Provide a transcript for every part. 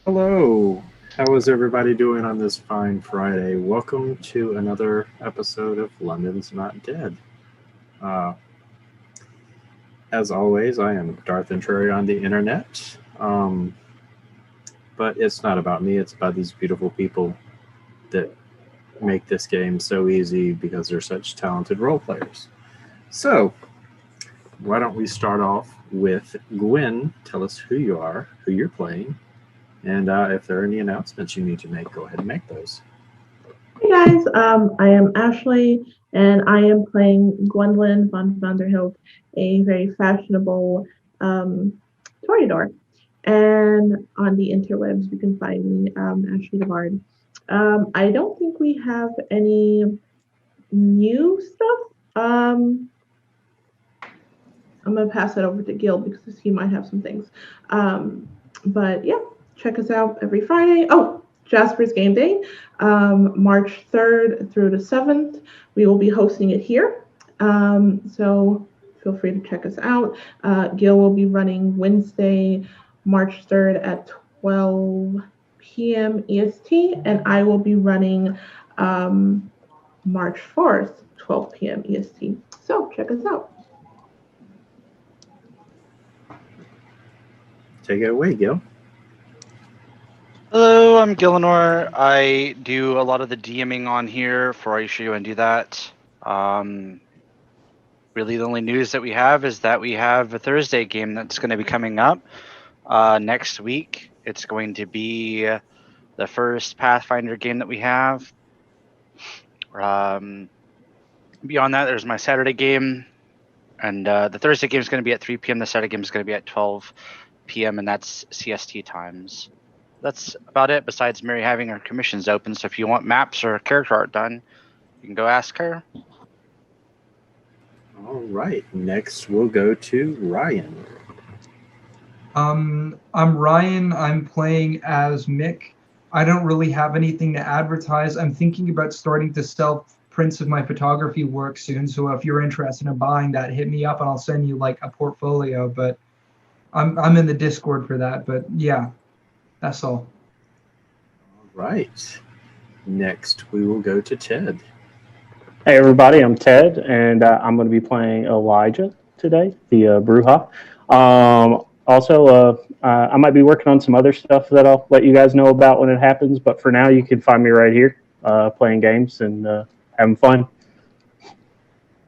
Hello. How is everybody doing on this fine Friday? Welcome to another episode of London's Not Dead. Uh, as always, I am Darth Entreri on the internet. But it's not about me, it's about these beautiful people that make this game so easy because they're such talented role players. So, why don't we start off with Gwen? Tell us who you are, who you're playing, and if there are any announcements you need to make, go ahead and make those. Hey guys, I am Ashley, and I am playing Gwendolyn von Vanderhilt, a very fashionable um, Toreador. And on the interwebs, you can find me, Ashley the Bard. I don't think we have any new stuff. I'm gonna pass it over to Gil because he might have some things. But yeah, check us out every Friday. Oh, Jasper's Game Day, March 3rd through the 7th. We will be hosting it here. So feel free to check us out. Gil will be running Wednesday, March 3rd at 12 p.m. EST, and I will be running March 4th, 12 p.m. EST. So check us out. Take it away, Gil. Hello, I'm Gilanor. I do a lot of the DMing on here for I show you and do that. Really, the only news that we have is that we have a Thursday game that's going to be coming up next week. It's going to be the first Pathfinder game that we have. Beyond that, there's my Saturday game, and the Thursday game is going to be at 3 p.m. The Saturday game is going to be at 12 p.m. and that's CST times. That's about it, besides Mary having her commissions open. So if you want maps or character art done, you can go ask her. All right. Next, we'll go to Ryan. I'm Ryan. I'm playing as Mick. I don't really have anything to advertise. I'm thinking about starting to sell prints of my photography work soon. So if you're interested in buying that, hit me up and I'll send you like a portfolio. But I'm in the Discord for that. But yeah, that's all. All right. Next, we will go to Ted. Hey everybody, I'm Ted, and I'm going to be playing Elijah today, the Bruja. I might be working on some other stuff that I'll let you guys know about when it happens. But for now, you can find me right here, playing games and having fun.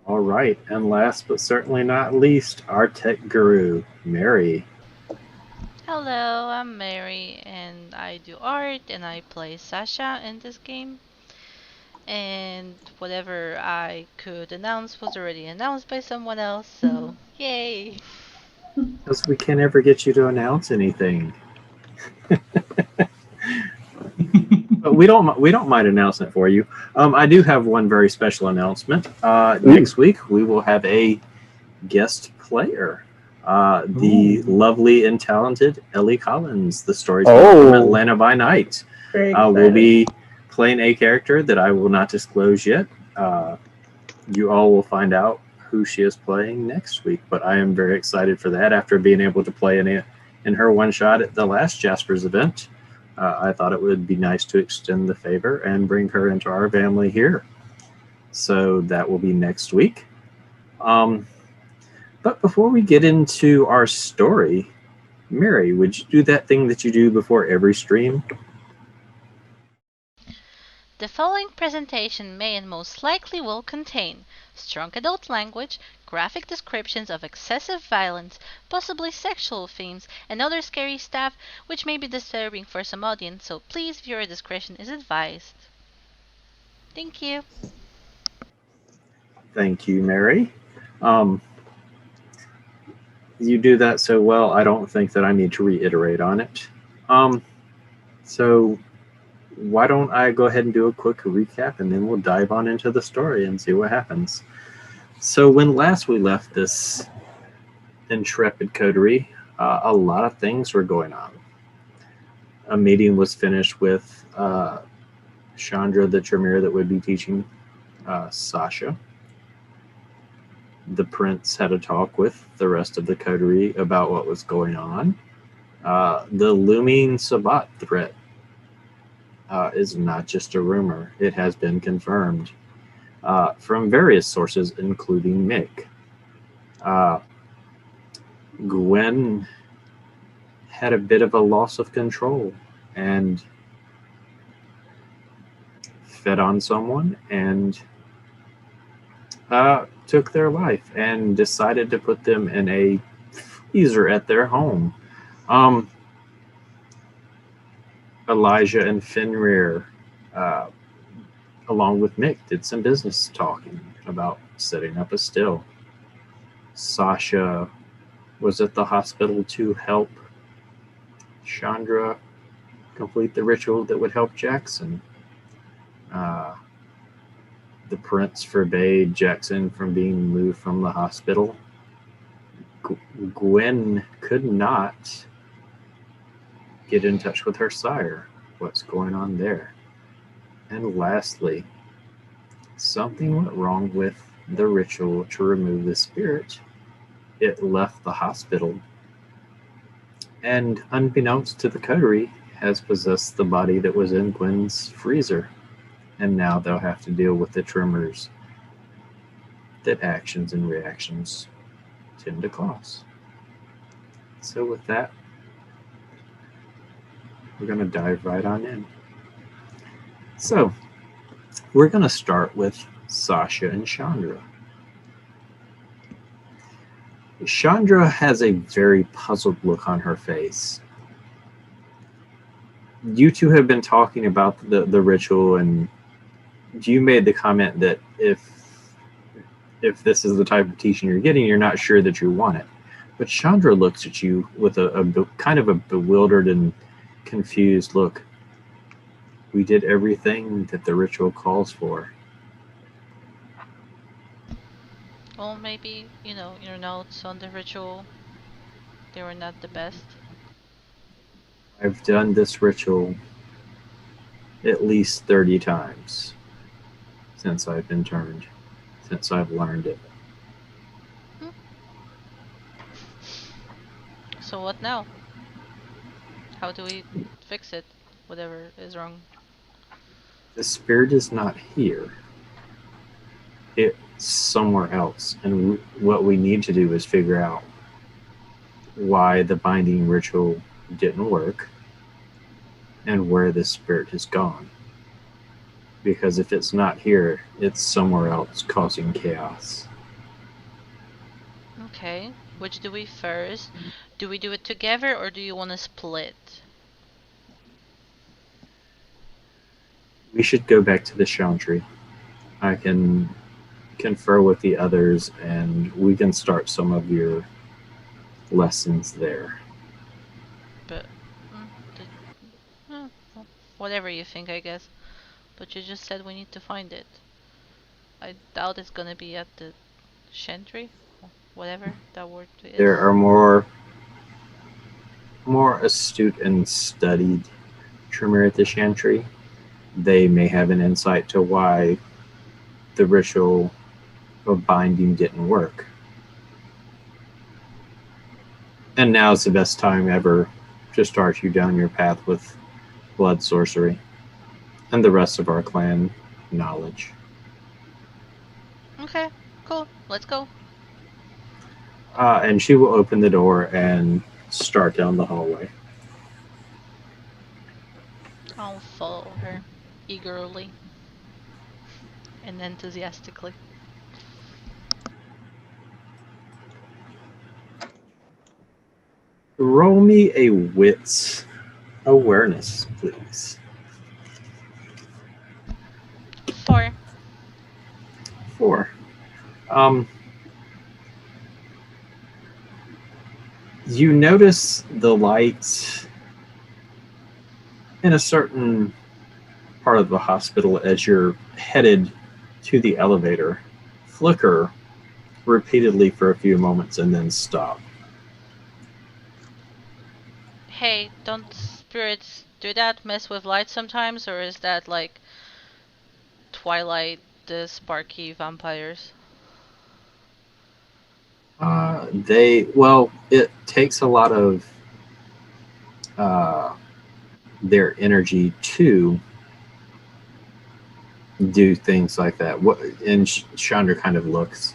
All right. And last but certainly not least, our tech guru, Mary. Hello, I'm Mary and I do art and I play Sasha in this game. And whatever I could announce was already announced by someone else, so yay! Because we can't ever get you to announce anything. But we don't mind announcing it for you. I do have one very special announcement. Next week we will have a guest player. The lovely and talented Ellie Collins, the storyteller from Atlanta by Night, will be playing a character that I will not disclose yet. You all will find out who she is playing next week, but I am very excited for that. After being able to play in her one shot at the last Jasper's event, I thought it would be nice to extend the favor and bring her into our family here. So that will be next week. But before we get into our story, Mary, would you do that thing that you do before every stream? The following presentation may and most likely will contain strong adult language, graphic descriptions of excessive violence, possibly sexual themes, and other scary stuff which may be disturbing for some audience, so please viewer discretion is advised. Thank you. Thank you, Mary. You do that so well, I don't think that I need to reiterate on it. So why don't I go ahead and do a quick recap, and then we'll dive on into the story and see what happens. So when last we left this intrepid coterie, a lot of things were going on. A meeting was finished with Chandra, the Tremors that would be teaching Sasha. The prince had a talk with the rest of the coterie about what was going on. The looming Sabbat threat is not just a rumor. It has been confirmed from various sources, including Mick. Gwen had a bit of a loss of control and fed on someone and took their life and decided to put them in a freezer at their home. Elijah and Fenrir, along with Mick, did some business talking about setting up a still. Sasha was at the hospital to help Chandra complete the ritual that would help Jackson. The prince forbade Jackson from being moved from the hospital. Gwen could not get in touch with her sire. What's going on there? And lastly, something went wrong with the ritual to remove the spirit. It left the hospital and, unbeknownst to the coterie, has possessed the body that was in Gwen's freezer. And now they'll have to deal with the tremors that actions and reactions tend to cause. So with that, we're going to dive right on in. So, we're going to start with Sasha and Chandra. Chandra has a very puzzled look on her face. You two have been talking about the ritual, and you made the comment that if this is the type of teaching you're getting, you're not sure that you want it. But Chandra looks at you with a kind of a bewildered and confused look. We did everything that the ritual calls for. Well, maybe, your notes on the ritual, they were not the best. I've done this ritual at least 30 times since I've been turned, since I've learned it. So what now? How do we fix it? Whatever is wrong. The spirit is not here. It's somewhere else. And what we need to do is figure out why the binding ritual didn't work and where the spirit has gone. Because if it's not here, it's somewhere else causing chaos. Okay, which do we first? Do we do it together or do you want to split? We should go back to the Chantry. I can confer with the others and we can start some of your lessons there. But, whatever you think, I guess. But you just said we need to find it. I doubt it's gonna be at the Chantry, whatever that word is. There are more astute and studied Tremor at the Chantry. They may have an insight to why the ritual of binding didn't work. And now's the best time ever to start you down your path with blood sorcery and the rest of our clan knowledge. Okay, cool. Let's go. And she will open the door and start down the hallway. I'll follow her eagerly and enthusiastically. Roll me a wits awareness, please. 4. 4. You notice the lights in a certain part of the hospital as you're headed to the elevator flicker repeatedly for a few moments and then stop. Hey, don't spirits do that? Mess with light sometimes? Or is that like Twilight, the sparky vampires? It takes a lot of their energy to do things like that. What? And Chandra kind of looks,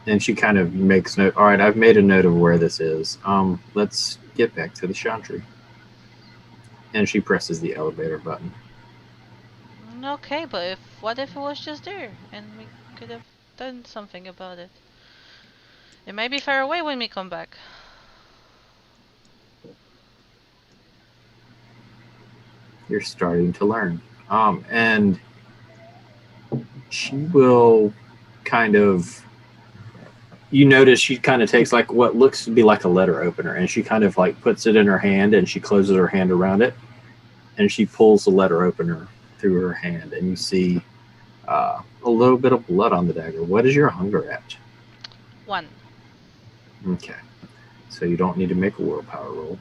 and she kind of makes note. All right, I've made a note of where this is. Let's get back to the Chandra. And she presses the elevator button. Okay, but what if it was just there and we could have done something about it? It might be far away when we come back. You're starting to learn. And she will kind of, you notice she kind of takes like what looks to be like a letter opener, and she kind of like puts it in her hand, and she closes her hand around it, and she pulls the letter opener through her hand, and you see a little bit of blood on the dagger. What is your hunger at? 1. Okay, so you don't need to make a willpower roll.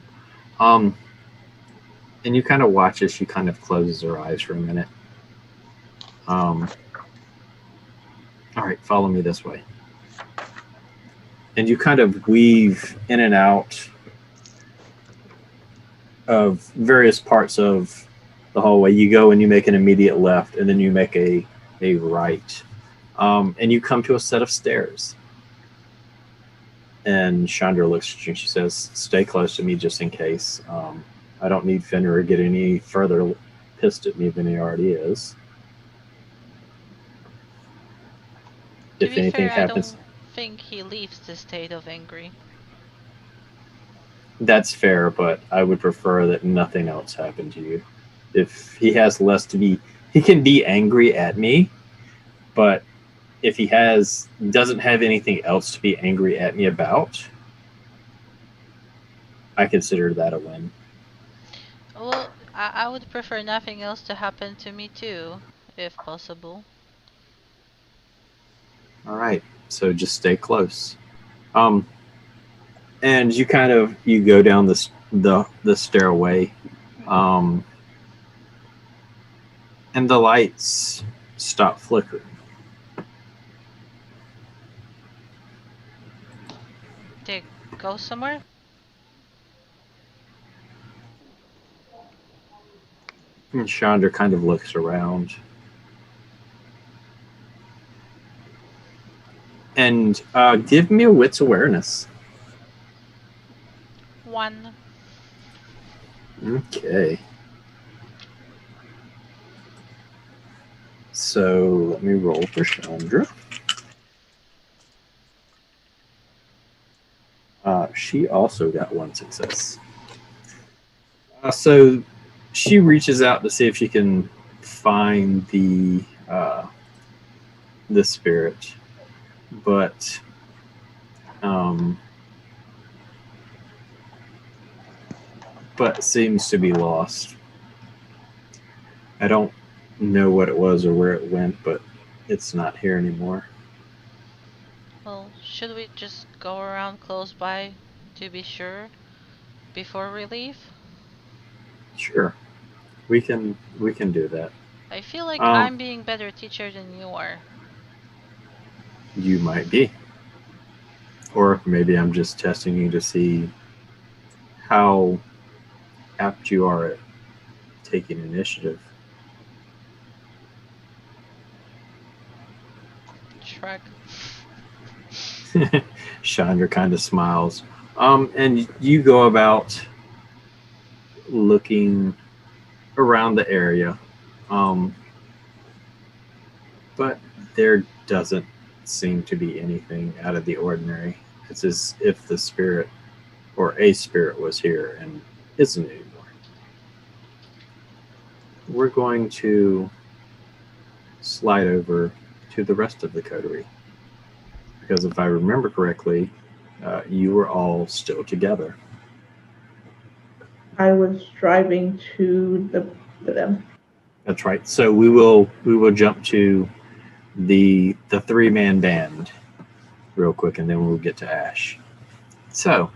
And you kind of watch as she kind of closes her eyes for a minute. All right, follow me this way. And you kind of weave in and out of various parts of the hallway. You go and you make an immediate left, and then you make a right. And you come to a set of stairs. And Chandra looks at you and she says, stay close to me just in case. I don't need Fenrir to get any further pissed at me than he already is. If anything happens, I don't think he leaves the state of angry. that's fair, but I would prefer that nothing else happened to you. If he has less to be, he can be angry at me, but if he doesn't have anything else to be angry at me about, I consider that a win. Well, I would prefer nothing else to happen to me too, if possible. All right, so just stay close. And you go down the stairway, and the lights stop flickering. They go somewhere? And Chandra kind of looks around. And give me a wits awareness. 1. Okay. So let me roll for Chandra. She also got 1 success. So she reaches out to see if she can find the spirit, but seems to be lost. I don't know what it was or where it went, but it's not here anymore. Well, should we just go around close by to be sure before we leave? Sure, we can do that. I feel like I'm being better teacher than you are. You might be, or maybe I'm just testing you to see how apt you are at taking initiative. Shrug. Chandra kind of smiles. And you go about looking around the area. But there doesn't seem to be anything out of the ordinary. It's as if the spirit or a spirit was here and isn't anymore. We're going to slide over to the rest of the coterie. Because if I remember correctly, you were all still together. I was driving to them. That's right. So we will jump to the 3-man band real quick, and then we'll get to Ash. So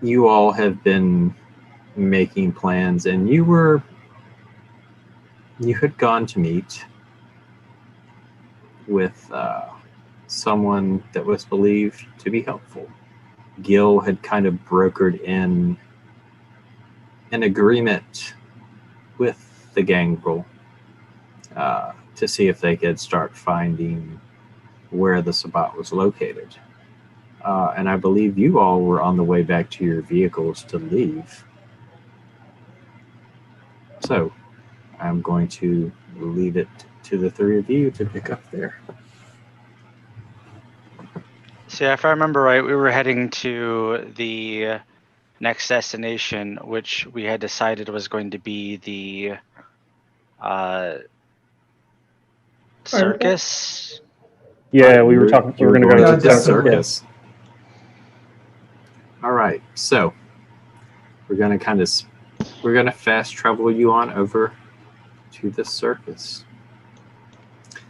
you all have been making plans, and you had gone to meet with someone that was believed to be helpful. Gil had kind of brokered in an agreement with the gangrel to see if they could start finding where the Sabbat was located. And I believe you all were on the way back to your vehicles to leave. So I'm going to leave it to the three of you to pick up there. So yeah, if I remember right, we were heading to the next destination, which we had decided was going to be the circus. Yeah, we were talking. We were going to go Yeah, to the definitely. circus. All right, so we're going to fast travel you on over to the circus.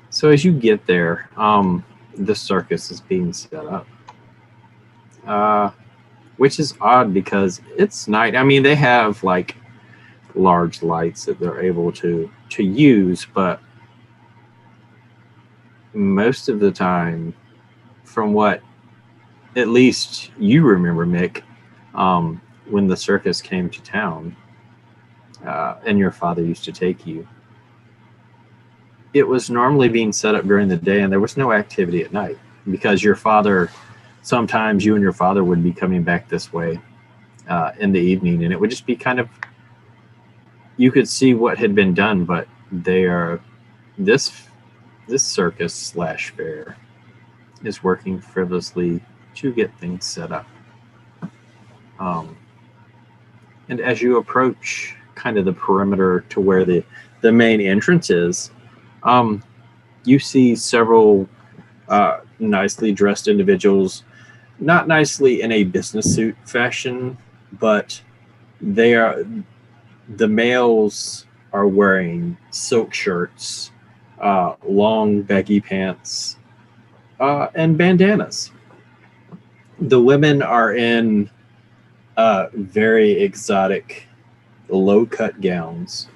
So as you get there, the circus is being set up, which is odd because it's night. I mean, they have like large lights that they're able to use, but most of the time, from what at least you remember, Mick, when the circus came to town and your father used to take you, it was normally being set up during the day and there was no activity at night because sometimes you and your father would be coming back this way in the evening, and it would just be kind of, you could see what had been done, but this circus / fair is working frivolously to get things set up. And as you approach kind of the perimeter to where the main entrance is, you see several nicely dressed individuals, not nicely in a business suit fashion, but the males are wearing silk shirts, long baggy pants, and bandanas. The women are in very exotic low-cut gowns.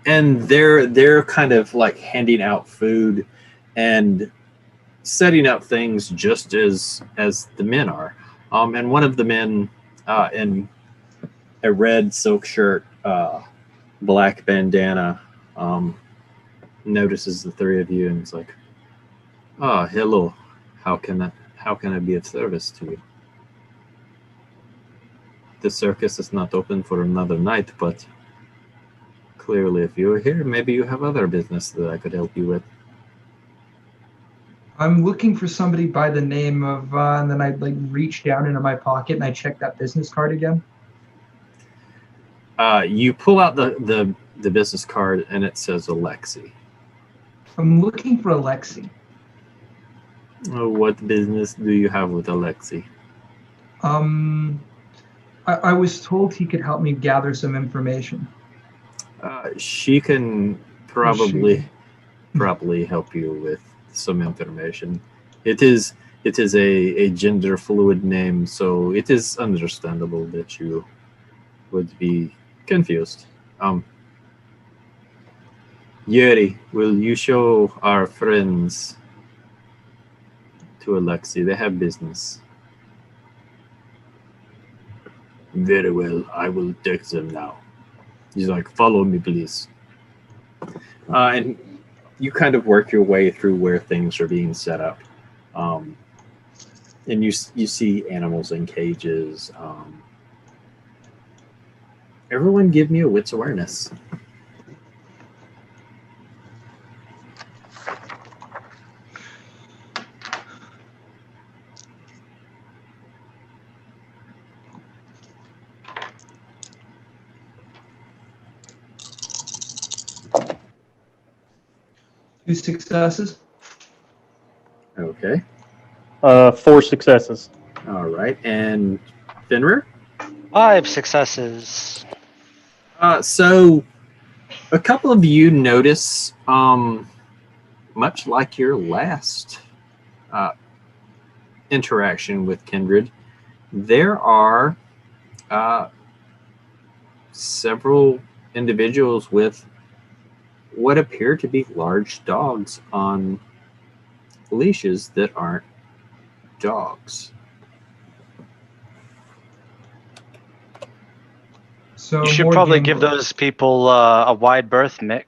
And they're kind of like handing out food and setting up things just as the men are. And one of the men in a red silk shirt, black bandana, notices the three of you and is like, "Oh, hello. How can I be of service to you? The circus is not open for another night, but clearly if you're here, maybe you have other business that I could help you with." I'm looking for somebody by the name of, and then I like reach down into my pocket and I check that business card again. You pull out the business card and it says Alexi. I'm looking for Alexi. Oh, what business do you have with Alexi? I was told he could help me gather some information. She can probably help you with some information. It is a gender fluid name, so it is understandable that you would be confused. Yuri, will you show our friends to Alexi? They have business. Very well, I will text them now. He's like, "Follow me, please." And you kind of work your way through where things are being set up. And you see animals in cages. Everyone give me a wits awareness. Two successes. Okay. 4 successes. All right. And Fenrir? 5 successes. So a couple of you notice, much like your last interaction with Kindred, there are several individuals with what appear to be large dogs on leashes that aren't dogs. So You should more probably game give growth. those people a wide berth, Mick.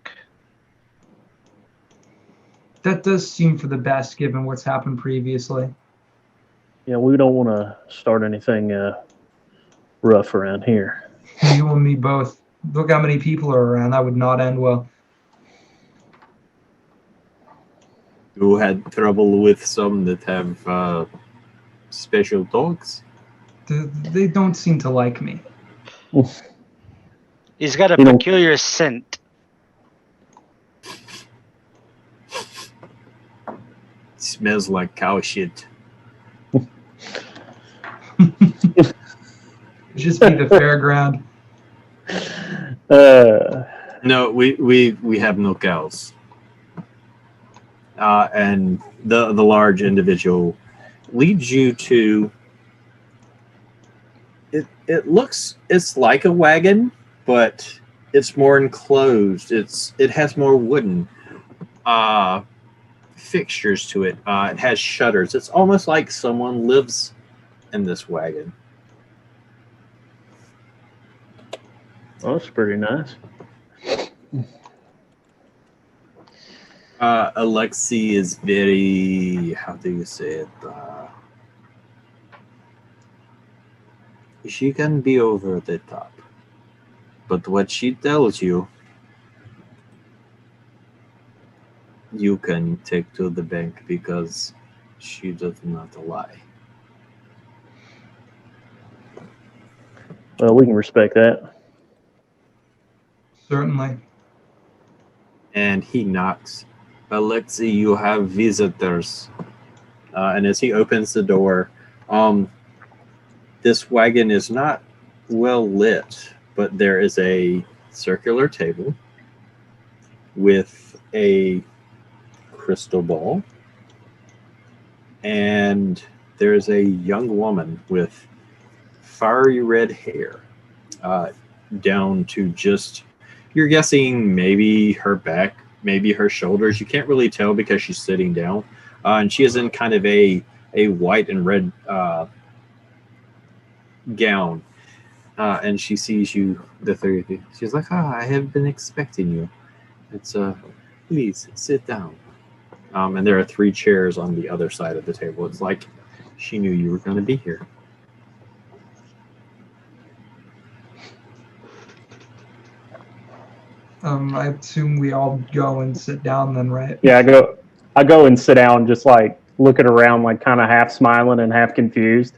That does seem for the best given what's happened previously. Yeah, we don't want to start anything rough around here. You and me both. Look how many people are around. That would not end well. You had trouble with some that have special dogs? They don't seem to like me. He's got a You know- peculiar scent. Smells like cow shit. Just be the fairground. No, we have no cows. And the large individual leads you to. It's like a wagon, but it's more enclosed. It has more wooden fixtures to it. It has shutters. It's almost like someone lives in this wagon. Oh, that's pretty nice. Alexi is very, how do you say it? She can be over the top. But what she tells you, you can take to the bank because she does not lie. Well, we can respect that. Certainly. And he knocks. Alexi, you have visitors. And as he opens the door, this wagon is not well lit, but there is a circular table with a crystal ball, and there's a young woman with fiery red hair down to just, you're guessing maybe her back, maybe her shoulders. You can't really tell because she's sitting down, and she is in kind of a white and red gown, and she sees you, the three of you. She's like, I have been expecting you. It's please sit down. And there are 3 chairs on the other side of the table. It's like she knew you were going to be here. I assume we all go and sit down then, right? Yeah, I go and sit down, just like looking around, like kind of half smiling and half confused.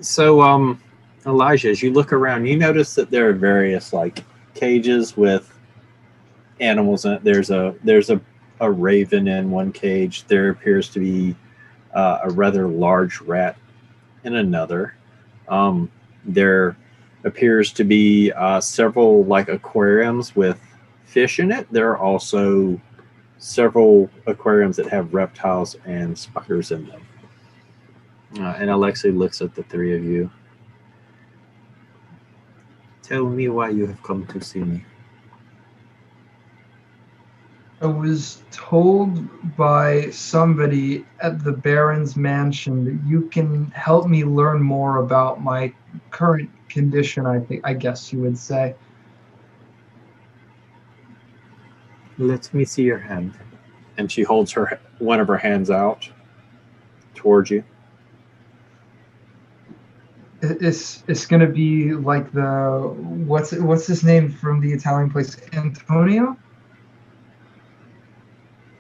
So, Elijah, as you look around, you notice that there are various like cages with animals in it. There's a raven in one cage. There appears to be a rather large rat in another. There appears to be several like aquariums with fish in it. There are also several aquariums that have reptiles and spiders in them. And Alexei looks at the 3 of you. Tell me why you have come to see me. I was told by somebody at the Baron's mansion that you can help me learn more about my current condition, I guess you would say. Let me see your hand. And she holds one of her hands out towards you. It's gonna be like the what's his name from the Italian place? Antonio?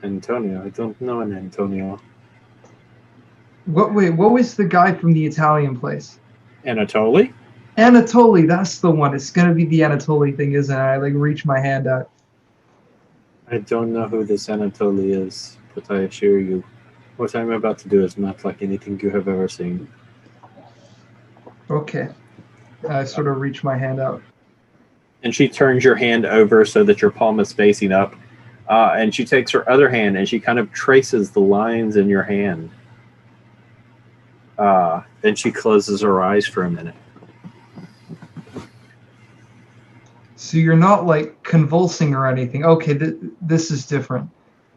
Antonio. I don't know an Antonio. What was the guy from the Italian place? Anatoly? Anatoly, that's the one. It's gonna be the Anatoly thing, isn't it? I like reach my hand out. I don't know who this Anatoly is, but I assure you, what I'm about to do is not like anything you have ever seen. Okay. I sort of reach my hand out. And she turns your hand over so that your palm is facing up. And she takes her other hand and she kind of traces the lines in your hand. Then she closes her eyes for a minute. So you're not like convulsing or anything. Okay, this is different.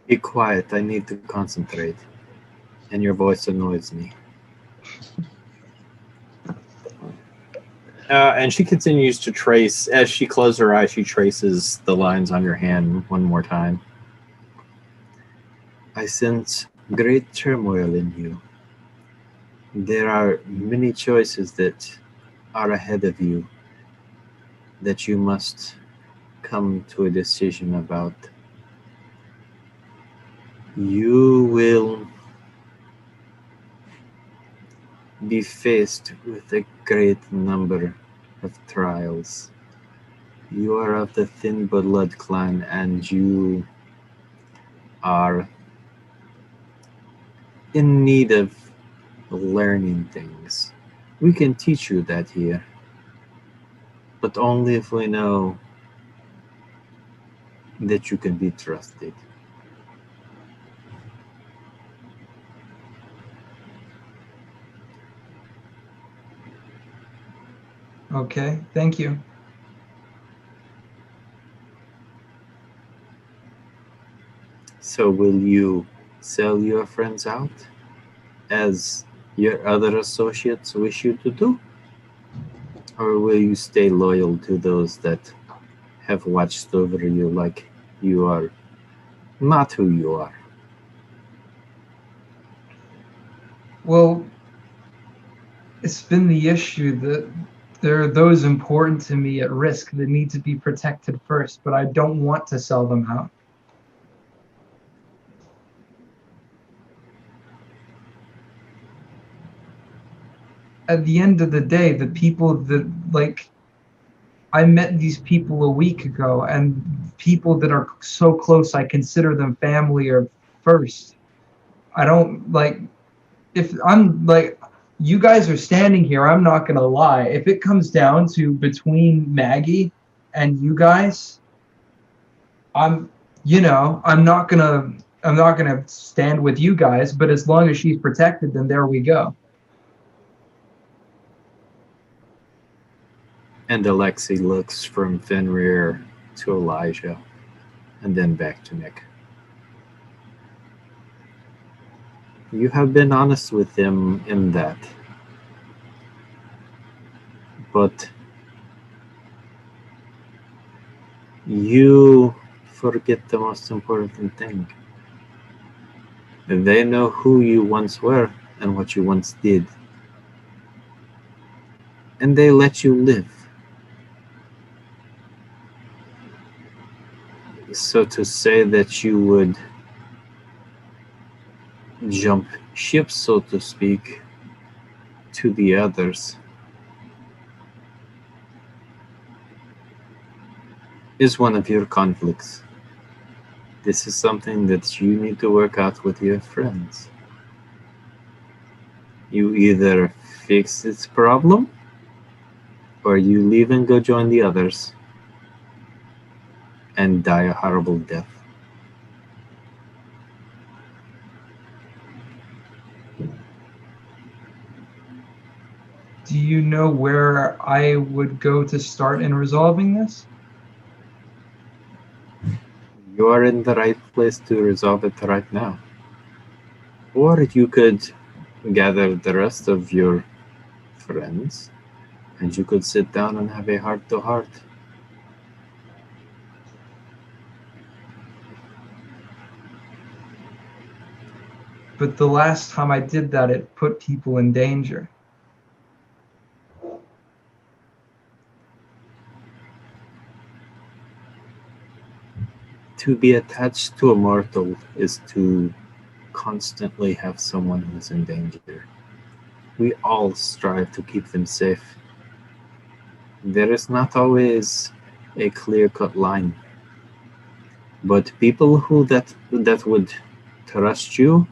Be quiet. I need to concentrate. And your voice annoys me. And she continues to trace. As she closes her eyes, she traces the lines on your hand one more time. I sense great turmoil in you. There are many choices that are ahead of you that you must come to a decision about. You will be faced with a great number of trials. You are of the Thin Blood clan and you are in need of learning things. We can teach you that here, but only if we know that you can be trusted. Okay, thank you. So will you sell your friends out as your other associates wish you to do? Or will you stay loyal to those that have watched over you like you are not who you are? Well, it's been the issue that there are those important to me at risk that need to be protected first, but I don't want to sell them out. At the end of the day, the people that, like, I met these people a week ago, and people that are so close, I consider them family or first. I don't, like, if I'm, like, you guys are standing here, I'm not going to lie. If it comes down to between Maggie and you guys, I'm not gonna stand with you guys, but as long as she's protected, then there we go. And Alexei looks from Fenrir to Elijah and then back to Mick. You have been honest with him in that. But you forget the most important thing. They know who you once were and what you once did. And they let you live. So to say that you would jump ship, so to speak, to the others is one of your conflicts. This is something that you need to work out with your friends. You either fix this problem or you leave and go join the others and die a horrible death. Do you know where I would go to start in resolving this? You are in the right place to resolve it right now. Or you could gather the rest of your friends and you could sit down and have a heart-to-heart. But the last time I did that, it put people in danger. To be attached to a mortal is to constantly have someone who's in danger. We all strive to keep them safe. There is not always a clear-cut line, but people that would trust you,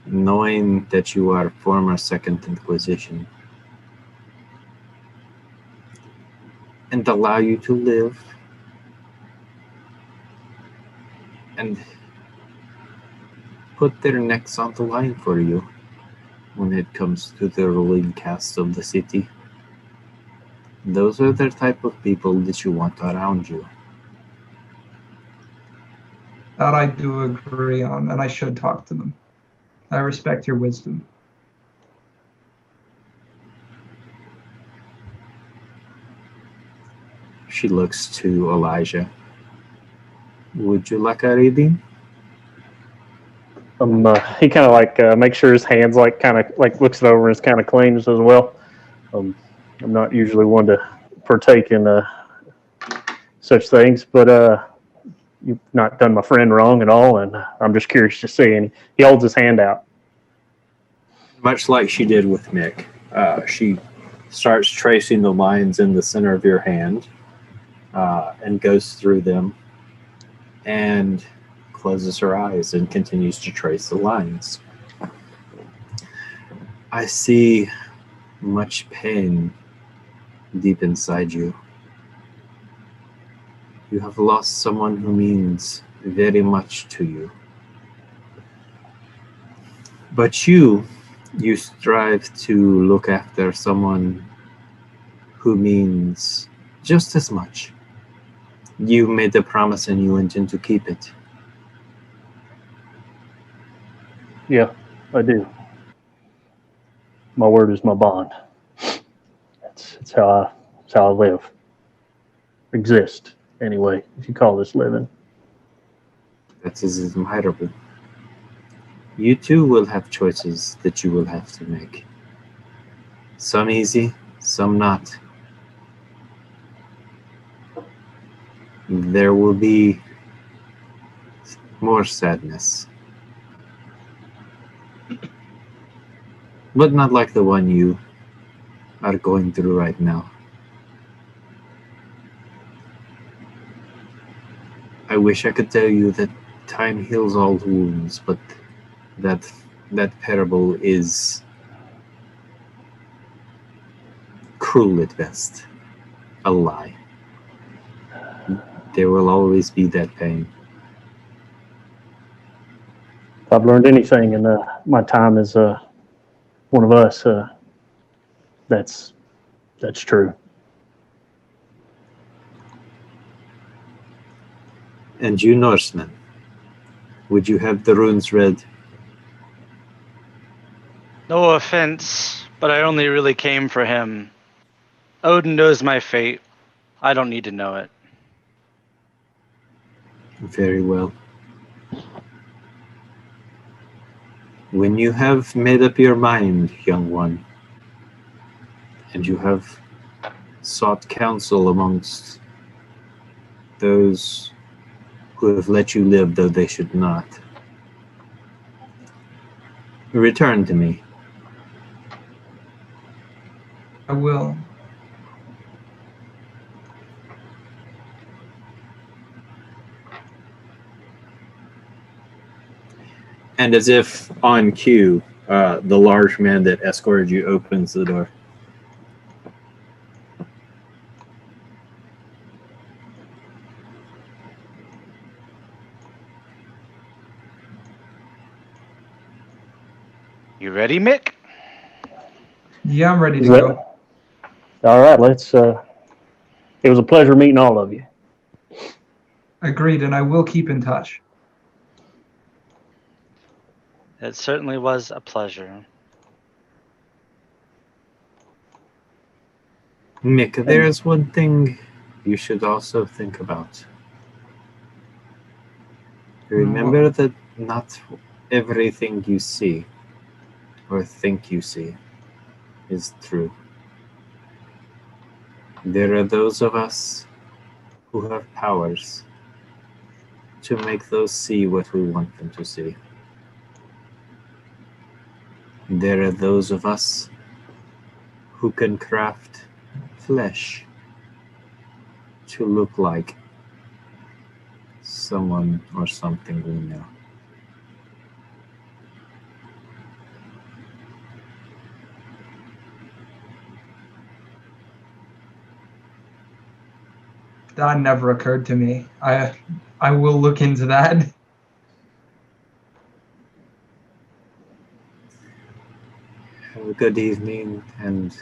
knowing that you are former Second Inquisition, and allow you to live and put their necks on the line for you when it comes to the ruling caste of the city. Those are the type of people that you want around you. That I do agree on, and I should talk to them. I respect your wisdom. She looks to Elijah. Would you like a reading? He kind of makes sure his hands looks it over and is kind of clean and says, "Well, I'm not usually one to partake in such things, but you've not done my friend wrong at all, and I'm just curious to see." And he holds his hand out. Much like she did with Mick, she starts tracing the lines in the center of your hand and goes through them and closes her eyes and continues to trace the lines. I see much pain deep inside you. You have lost someone who means very much to you. But you strive to look after someone who means just as much. You made a promise and you intend to keep it. Yeah, I do. My word is my bond. That's how I live. Exist, anyway, if you call this living. That is admirable. You too will have choices that you will have to make. Some easy, some not. There will be more sadness. But not like the one you are going through right now. I wish I could tell you that time heals all wounds, but that parable is cruel at best. A lie. There will always be that pain. If I've learned anything in my time as one of us, that's true. And you Norsemen, would you have the runes read? No offense, but I only really came for him. Odin knows my fate. I don't need to know it. Very well. When you have made up your mind, young one, and you have sought counsel amongst those who have let you live though they should not, return to me. I will. And as if on cue, the large man that escorted you opens the door. You ready, Mick? Yeah, I'm ready to go. All right, let's. It was a pleasure meeting all of you. Agreed, and I will keep in touch. It certainly was a pleasure. Mick, there is one thing you should also think about. Remember that not everything you see or think you see is true. There are those of us who have powers to make those see what we want them to see. There are those of us who can craft flesh to look like someone or something we know. That never occurred to me. I will look into that. Have a good evening, and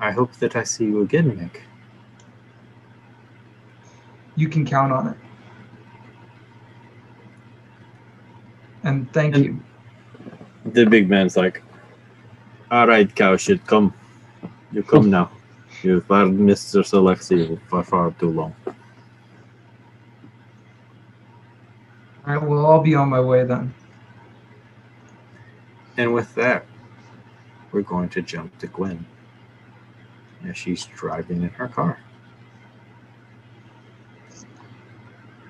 I hope that I see you again, Mick. You can count on it. And thank And- you. The big man's like, all right, cow shit, come. You come now. You've had Mr. Alexei for far too long. All right, well, I'll be on my way then. And with that, we're going to jump to Gwen as she's driving in her car.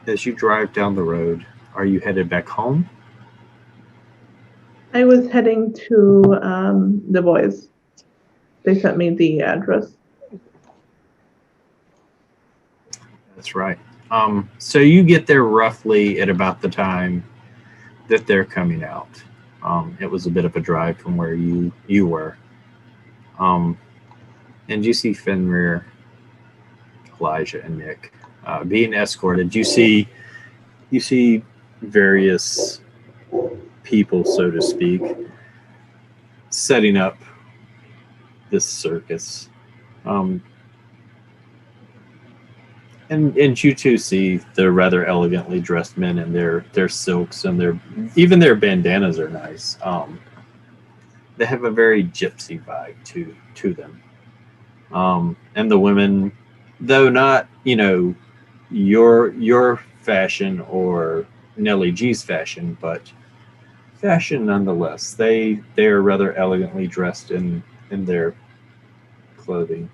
As you drive down the road, are you headed back home? I was heading to the boys. They sent me the address. That's right. So you get there roughly at about the time that they're coming out. It was a bit of a drive from where you were. And you see Fenrir, Elijah, and Mick being escorted. You see various people, so to speak, setting up this circus. And you too see the rather elegantly dressed men in their silks and even their bandanas are nice. They have a very gypsy vibe to them. And the women, though not your fashion or Nelly G's fashion, but fashion nonetheless. They are rather elegantly dressed in their clothing.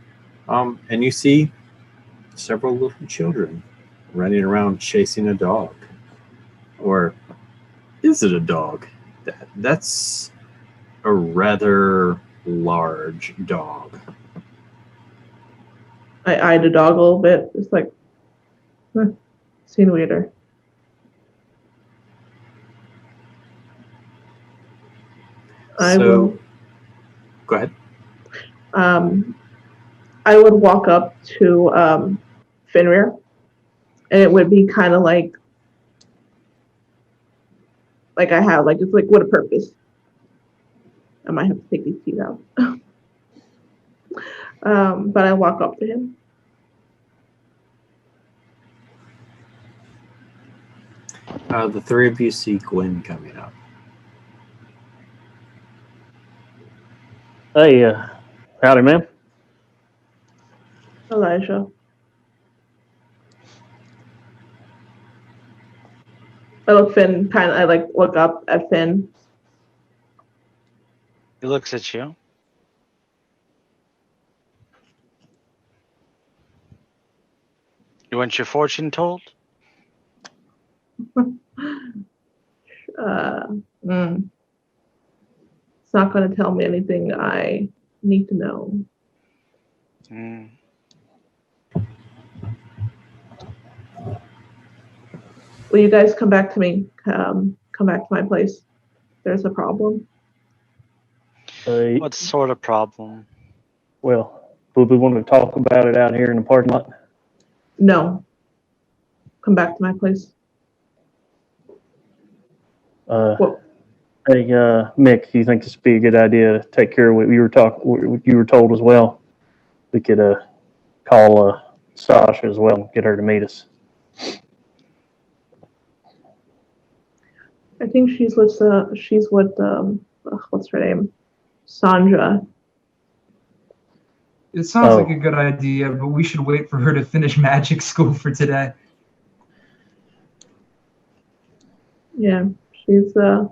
And you see several little children running around chasing a dog. Or is it a dog? That's a rather large dog. I eyed the dog a little bit. It's like, seen weirder. I will. Go ahead. I would walk up to Fenrir, and it would be kind of like I have it's like what a purpose. I might have to take these teeth out. But I walk up to him. The three of you see Gwen coming up. Hey, howdy, man. Elijah. I look Finn I look up at Finn. He looks at you. You want your fortune told? It's not going to tell me anything I need to know. Mm. Will you guys come back to me? Come back to my place. There's a problem. What sort of problem? Well, would we want to talk about it out here in the parking lot? No. Come back to my place. Hey, Mick, do you think this would be a good idea to take care of what you were told as well? We could call Sasha as well and get her to meet us. I think she's with what's her name? Sandra. It sounds like a good idea, but we should wait for her to finish magic school for today. Yeah, she's with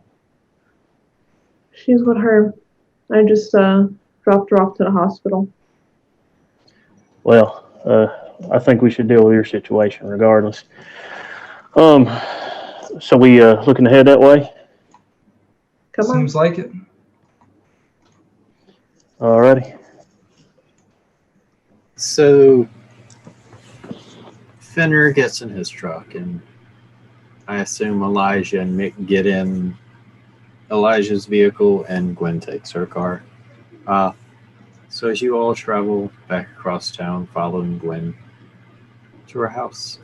her. I just dropped her off to the hospital. Well, I think we should deal with your situation regardless. So we looking to head that way? Come on. Seems like it. Alrighty. So Fenrir gets in his truck, and I assume Elijah and Mick get in Elijah's vehicle, and Gwen takes her car. So as you all travel back across town, following Gwen to her house.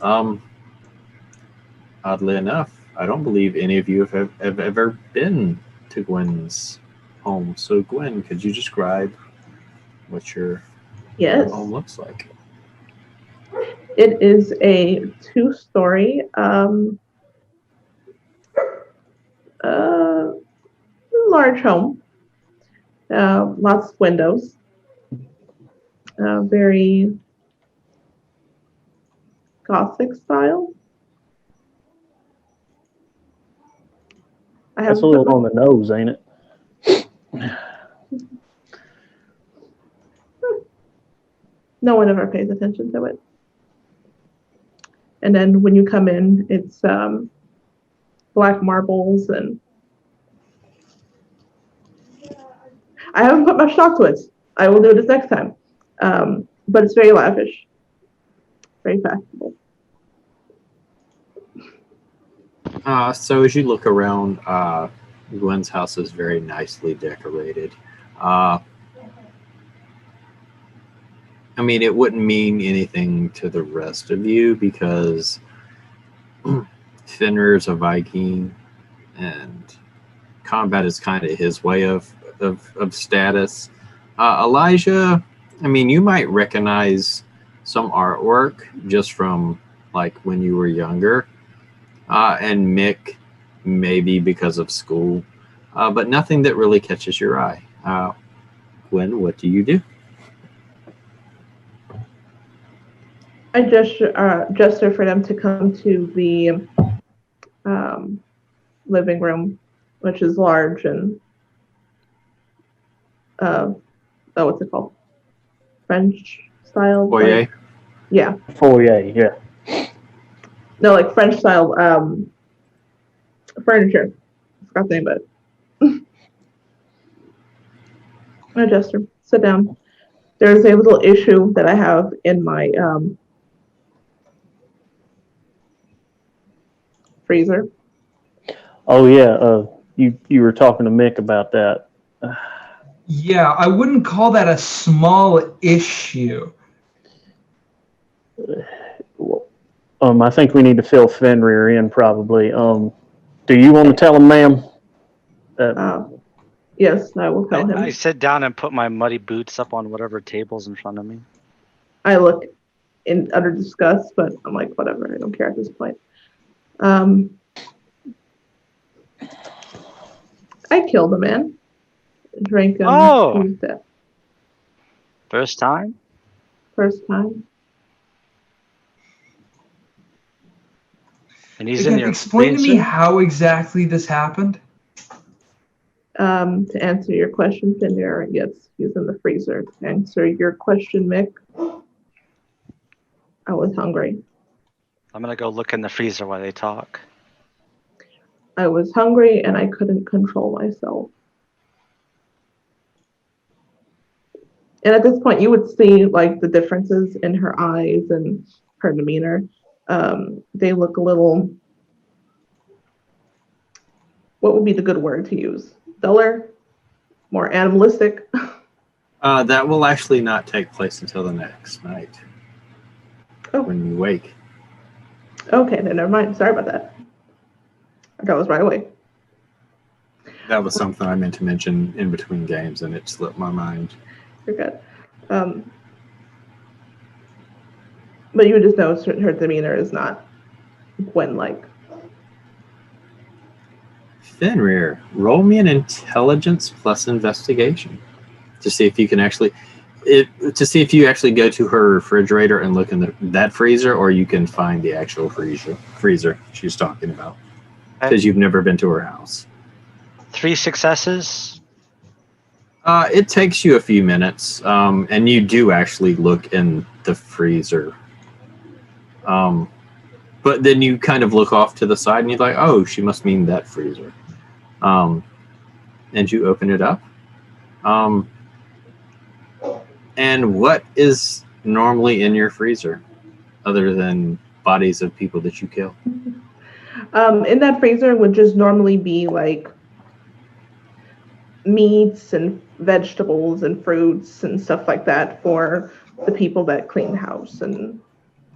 Oddly enough, I don't believe any of you have ever been to Gwen's home. So Gwen, could you describe what your Yes. home looks like. It is a 2-story, large home. Lots of windows. Very Gothic style. I That's have a little on the nose, ain't it? No one ever pays attention to it. And then when you come in, it's black marbles, and I haven't put much thought to it. I will do this next time. But it's very lavish, very fashionable. So as you look around, Gwen's house is very nicely decorated. I mean, it wouldn't mean anything to the rest of you because Fenrir is a Viking, and combat is kind of his way of status. Elijah, I mean, you might recognize some artwork just from like when you were younger, and Mick maybe because of school, but nothing that really catches your eye. Gwen, what do you do? I gesture for them to come to the living room, which is large and what's it called? French style. Foyer? Like, yeah. Foyer, yeah. No, like French style furniture. I forgot the name of it. I gesture. Sit down. There's a little issue that I have in my freezer. Oh yeah, you were talking to Mick about that. Yeah, I wouldn't call that a small issue. I think we need to fill Fenrir in probably. Do you want to tell him, ma'am? Yes, I will tell him. I sit down and put my muddy boots up on whatever table's in front of me. I look in utter disgust, but I'm like, whatever, I don't care at this point. I killed a man, drank him to his death. First time? First time. And he's Again, in your explain to me freezer? how exactly this happened. To answer your question, Fenrir, yes, he's in the freezer. To answer your question, Mick, I was hungry. I'm gonna go look in the freezer while they talk. I was hungry and I couldn't control myself. And at this point, you would see like the differences in her eyes and her demeanor. They look a little, what would be the good word to use? Duller, more animalistic. That will actually not take place until the next night. Oh. When you wake. Okay, then never mind. Sorry about that. That was right away. That was something I meant to mention in between games, and it slipped my mind. You're good. But you just know her demeanor is not Gwen-like. Fenrir, roll me an intelligence plus investigation to see if you can actually, to see if you actually go to her refrigerator and look in that freezer, or you can find the actual freezer she's talking about, because you've never been to her house. 3 successes. It takes you a few minutes, and you do actually look in the freezer. But then you kind of look off to the side, and you're like, "Oh, she must mean that freezer." And you open it up. And what is normally in your freezer, other than bodies of people that you kill? In that freezer would just normally be like meats and vegetables and fruits and stuff like that for the people that clean the house and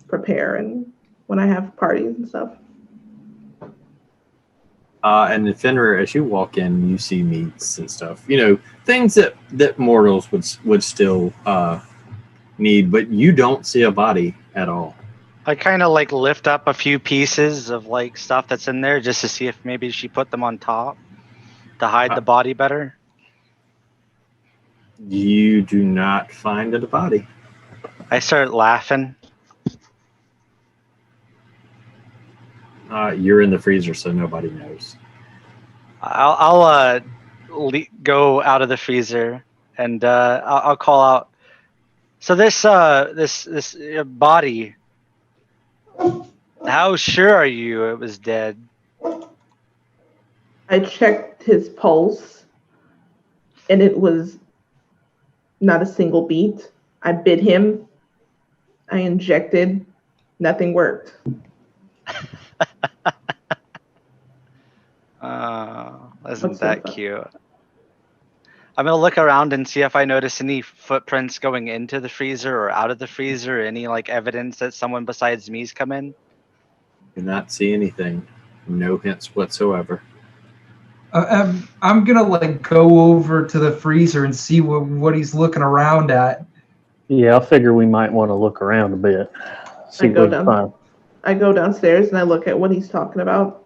prepare and when I have parties and stuff. And in Fenrir, as you walk in, you see meats and stuff. You know, things that mortals would still need, but you don't see a body at all. I kind of like lift up a few pieces of like stuff that's in there just to see if maybe she put them on top to hide the body better. You do not find a body. I start laughing. You're in the freezer, so nobody knows. I'll go out of the freezer and I'll call out. So this body. How sure are you it was dead? I checked his pulse, and it was not a single beat. I bit him. I injected. Nothing worked. Isn't What's that so cute? I'm gonna look around and see if I notice any footprints going into the freezer or out of the freezer, or any like evidence that someone besides me's come in. Do not see anything. No hints whatsoever. I'm gonna like go over to the freezer and see what he's looking around at. Yeah, I figure we might want to look around a bit. See what we can find. I go downstairs and I look at what he's talking about.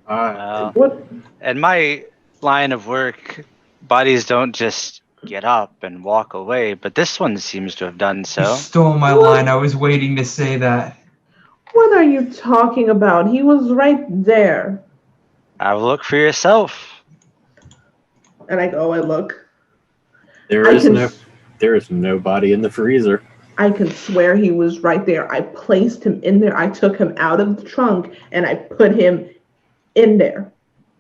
What? In my line of work, bodies don't just get up and walk away, but this one seems to have done You so. stole my line. I was waiting to say that. What are you talking about? He was right there. Have a look for yourself. And I go, I look. There is nobody in the freezer. I can swear he was right there. I placed him in there. I took him out of the trunk and I put him in there.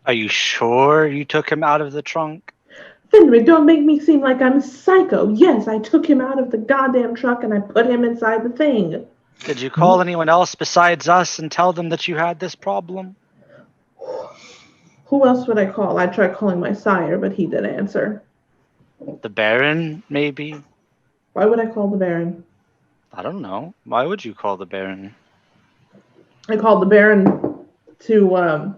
Are you sure you took him out of the trunk? Fenrir, don't make me seem like I'm a psycho. Yes, I took him out of the goddamn truck and I put him inside the thing. Did you call anyone else besides us and tell them that you had this problem? Who else would I call? I tried calling my sire, but he didn't answer. The Baron, maybe? Why would I call the Baron? I don't know. Why would you call the Baron? I called the Baron to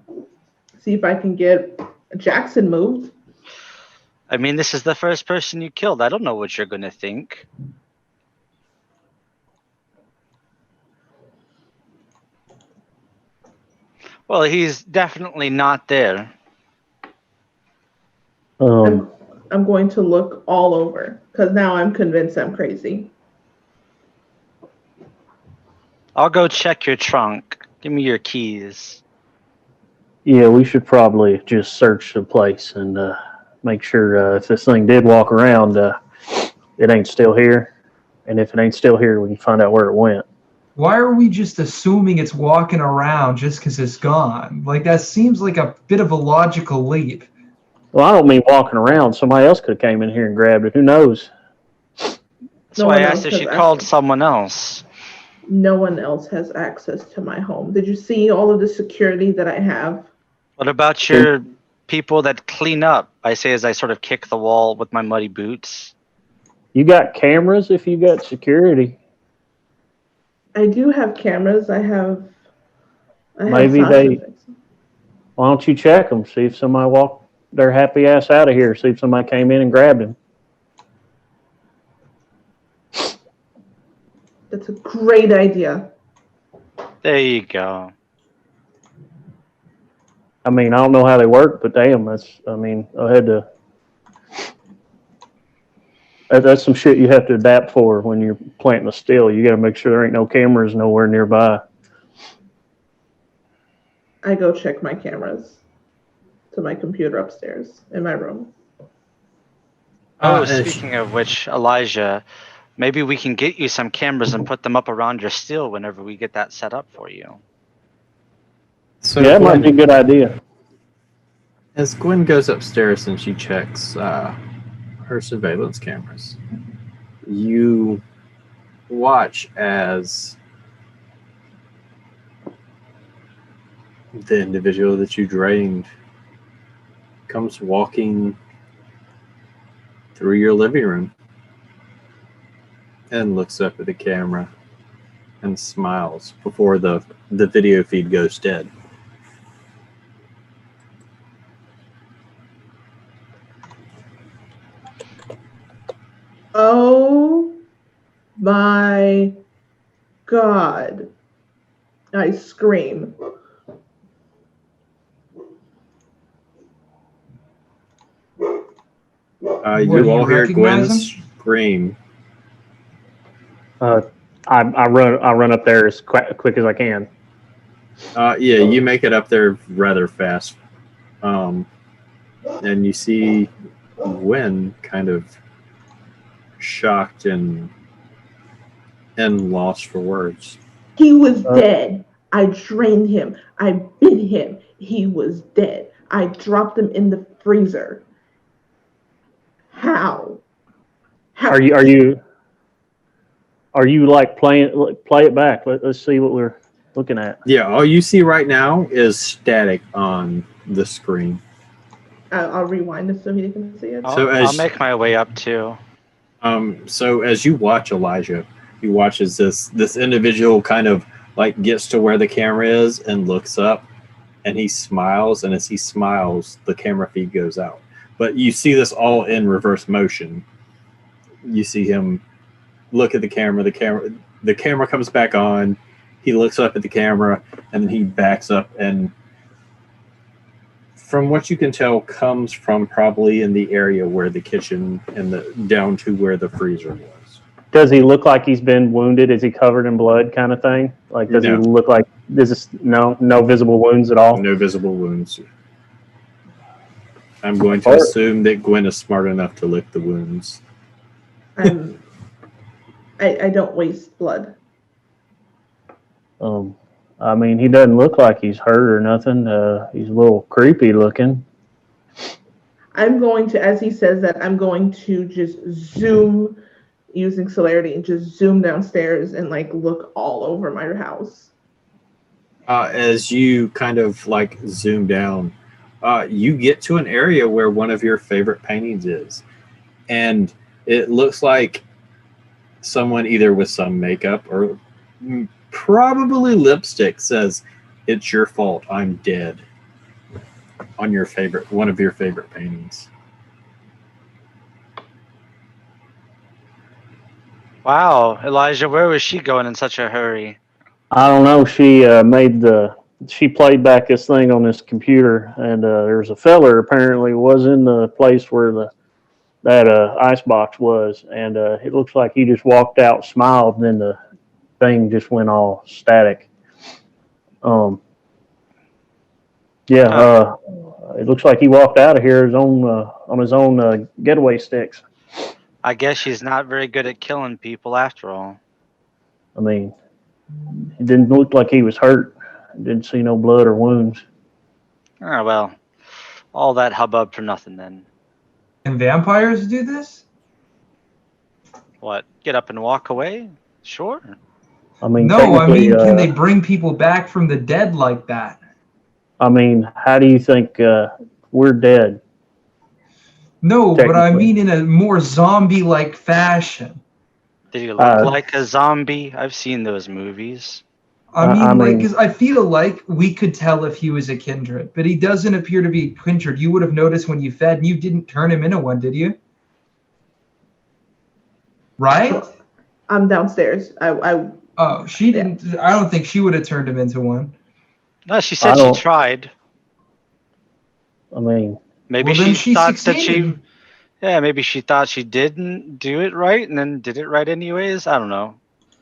see if I can get Jackson moved. I mean, this is the first person you killed. I don't know what you're going to think. Well, he's definitely not there. I'm going to look all over because now I'm convinced I'm crazy. I'll go check your trunk. Give me your keys. Yeah, we should probably just search the place and make sure if this thing did walk around, it ain't still here. And if it ain't still here, we can find out where it went. Why are we just assuming it's walking around just because it's gone? Like, that seems like a bit of a logical leap. Well, I don't mean walking around. Somebody else could have came in here and grabbed it. Who knows? That's why I asked if she called someone else. No one else has access to my home. Did you see all of the security that I have? What about your people that clean up? I say as I sort of kick the wall with my muddy boots. You got cameras if you got security. I do have cameras. I have Maybe they. Why don't you check them? See if somebody walked their happy ass out of here. See if somebody came in and grabbed him. That's a great idea. There you go. I mean, I don't know how they work, but damn, I had to. That's some shit you have to adapt for when you're planting a still. You got to make sure there ain't no cameras nowhere nearby. I go check my cameras to my computer upstairs in my room. Speaking of which, Elijah, maybe we can get you some cameras and put them up around your still whenever we get that set up for you. So yeah, that might be a good idea. As Gwen goes upstairs and she checks her surveillance cameras, you watch as the individual that you drained comes walking through your living room and looks up at the camera and smiles before the video feed goes dead. Oh my God. I scream. What, You do all you hear recognize Gwen him? scream. I run up there as quick as I can. Yeah, you make it up there rather fast. And you see Gwen kind of shocked and lost for words. He was dead. I drained him. I bit him. He was dead. I dropped him in the freezer. How? Are you like playing? Play it back. Let's see what we're looking at. Yeah, all you see right now is static on the screen. I'll rewind it so he can see it. I'll make my way up too. So as you watch Elijah, you watch as this individual kind of like gets to where the camera is and looks up, and he smiles, and as he smiles, the camera feed goes out. But you see this all in reverse motion. You see him look at the camera. The camera comes back on. He looks up at the camera, and then he backs up, and from what you can tell, comes from probably in the area where the kitchen and down to where the freezer was. Does he look like he's been wounded? Is he covered in blood, kind of thing? Like, does he look like no visible wounds at all? No visible wounds. I'm going to assume that Gwen is smart enough to lick the wounds. I don't waste blood. I mean, he doesn't look like he's hurt or nothing. He's a little creepy looking. I'm going to, as he says that, I'm going to just zoom using celerity and just zoom downstairs and like look all over my house. As you kind of like zoom down, you get to an area where one of your favorite paintings is. And it looks like someone either with some makeup or probably lipstick says, "It's your fault, I'm dead," on one of your favorite paintings. Wow, Elijah, where was she going in such a hurry? I don't know. She played back this thing on this computer, and there's a feller apparently was in the place where that icebox was, and it looks like he just walked out, smiled, and then the thing just went all static. It looks like he walked out of here on his own getaway sticks. I guess she's not very good at killing people after all. I mean, it didn't look like he was hurt. Didn't see no blood or wounds. Oh, well, all that hubbub for nothing then. Can vampires do this? What, get up and walk away? Sure. I mean, no, I mean, can they bring people back from the dead like that? I mean, how do you think we're dead? No, but I mean in a more zombie-like fashion. Did he look like a zombie? I've seen those movies. I mean, because I feel like we could tell if he was a kindred, but he doesn't appear to be a kindred. You would have noticed when you fed, and you didn't turn him into one, did you? Right? I'm downstairs. Oh, she didn't. I don't think she would have turned him into one. No, she said she tried. I mean, maybe she thought that she. Yeah, maybe she thought she didn't do it right and then did it right anyways. I don't know.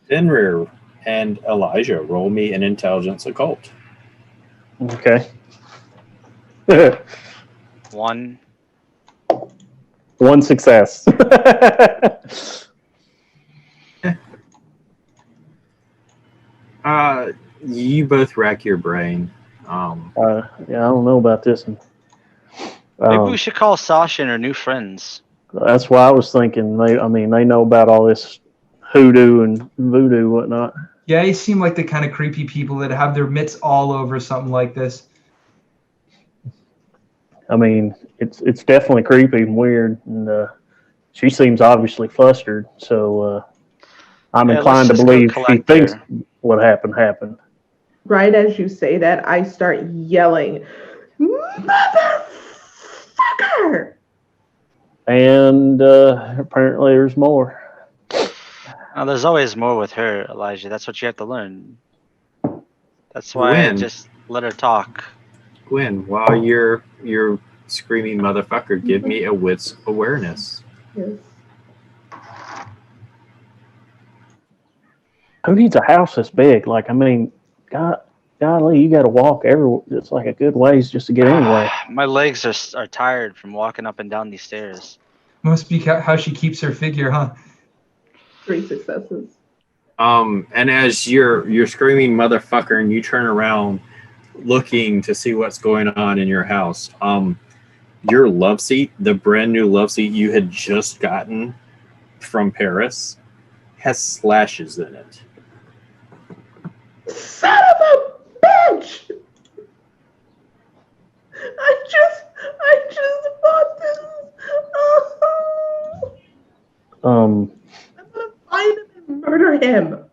Fenrir and Elijah, roll me an intelligence occult. Okay. One success. You both rack your brain. Yeah, I don't know about this one. Maybe we should call Sasha and her new friends. That's what I was thinking. They know about all this hoodoo and voodoo, whatnot. Yeah, they seem like the kind of creepy people that have their mitts all over something like this. I mean, it's definitely creepy and weird, and she seems obviously flustered. So I'm inclined to believe she thinks what happened. Right as you say that, I start yelling, "Motherfucker!" And apparently there's more. There's always more with her, Elijah. That's what you have to learn. That's why I Gwen. just let her talk. Gwen, while you're screaming motherfucker, give me a wits awareness. Yes. Who needs a house this big? Like, I mean, golly, you got to walk it's like a good ways just to get anywhere. My legs are tired from walking up and down these stairs. Must be how she keeps her figure, huh? 3 successes. And as you're screaming motherfucker and you turn around looking to see what's going on in your house, your love seat, the brand new love seat you had just gotten from Paris, has slashes in it. Son of a bitch! I just bought this. Oh. I'm gonna find him and murder him.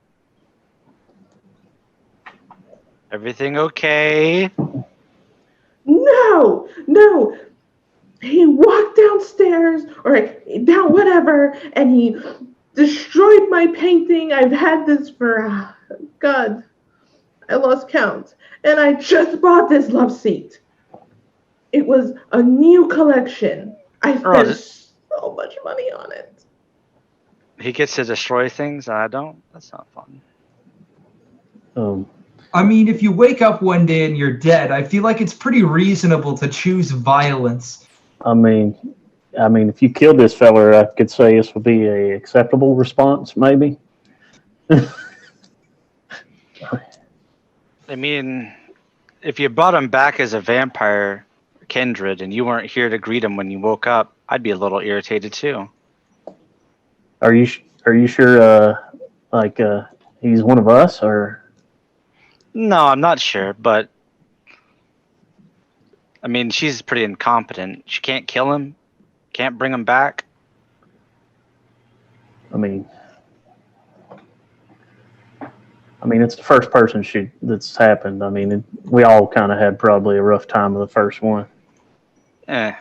Everything okay? No. He walked downstairs or down whatever, and he destroyed my painting. I've had this for God, I lost count. And I just bought this love seat. It was a new collection. I spent so much money on it. He gets to destroy things and I don't? That's not fun. I mean, if you wake up one day and you're dead, I feel like it's pretty reasonable to choose violence. I mean, if you killed this fella, I could say this would be a acceptable response, maybe. I mean, if you brought him back as a vampire kindred and you weren't here to greet him when you woke up, I'd be a little irritated too. Are you sure? He's one of us, or? No, I'm not sure, but I mean, she's pretty incompetent. She can't kill him, can't bring him back. I mean, it's the first person that's happened. I mean, we all kind of had probably a rough time with the first one. Eh.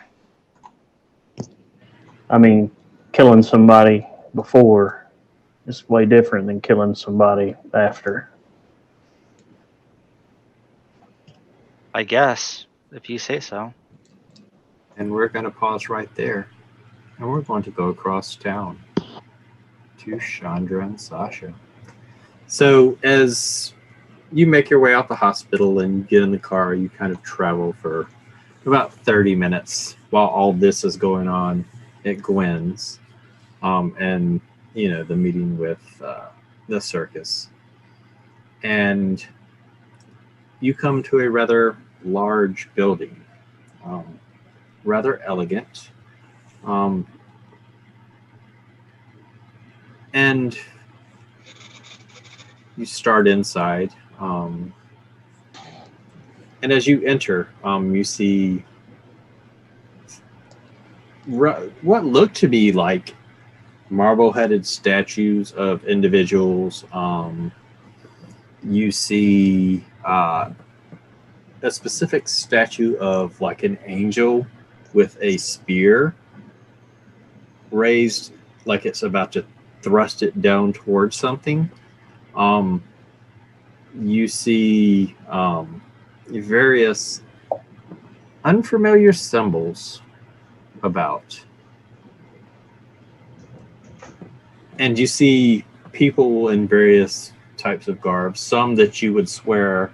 I mean, killing somebody before is way different than killing somebody after. I guess, if you say so. And we're going to pause right there. And we're going to go across town to Chandra and Sasha. So as you make your way out the hospital and you get in the car, you kind of travel for about 30 minutes while all this is going on at Gwen's. And, the meeting with the circus. And you come to a rather large building, rather elegant. And you start inside. And as you enter, you see what look to be like marble-headed statues of individuals. You see a specific statue of like an angel with a spear raised like it's about to thrust it down towards something. You see various unfamiliar symbols about. And you see people in various types of garbs, some that you would swear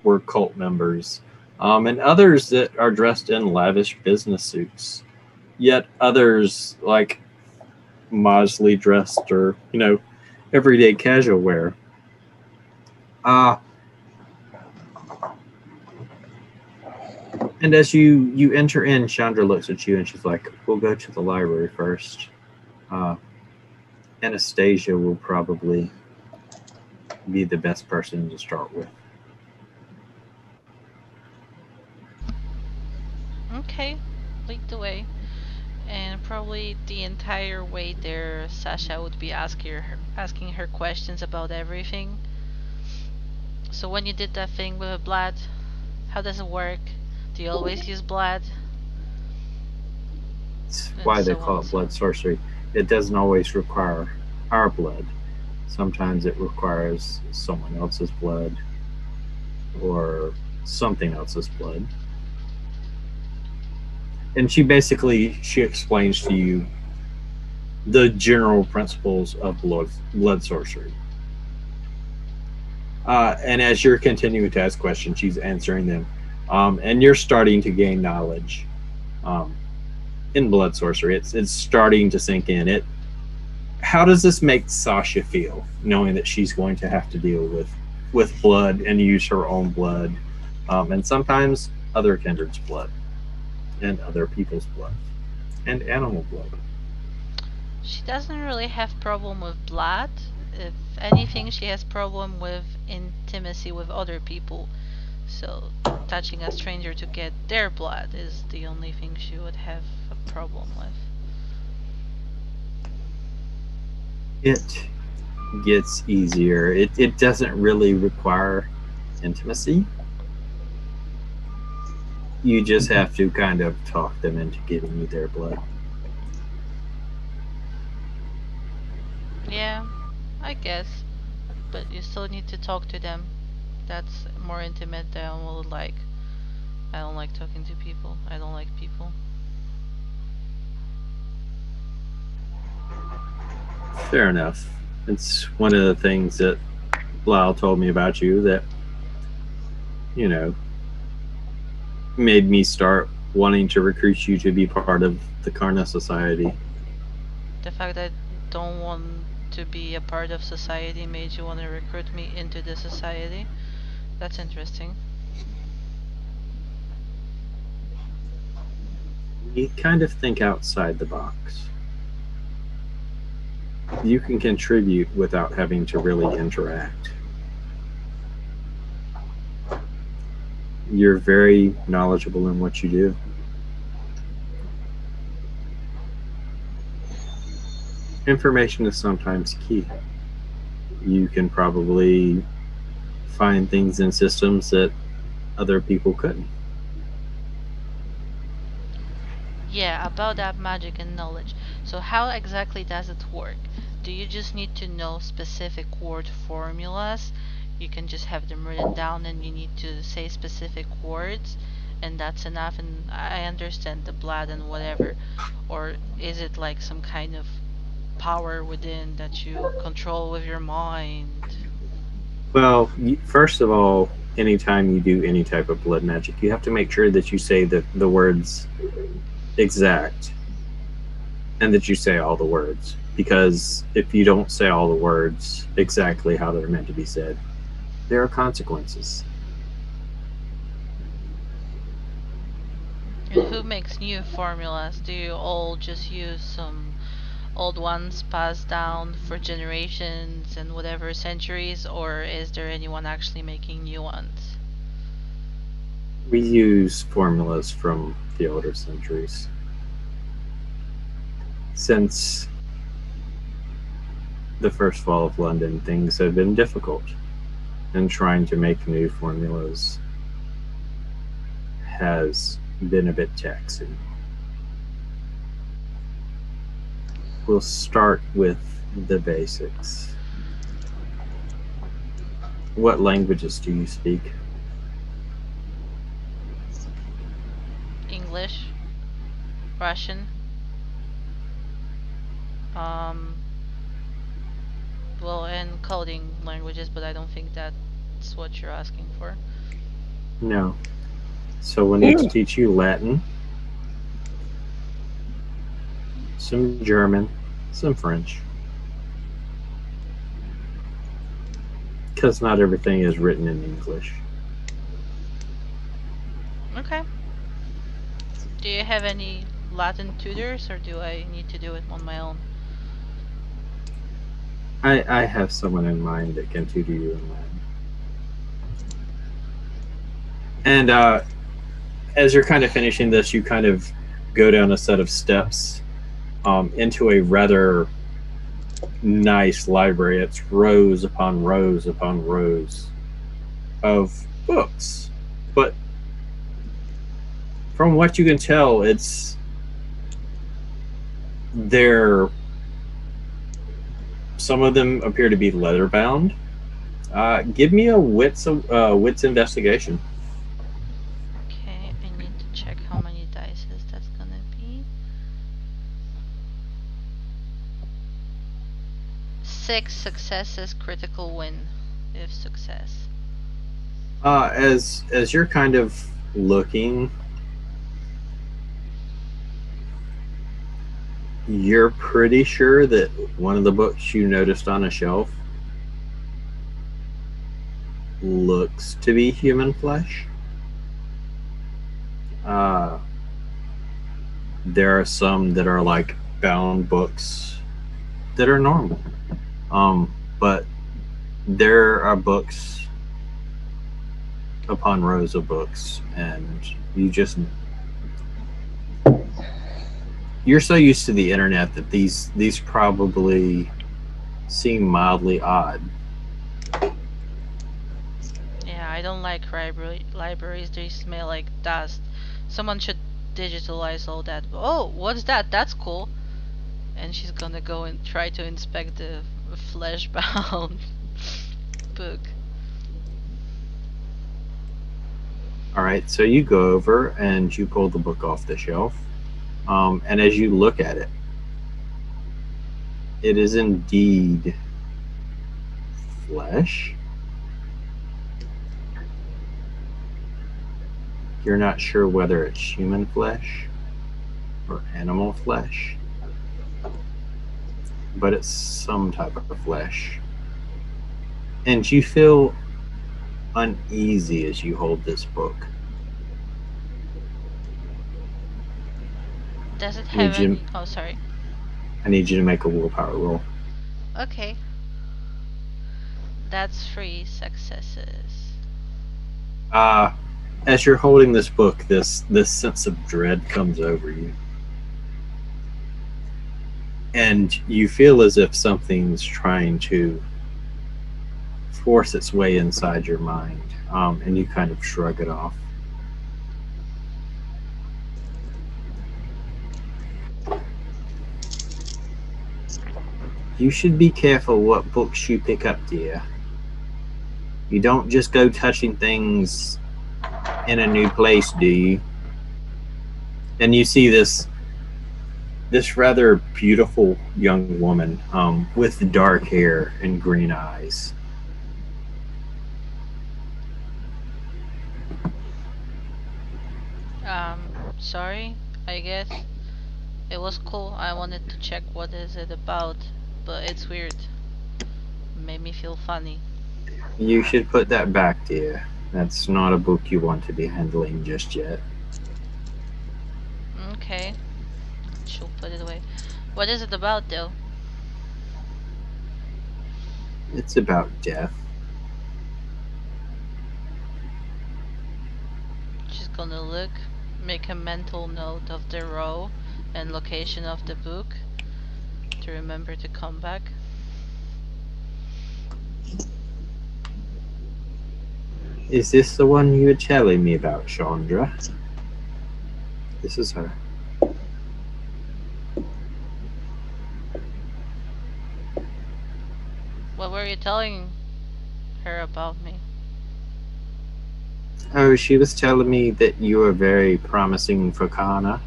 were cult members, and others that are dressed in lavish business suits, yet others like modestly dressed or, everyday casual wear. And as you enter in, Chandra looks at you and she's like, we'll go to the library first. Anastasia will probably be the best person to start with. Okay, lead the way. And probably the entire way there, Sasha would be asking her questions about everything. So when you did that thing with the blood, how does it work? Do you always use blood? That's why they call it blood sorcery. It doesn't always require our blood. Sometimes it requires someone else's blood or something else's blood. And she explains to you the general principles of blood sorcery. And as you're continuing to ask questions, she's answering them. And you're starting to gain knowledge in blood sorcery. It's starting to sink in. How does this make Sasha feel, knowing that she's going to have to deal with blood and use her own blood, and sometimes other kindred's blood, and other people's blood, and animal blood? She doesn't really have problem with blood. If anything, she has problem with intimacy with other people. So touching a stranger to get their blood is the only thing she would have a problem with. It gets easier. It doesn't really require intimacy. You just have to kind of talk them into giving you their blood. Yeah, I guess. But you still need to talk to them. That's more intimate than I would like. I don't like talking to people. I don't like people. Fair enough. It's one of the things that Lyle told me about you that, made me start wanting to recruit you to be part of the Karna Society. The fact that I don't want to be a part of society made you want to recruit me into the society. That's interesting. You kind of think outside the box. You can contribute without having to really interact. You're very knowledgeable in what you do. Information is sometimes key. You can probably find things in systems that other people couldn't. Yeah, about that magic and knowledge. So how exactly does it work? Do you just need to know specific word formulas? You can just have them written down and you need to say specific words and that's enough, and I understand the blood and whatever. Or is it like some kind of power within that you control with your mind? Well, first of all, anytime you do any type of blood magic, you have to make sure that you say the words exact and that you say all the words. Because if you don't say all the words exactly how they're meant to be said, there are consequences. And who makes new formulas? Do you all just use some old ones passed down for generations and whatever centuries, or is there anyone actually making new ones? We use formulas from the older centuries. Since the first fall of London, things have been difficult, and trying to make new formulas has been a bit taxing. We'll start with the basics. What languages do you speak? English, Russian, well, and coding languages, but I don't think that's what you're asking for. No. So we'll need to teach you Latin, some German, some French. Because not everything is written in English. Okay. Do you have any Latin tutors, or do I need to do it on my own? I have someone in mind that can tutor you in Latin. And as you're kind of finishing this, you kind of go down a set of steps into a rather nice library. It's rows upon rows upon rows of books. But from what you can tell, they're Some of them appear to be leather bound. Give me a wits investigation. Okay, I need to check how many dice that's gonna be. 6 successes, critical win if success. As you're kind of looking, you're pretty sure that one of the books you noticed on a shelf looks to be human flesh. There are some that are like bound books that are normal. But there are books upon rows of books, and you're so used to the internet that these probably seem mildly odd. Yeah, I don't like libraries. They smell like dust. Someone should digitalize all that. Oh, what's that? That's cool. And she's gonna go and try to inspect the flesh-bound book. All right, so you go over and you pull the book off the shelf, and as you look at it, it is indeed flesh. You're not sure whether it's human flesh or animal flesh, but it's some type of flesh. And you feel uneasy as you hold this book. Does it have any... Oh, sorry. I need you to make a willpower roll. Okay. That's 3 successes. As you're holding this book, this sense of dread comes over you. And you feel as if something's trying to force its way inside your mind, and you kind of shrug it off. You should be careful what books you pick up, dear. You don't just go touching things in a new place, do you? And you see this rather beautiful young woman with dark hair and green eyes. Sorry, I guess. It was cool. I wanted to check what is it about, but it's weird. Made me feel funny. You should put that back, dear. That's not a book you want to be handling just yet. Okay. She'll put it away. What is it about, though? It's about death. She's gonna look, make a mental note of the row and location of the book to remember to come back. Is this the one you were telling me about, Chandra? This is her. What were you telling her about me? Oh, she was telling me that you were very promising for Kana.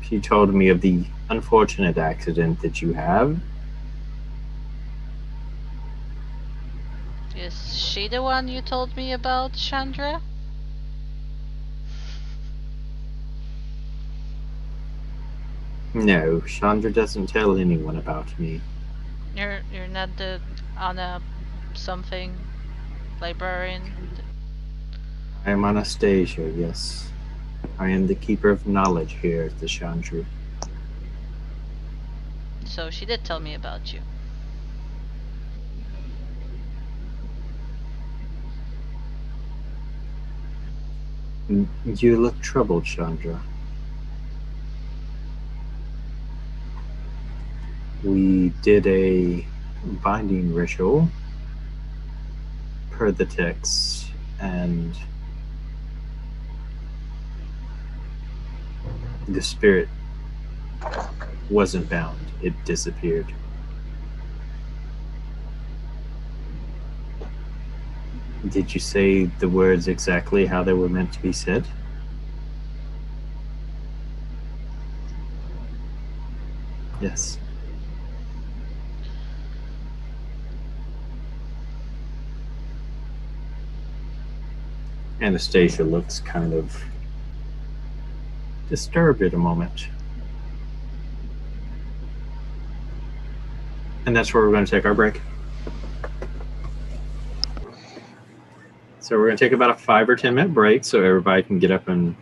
She told me of the unfortunate accident that you have. Is she the one you told me about, Chandra? No, Chandra doesn't tell anyone about me. You're not the Anna something librarian? I am Anastasia, yes. I am the keeper of knowledge here at the Chandru. So she did tell me about you. You look troubled, Chandra. We did a binding ritual per the text, and the spirit wasn't bound. It disappeared. Did you say the words exactly how they were meant to be said? Yes. Anastasia looks kind of disturbed at a moment. And that's where we're going to take our break. So we're going to take about a 5 or 10 minute break so everybody can get up and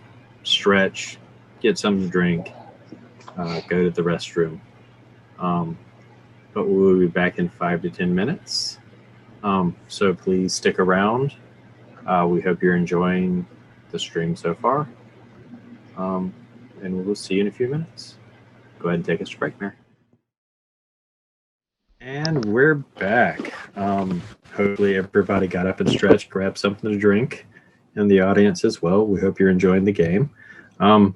stretch, get something to drink, go to the restroom. But we'll be back in 5 to 10 minutes. So please stick around. We hope you're enjoying the stream so far. And we'll see you in a few minutes. Go ahead and take us to break, Mary. And we're back. Hopefully everybody got up and stretched, grabbed something to drink, and the audience as well. We hope you're enjoying the game. The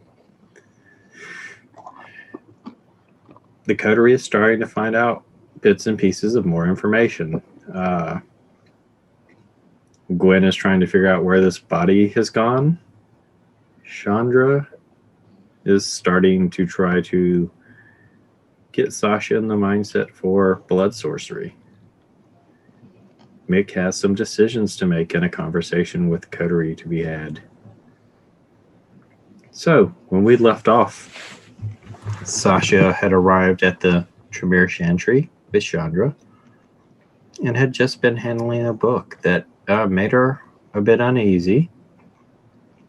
coterie is starting to find out bits and pieces of more information. Gwen is trying to figure out where this body has gone. Chandra is starting to try to get Sasha in the mindset for blood sorcery. Mick has some decisions to make and a conversation with coterie to be had. So, when we left off, Sasha had arrived at the Tremors Chantry with Chandra and had just been handling a book that made her a bit uneasy.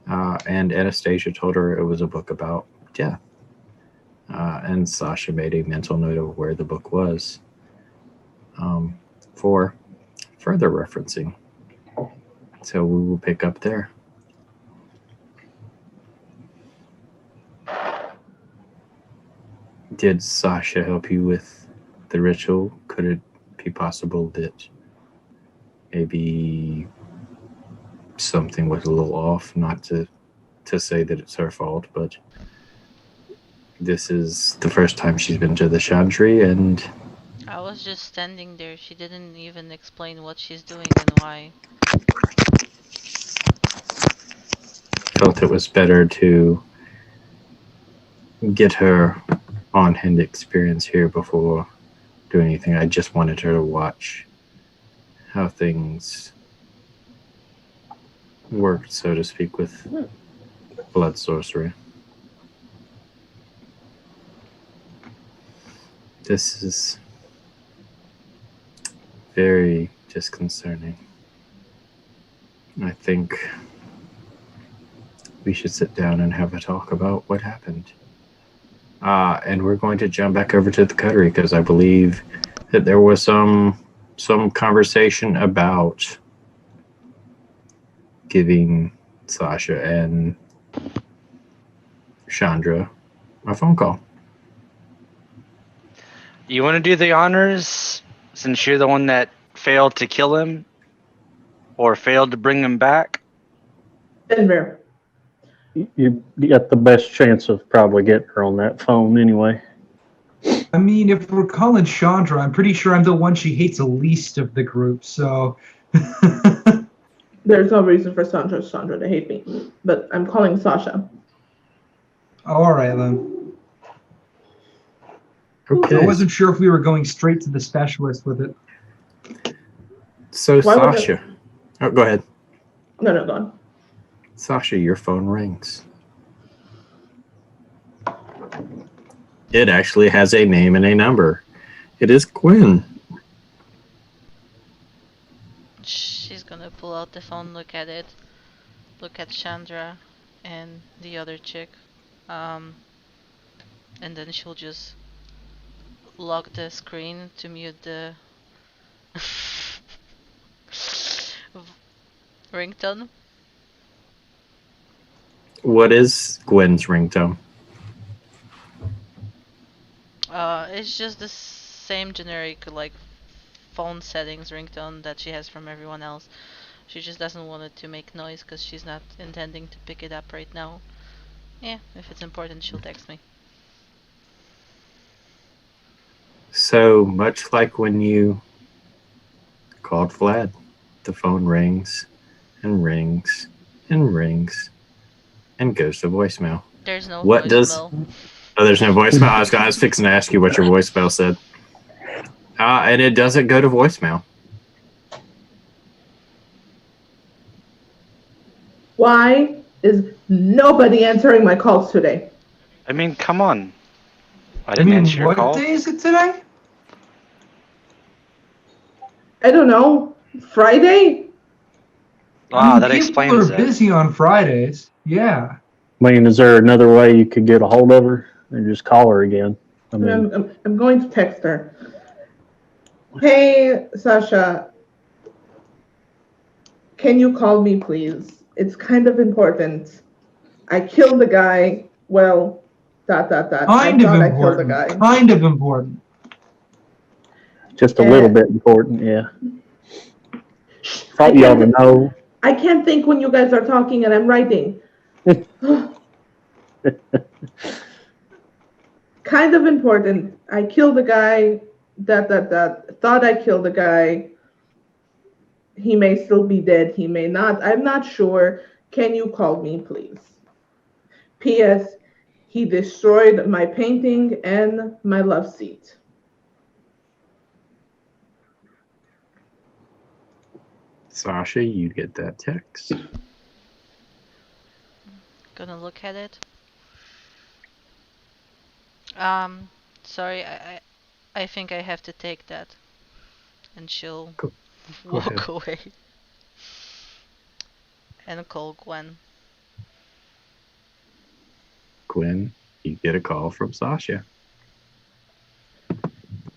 And Anastasia told her it was a book about death. And Sasha made a mental note of where the book was for further referencing. So we will pick up there. Did Sasha help you with the ritual? Could it be possible that maybe something was a little off? Not to say that it's her fault, but this is the first time she's been to the Chantry, and I was just standing there. She didn't even explain what she's doing and why. felt it was better to get her on-hand experience here before doing anything. I just wanted her to watch how things worked, so to speak, with blood sorcery. This is very disconcerting. I think we should sit down and have a talk about what happened. And we're going to jump back over to the coterie because I believe that there was some conversation about giving Sasha and Chandra a phone call. You want to do the honors since you're the one that failed to kill him or failed to bring him back? Fenrir. You got the best chance of probably getting her on that phone anyway. I mean, if we're calling Chandra, I'm pretty sure I'm the one she hates the least of the group, so... There's no reason for Chandra to hate me, but I'm calling Sasha. All right, then. Okay. I wasn't sure if we were going straight to the specialist with it. So Sasha. Oh, go ahead. No, go on. Sasha, your phone rings. It actually has a name and a number. It is Gwen. She's gonna pull out the phone, look at it, look at Chandra and the other chick, and then she'll just lock the screen to mute the ringtone. What is Gwen's ringtone? It's just the same generic like phone settings ringtone that she has from everyone else. She just doesn't want it to make noise because she's not intending to pick it up right now. Yeah, if it's important, she'll text me. So much like when you called Vlad, the phone rings and rings and rings and goes to voicemail. There's no What does? voicemail. Oh, there's no voicemail. I was fixing to ask you what your voicemail said. And it doesn't go to voicemail. Why is nobody answering my calls today? I mean, come on. I I didn't mean, answer your what call. day is it today? I don't know. Friday? Wow, that People explains are it. busy on Fridays. Yeah. I mean, is there another way you could get a hold of her and just call her again? I mean, I'm going to text her. Hey, Sasha. Can you call me, please? It's kind of important. I killed the guy. Well, ... I Kind of thought I killed the important. guy. Kind of important. just a little bit important, yeah. Thought I you ought can't- to know. I can't think when you guys are talking and I'm writing. Kind of important. I killed the guy. ... Thought I killed the guy. He may still be dead. He may not. I'm not sure. Can you call me, please? P.S. He destroyed my painting and my love seat. Sasha, you get that text. Gonna look at it. Sorry, I think I have to take that. And she'll Go walk away. And call Gwen. Gwen, you get a call from Sasha.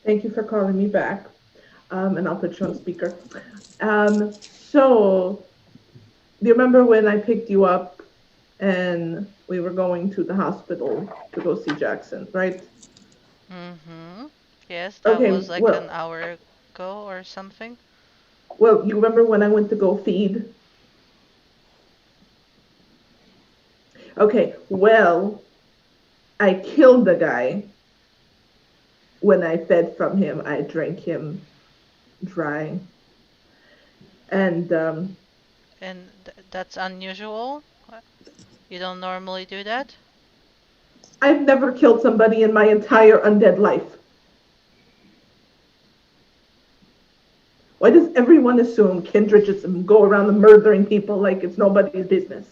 Thank you for calling me back. And I'll put you on speaker. So, do you remember when I picked you up and we were going to the hospital to go see Jackson, right? Mm-hmm. Yes, that Okay, was like well- an hour ago or something. Well, you remember when I went to go feed? Okay, well, I killed the guy. When I fed from him, I drank him dry. And And that's unusual? You don't normally do that? I've never killed somebody in my entire undead life. Why does everyone assume Kindred just go around murdering people like it's nobody's business?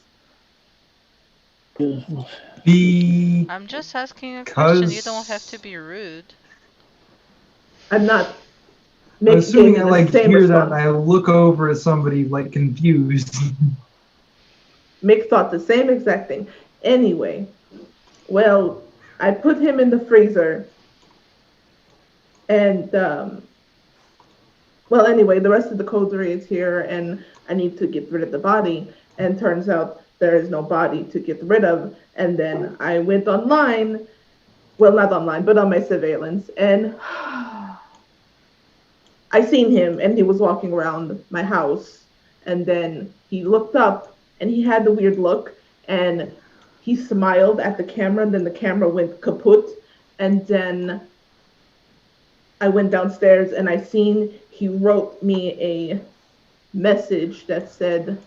I'm just asking a question. You don't have to be rude. I'm not. I'm Mick assuming gave I me the like same hear that and response. I look over at somebody like confused. Mick thought the same exact thing. Anyway, well, I put him in the freezer. And, well, anyway, the rest of the coterie is here, and I need to get rid of the body. And turns out there is no body to get rid of. And then I went online, well, not online, but on my surveillance, and I seen him, and he was walking around my house. And then he looked up, and he had the weird look, and he smiled at the camera, and then the camera went kaput. And then I went downstairs, and I seen he wrote me a message that said,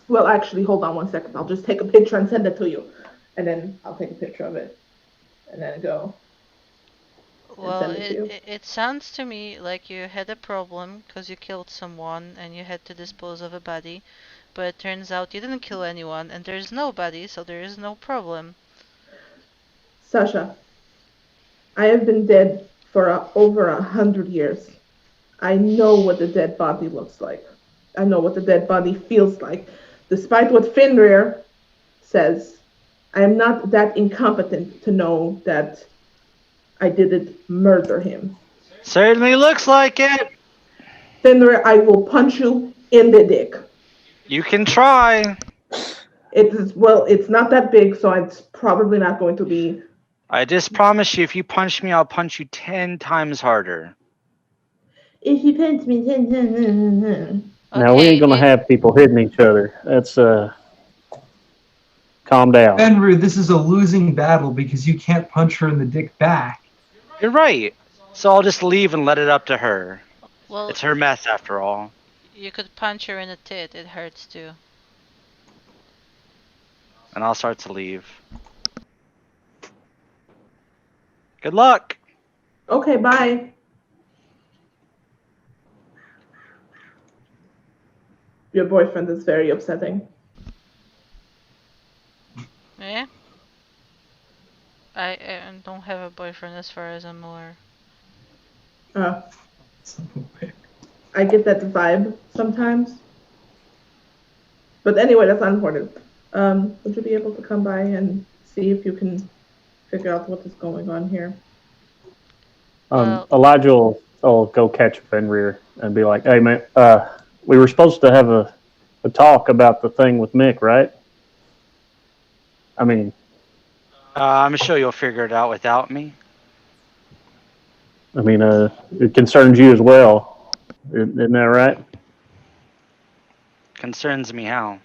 well, actually, hold on one second. I'll just take a picture and send it to you. And then I'll take a picture of it, and then go. Well, send it to you. it sounds to me like you had a problem because you killed someone and you had to dispose of a body, but it turns out you didn't kill anyone and there's no body, so there is no problem. Sasha, I have been dead for over 100 years. I know what a dead body looks like. I know what the dead body feels like. Despite what Fenrir says, I am not that incompetent to know that I didn't murder him. Certainly looks like it. Fenrir, I will punch you in the dick. You can try. It is, well, it's not that big, so it's probably not going to be. I just promise you, if you punch me, I'll punch you 10 times harder. If you punch me, Now, we ain't going to it- have people hitting each other. That's, calm down. Fenrir, this is a losing battle because you can't punch her in the dick back. You're right. So I'll just leave and let it up to her. Well, It's her mess after all. you could punch her in the tit. It hurts too. And I'll start to leave. Good luck. Okay, bye. Your boyfriend is very upsetting. Yeah. I don't have a boyfriend as far as I'm aware. I get that vibe sometimes. But anyway, that's not important. Would you be able to come by and see if you can figure out what is going on here? Elijah will go catch Fenrir and be like, "Hey man, we were supposed to have a talk about the thing with Mick, right? I mean, I'm sure you'll figure it out without me. it concerns you as well, isn't that right? Concerns me how?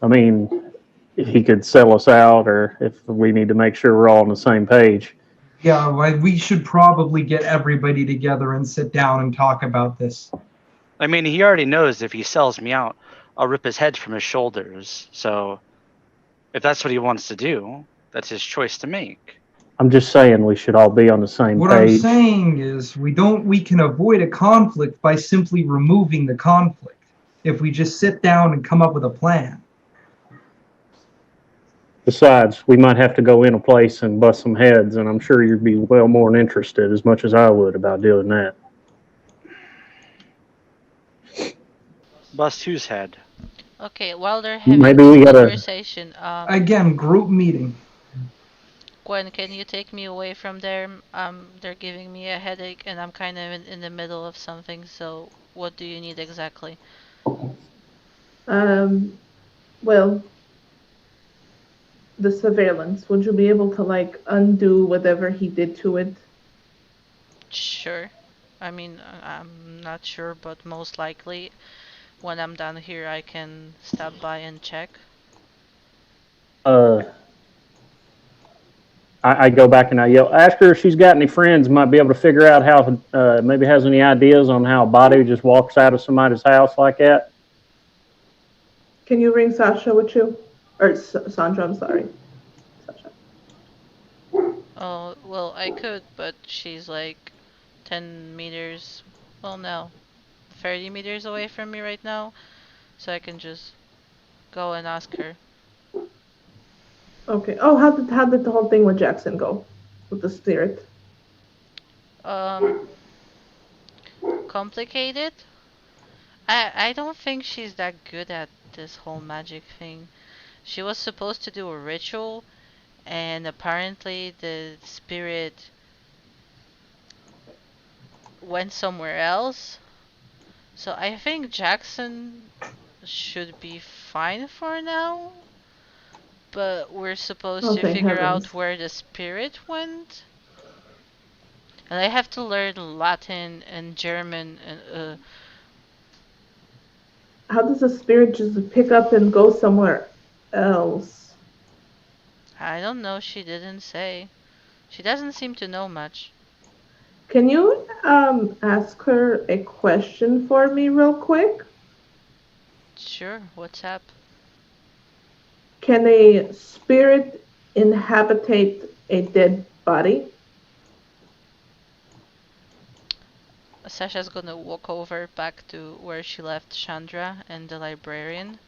I mean, if he could sell us out, or if we need to make sure we're all on the same page." Yeah, we should probably get everybody together and sit down and talk about this. I mean, he already knows if he sells me out, I'll rip his head from his shoulders. So, if that's what he wants to do, that's his choice to make. I'm just saying we should all be on the same What page. I'm saying is we can avoid a conflict by simply removing the conflict. If we just sit down and come up with a plan. Besides, we might have to go in a place and bust some heads, and I'm sure you'd be well more interested, as much as I would, about doing that. Bust whose head? Okay, while they're having Maybe this we gotta- conversation, Again, group meeting. Gwen, can you take me away from there? They're giving me a headache, and I'm kind of in the middle of something. So, what do you need exactly? Well, the surveillance. Would you be able to undo whatever he did to it? Sure. I mean, I'm not sure, but most likely, when I'm done here, I can stop by and check. I go back and I yell, ask her if she's got any friends, might be able to figure out how, maybe has any ideas on how a body just walks out of somebody's house like that. Can you bring Sasha with you? Or Sandra, I'm sorry. Sasha. Oh, well, I could, but she's like 10 meters, well, no, 30 meters away from me right now. So I can just go and ask her. Okay. Oh, how did the whole thing with Jackson go? With the spirit? Complicated? I don't think she's that good at this whole magic thing. She was supposed to do a ritual, and apparently the spirit went somewhere else. So I think Jackson should be fine for now. But we're supposed to thank figure heavens. out where the spirit went. And I have to learn Latin and German and How does the spirit just pick up and go somewhere else? I don't know, she didn't say. She doesn't seem to know much. Can you ask her a question for me real quick? Sure, what's up? Can a spirit inhabitate a dead body? Sasha's gonna walk over back to where she left Chandra and the librarian.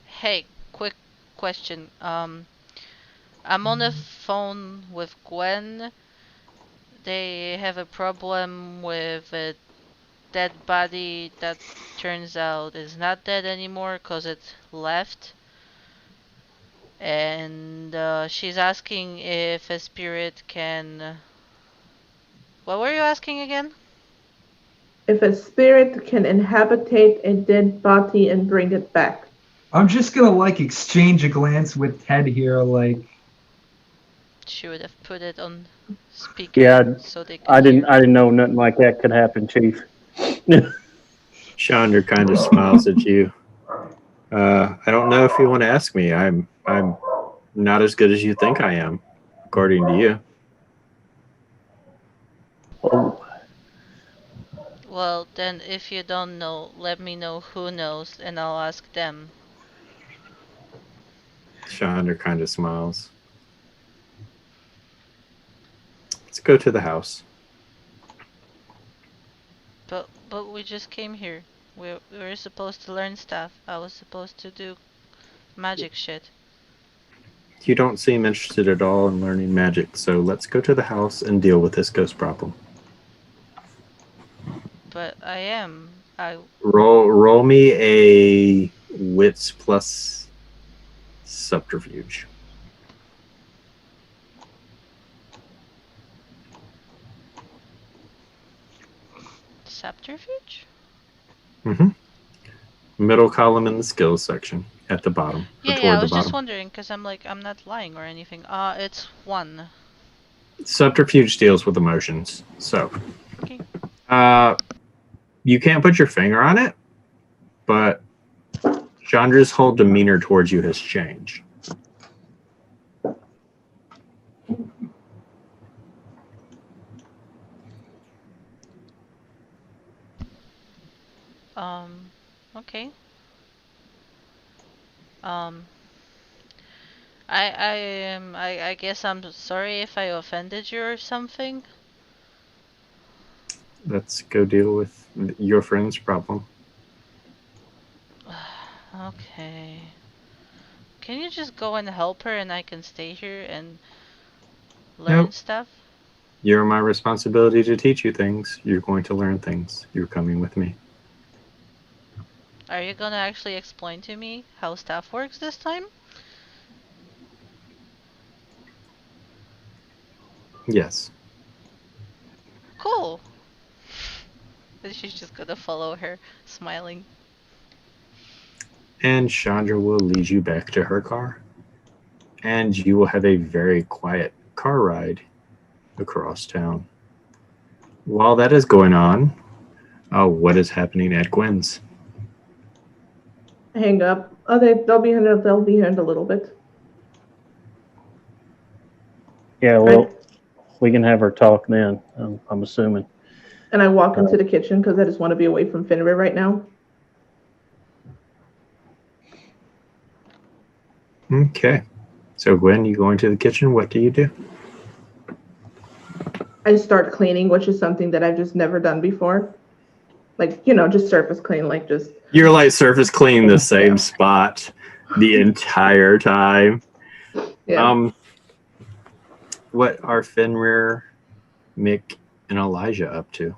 Hey, quick question. I'm on the phone with Gwen. They have a problem with a dead body that turns out is not dead anymore because it left. And she's asking if a spirit can... What were you asking again? If a spirit can inhabitate a dead body and bring it back. I'm just gonna exchange a glance with Ted here, She would have put it on speaker. Yeah, so they could I hear. didn't know nothing like that could happen, Chief. Chandra kind of smiles at you. I don't know if you want to ask me. I'm not as good as you think I am, according to you. Oh, Well, then if you don't know, let me know who knows and I'll ask them. Chandra kind of smiles. Let's go to the house. But we just came here. We were supposed to learn stuff. I was supposed to do magic shit. You don't seem interested at all in learning magic, so let's go to the house and deal with this ghost problem. But I am. Roll me a wits plus subterfuge. Subterfuge? Mm-hmm. Middle column in the skills section at the bottom. Yeah, toward I the was just bottom. wondering because I'm not lying or anything. It's 1. Subterfuge deals with emotions. So, Okay. you can't put your finger on it, but Chandra's whole demeanor towards you has changed. Okay. I guess I'm sorry if I offended you or something. Let's go deal with your friend's problem. Okay. Can you just go and help her and I can stay here and learn Nope. stuff? You're my responsibility to teach you things. You're going to learn things. You're coming with me. Are you gonna actually explain to me how stuff works this time? Yes. Cool. And she's just gonna follow her, smiling. And Chandra will lead you back to her car. And you will have a very quiet car ride across town. While that is going on, what is happening at Gwen's? Hang up. Oh, they'll be here. They'll be here in a little bit. yeah, well, Right. we can have her talk then, I'm assuming. And I walk into the kitchen because I just want to be away from Fenrir right now. Okay. So Gwen, you go into the kitchen. What do you do? I start cleaning, which is something that I've just never done before. Like, just surface clean, like just. You're like surface cleaning the same spot the entire time. Yeah. What are Fenrir, Mick, and Elijah up to?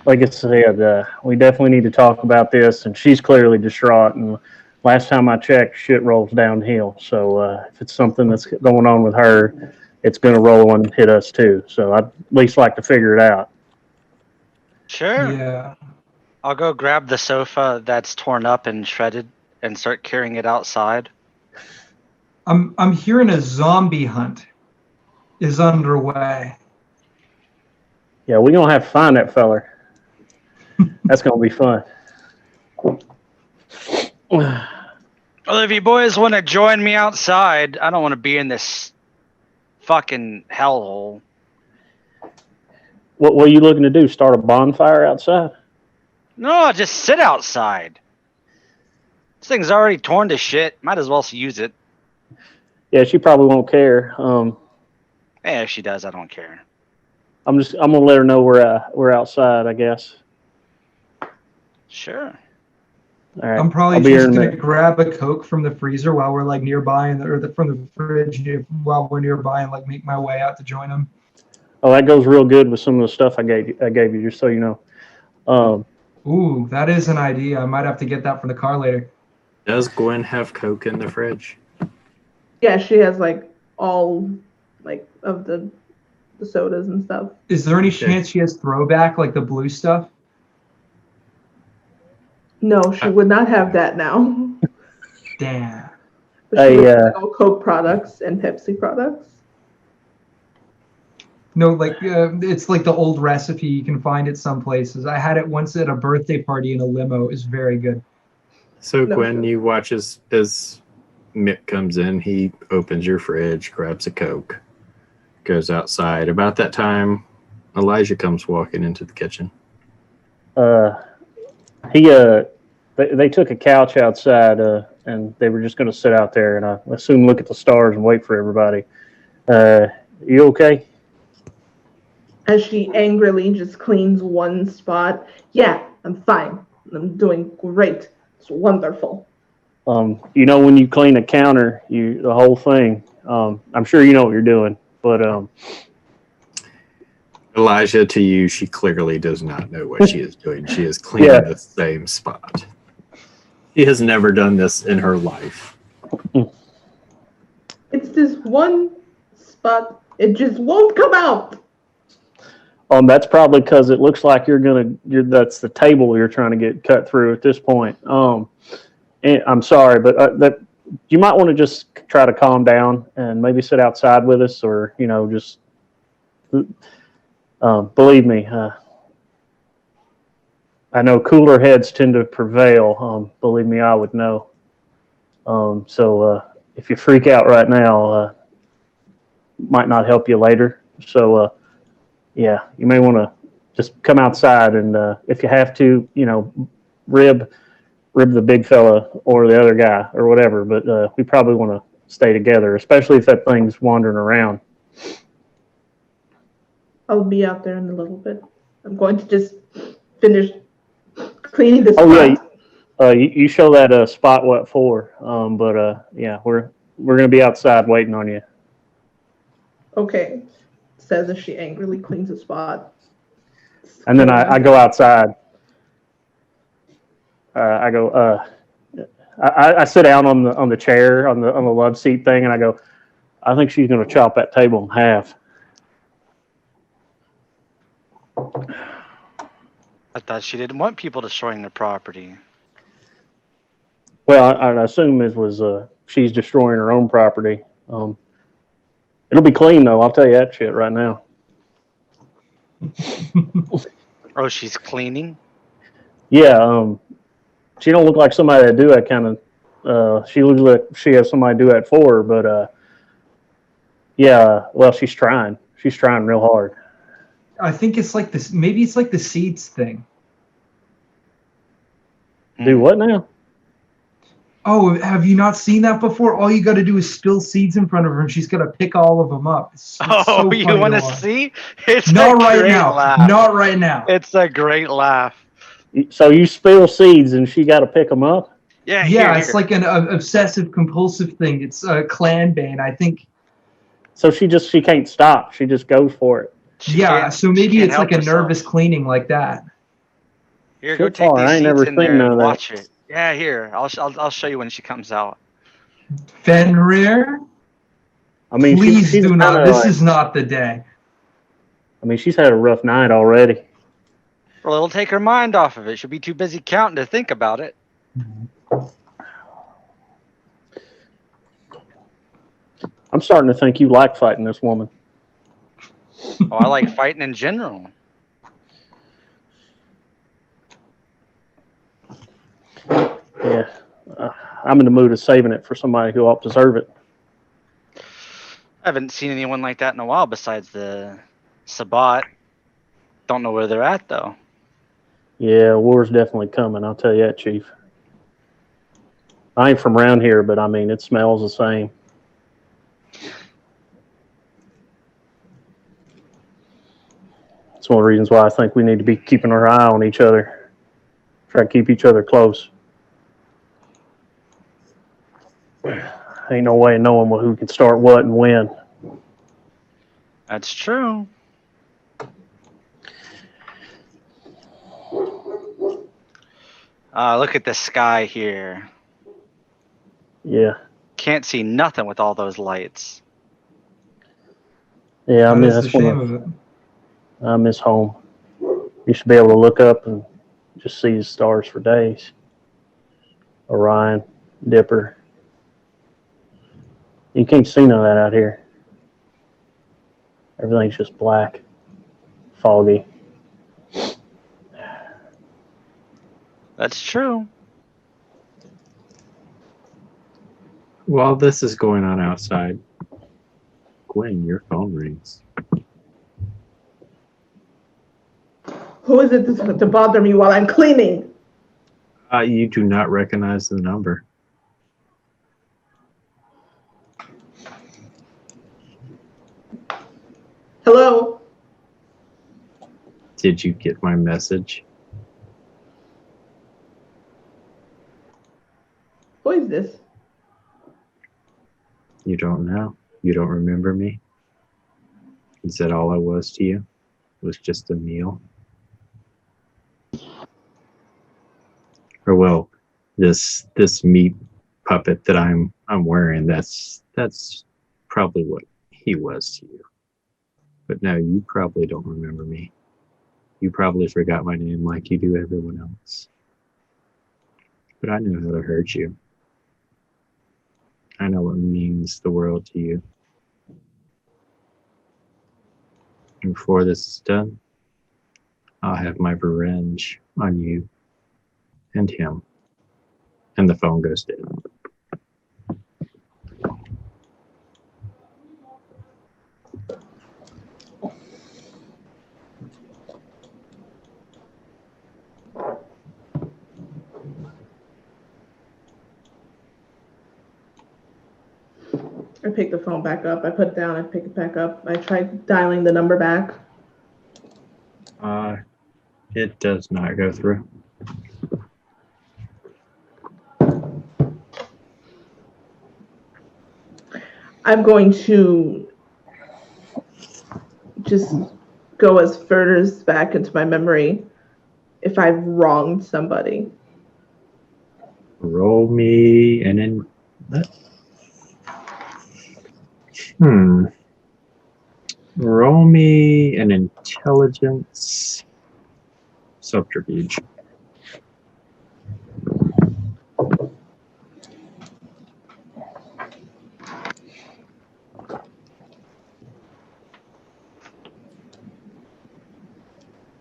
Like I said, we definitely need to talk about this, and she's clearly distraught. And last time I checked, shit rolls downhill. So if it's something that's going on with her, it's going to roll and hit us too. So I'd at least like to figure it out. Sure. Yeah. I'll go grab the sofa that's torn up and shredded and start carrying it outside. I'm hearing a zombie hunt is underway. Yeah, we're going to have to find that feller. That's going to be fun. Well, if you boys want to join me outside, I don't want to be in this fucking hellhole. What are you looking to do? Start a bonfire outside? No, just sit outside. This thing's already torn to shit. Might as well use it. Yeah, she probably won't care. Hey, if she does, I don't care. I'm gonna let her know we're outside, I guess. Sure. All right. I'm probably I'll be here just in a gonna minute. grab a Coke from the freezer while we're like nearby, from the fridge while we're nearby, and like make my way out to join them. Oh, that goes real good with some of the stuff I gave you, just so you know. Ooh, that is an idea. I might have to get that from the car later. Does Gwen have Coke in the fridge? Yeah, she has like all like of the sodas and stuff. Is there any Okay. chance she has throwback, like the blue stuff? No, she would not have that now. Damn. But she Hey, would have all Coke products and Pepsi products. No, like it's like the old recipe you can find at some places. I had it once at a birthday party in a limo. It's very good. So No, Gwen, sure. you watch as Mick comes in. He opens your fridge, grabs a Coke, goes outside. About that time, Elijah comes walking into the kitchen. They took a couch outside, and they were just going to sit out there, and I assume look at the stars and wait for everybody. You okay? As she angrily just cleans one spot. Yeah, I'm fine. I'm doing great. It's wonderful. When you clean a counter, the whole thing. I'm sure you know what you're doing, but Elijah, to you, she clearly does not know what she is doing. She is cleaning the same spot. She has never done this in her life. It's this one spot. It just won't come out. That's probably because it looks like that's the table you're trying to get cut through at this point. And I'm sorry, but you might want to just try to calm down and maybe sit outside with us, or just believe me. I know cooler heads tend to prevail. Believe me, I would know. So if you freak out right now, might not help you later. So yeah, you may want to just come outside, and if you have to, rib the big fella or the other guy or whatever. But we probably want to stay together, especially if that thing's wandering around. I'll be out there in a little bit. I'm going to just finish cleaning this spot. Oh yeah, you show that spot what for? Yeah, we're gonna be outside waiting on you. Okay, says as she angrily cleans the spot. And then I go outside. I sit down on the chair on the love seat thing, and I go, I think she's gonna chop that table in half. I thought she didn't want people destroying their property. Well, I assume it was she's destroying her own property. It'll be clean though. I'll tell you that shit right now. Oh, she's cleaning? Yeah. She don't look like somebody that do that kind of. She looks like she has somebody do that for her, but yeah. Well, she's trying. She's trying real hard. I think it's like this. Maybe it's like the seeds thing. Do what now? Oh, have you not seen that before? All you got to do is spill seeds in front of her, and she's got to pick all of them up. It's so you funny want to watch. see? It's Not a right great now. laugh. Not right now. It's a great laugh. So you spill seeds, and she got to pick them up. Yeah, Yeah, here. it's like an obsessive compulsive thing. It's a clan bane, I think. So she can't stop. She just goes for it. So maybe it's like a nervous cleaning like that. Here, So go take far, these I ain't seeds never in seen there none and of that. watch it. Yeah, here. I'll show you when she comes out. Fenrir, I mean, please she's do not. kinda This like- is not the day. I mean, she's had a rough night already. Well, it'll take her mind off of it. She'll be too busy counting to think about it. I'm starting to think you like fighting this woman. Oh, I like fighting in general. Yeah, I'm in the mood of saving it for somebody who ought to deserve it. I haven't seen anyone like that in a while besides the Sabat. Don't know where they're at, though. Yeah, war's definitely coming. I'll tell you that, Chief. I ain't from around here, but I mean, it smells the same. It's one of the reasons why I think we need to be keeping our eye on each other. Try to keep each other close. Ain't no way of knowing who can start what and when. That's true. Look at the sky here. Yeah. Can't see nothing with all those lights. Yeah, I mean, That's the that's shame of it. I miss home. You should be able to look up and just see the stars for days. Orion, Dipper. You can't see none of that out here. Everything's just black, foggy. That's true. While this is going on outside, Gwen, your phone rings. Who is it to bother me while I'm cleaning? You do not recognize the number. Hello? Did you get my message? Who is this? You don't know? You don't remember me? Is that all I was to you? It was just a meal? Or well, this meat puppet that I'm wearing, that's probably what he was to you. But no, you probably don't remember me. You probably forgot my name like you do everyone else. But I know how to hurt you. I know what means the world to you. And before this is done, I'll have my revenge on you and him. And the phone goes dead. I pick the phone back up. I put it down. I pick it back up. I tried dialing the number back. It does not go through. I'm going to just go as furthest back into my memory if I've wronged somebody. Roll me an Roll me an intelligence subterfuge.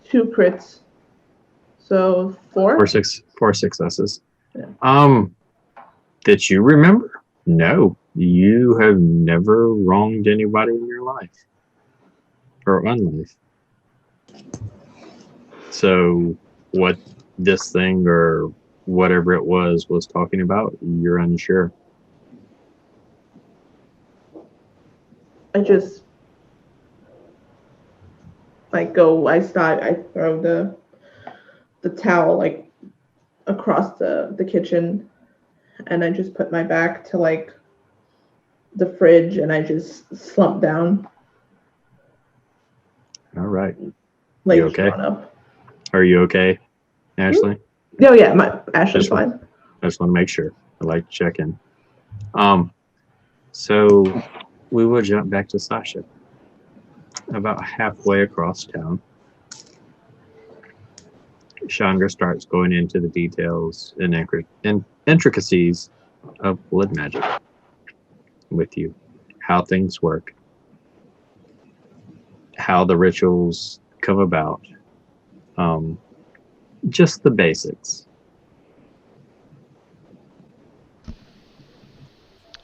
Two crits. So four? Four successes. Yeah. That you remember? No. You have never wronged anybody in your life. Or unlife. So what this thing or whatever it was talking about, you're unsure. I just I throw the towel like across the kitchen, and I just put my back to like the fridge, and I just slump down. All right. Like You okay? drawn up. Are you okay, Ashley? Oh yeah, my Ashley's fine. I just want to make sure. I like to check in. So we will jump back to Sasha. About halfway across town, Chandra starts going into the details and intricacies of blood magic with you, how things work, how the rituals come about, just the basics.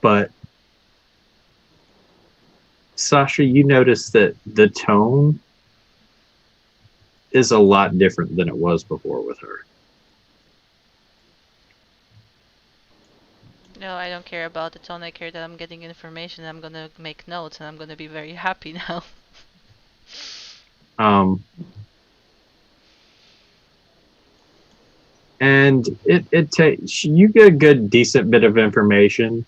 But Sasha, you notice that the tone is a lot different than it was before with her. No, I don't care about the tone. I care that I'm getting information. I'm gonna make notes, and I'm gonna be very happy now. And it takes you get a good decent bit of information,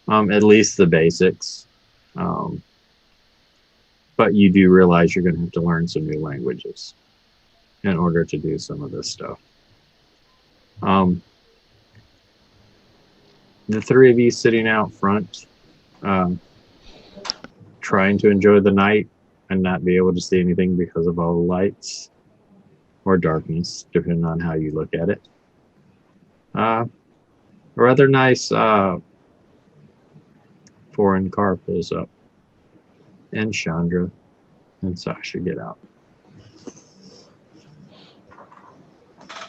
at least the basics. But you do realize you're going to have to learn some new languages in order to do some of this stuff. The three of you sitting out front, trying to enjoy the night and not be able to see anything because of all the lights or darkness, depending on how you look at it. A rather nice foreign car pulls up, and Chandra and Sasha get out.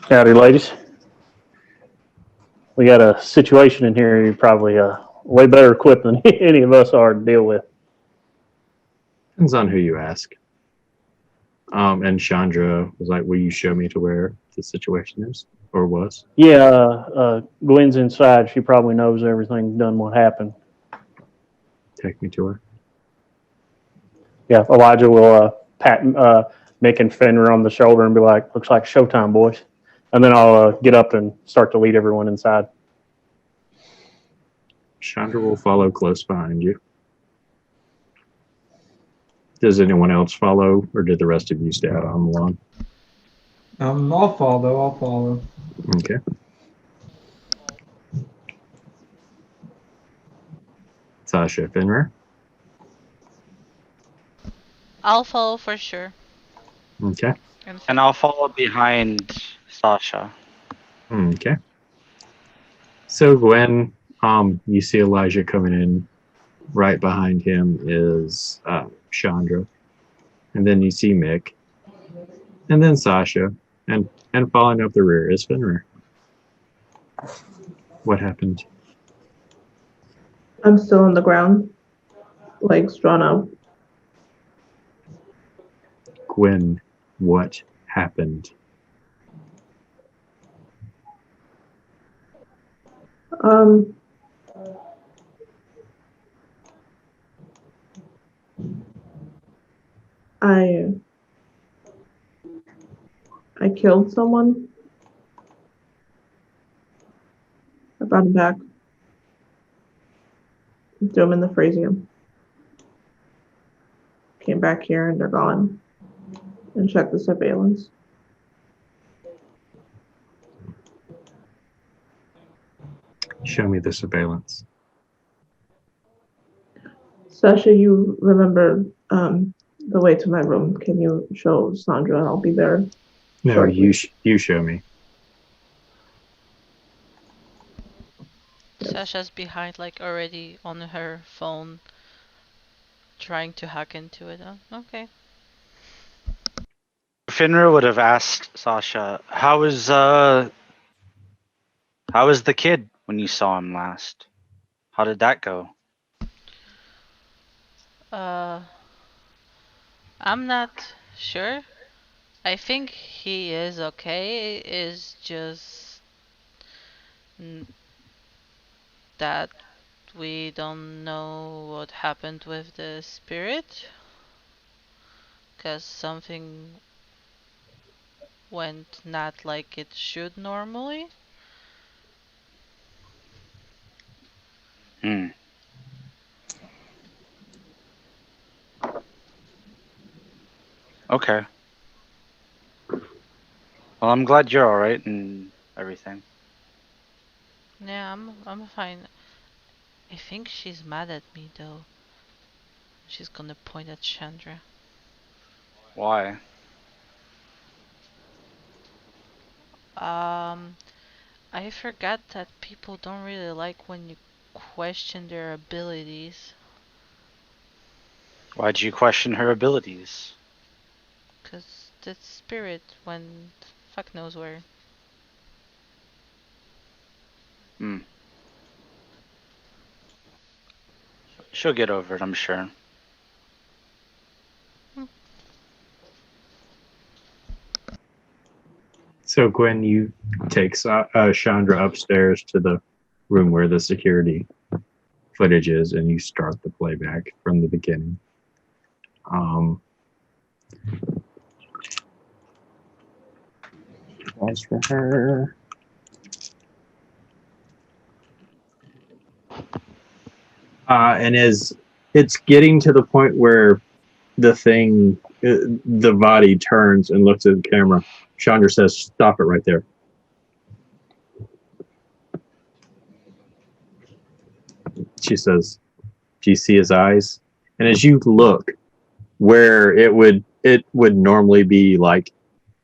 Howdy, ladies. We got a situation in here you're probably way better equipped than any of us are to deal with. Depends on who you ask. And Chandra was like, "Will you show me to where the situation is or was?" Yeah, Gwen's inside. She probably knows everything done what happened. Take me to her. Yeah, Elijah will pat Mick and Fenrir on the shoulder and be like, "Looks like showtime, boys." And then I'll get up and start to lead everyone inside. Chandra will follow close behind you. Does anyone else follow, or did the rest of you stay out on the lawn? I'll follow. Okay. Sasha, Fenrir. I'll follow for sure. Okay. And I'll follow behind Sasha. Okay. So Gwen, you see Elijah coming in. Right behind him is Chandra, and then you see Mick, and then Sasha, and following up the rear is Fenrir. What happened? I'm still on the ground, legs drawn out. Gwen, what happened? I killed someone. I brought him back. Threw him in the freezer. Came back here and they're gone. And checked the surveillance. Show me the surveillance. Sasha, you remember the way to my room. Can you show Sandra? I'll be there. No, shortly. you show me. Sasha's behind, like already on her phone, trying to hack into it. Oh, okay. Fenrir would have asked Sasha, how is the kid when you saw him last? How did that go? I'm not sure. I think he is okay. It's just that we don't know what happened with the spirit. Because something went not like it should normally. Hmm. Okay. Well, I'm glad you're all right and everything. Yeah, I'm fine. I think she's mad at me though. She's gonna point at Chandra. Why? I forgot that people don't really like when you question their abilities. Why'd you question her abilities? 'Cause the spirit went fuck knows where. Hmm. She'll get over it, I'm sure. So Gwen, you take Chandra upstairs to the room where the security footage is, and you start the playback from the beginning. Pause for her. And as it's getting to the point where the body turns and looks at the camera, Chandra says, "Stop it right there." She says, "Do you see his eyes?" And as you look where it would normally be like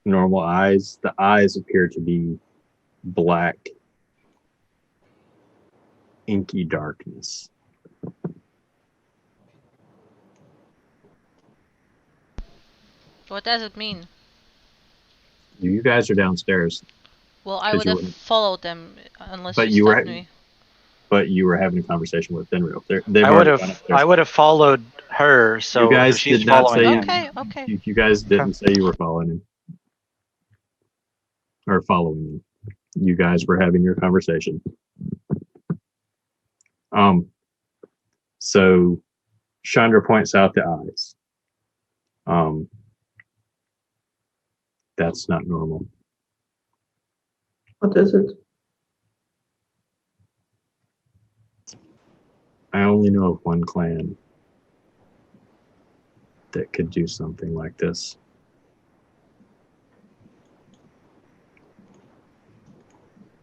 normal eyes, the eyes appear to be black, inky darkness. What does it mean? You guys are downstairs, Well, I 'Cause would you have wouldn't- followed them unless But you you were- stopped me. but you were having a conversation with Fenrir. They've I would already gone have upstairs. followed her, so You guys if she's did not following say- him. Okay. You guys didn't say you were following him. Or following him. You guys were having your conversation. So Chandra points out the eyes. That's not normal. What is it? I only know of one clan that could do something like this.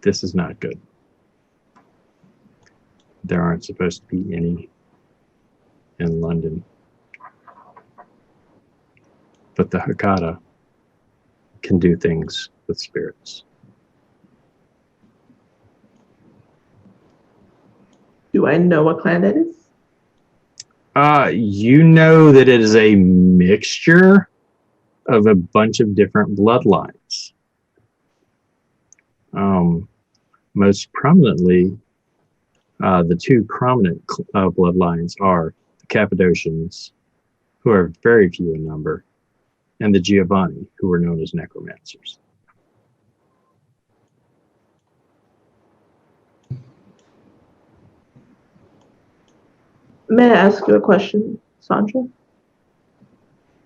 This is not good. There aren't supposed to be any in London. But the Hakata can do things with spirits. Do I know what clan that is? You know that it is a mixture of a bunch of different bloodlines. Most prominently, the two prominent bloodlines are the Cappadocians, who are very few in number, and the Giovanni, who were known as necromancers. May I ask you a question, Sandra?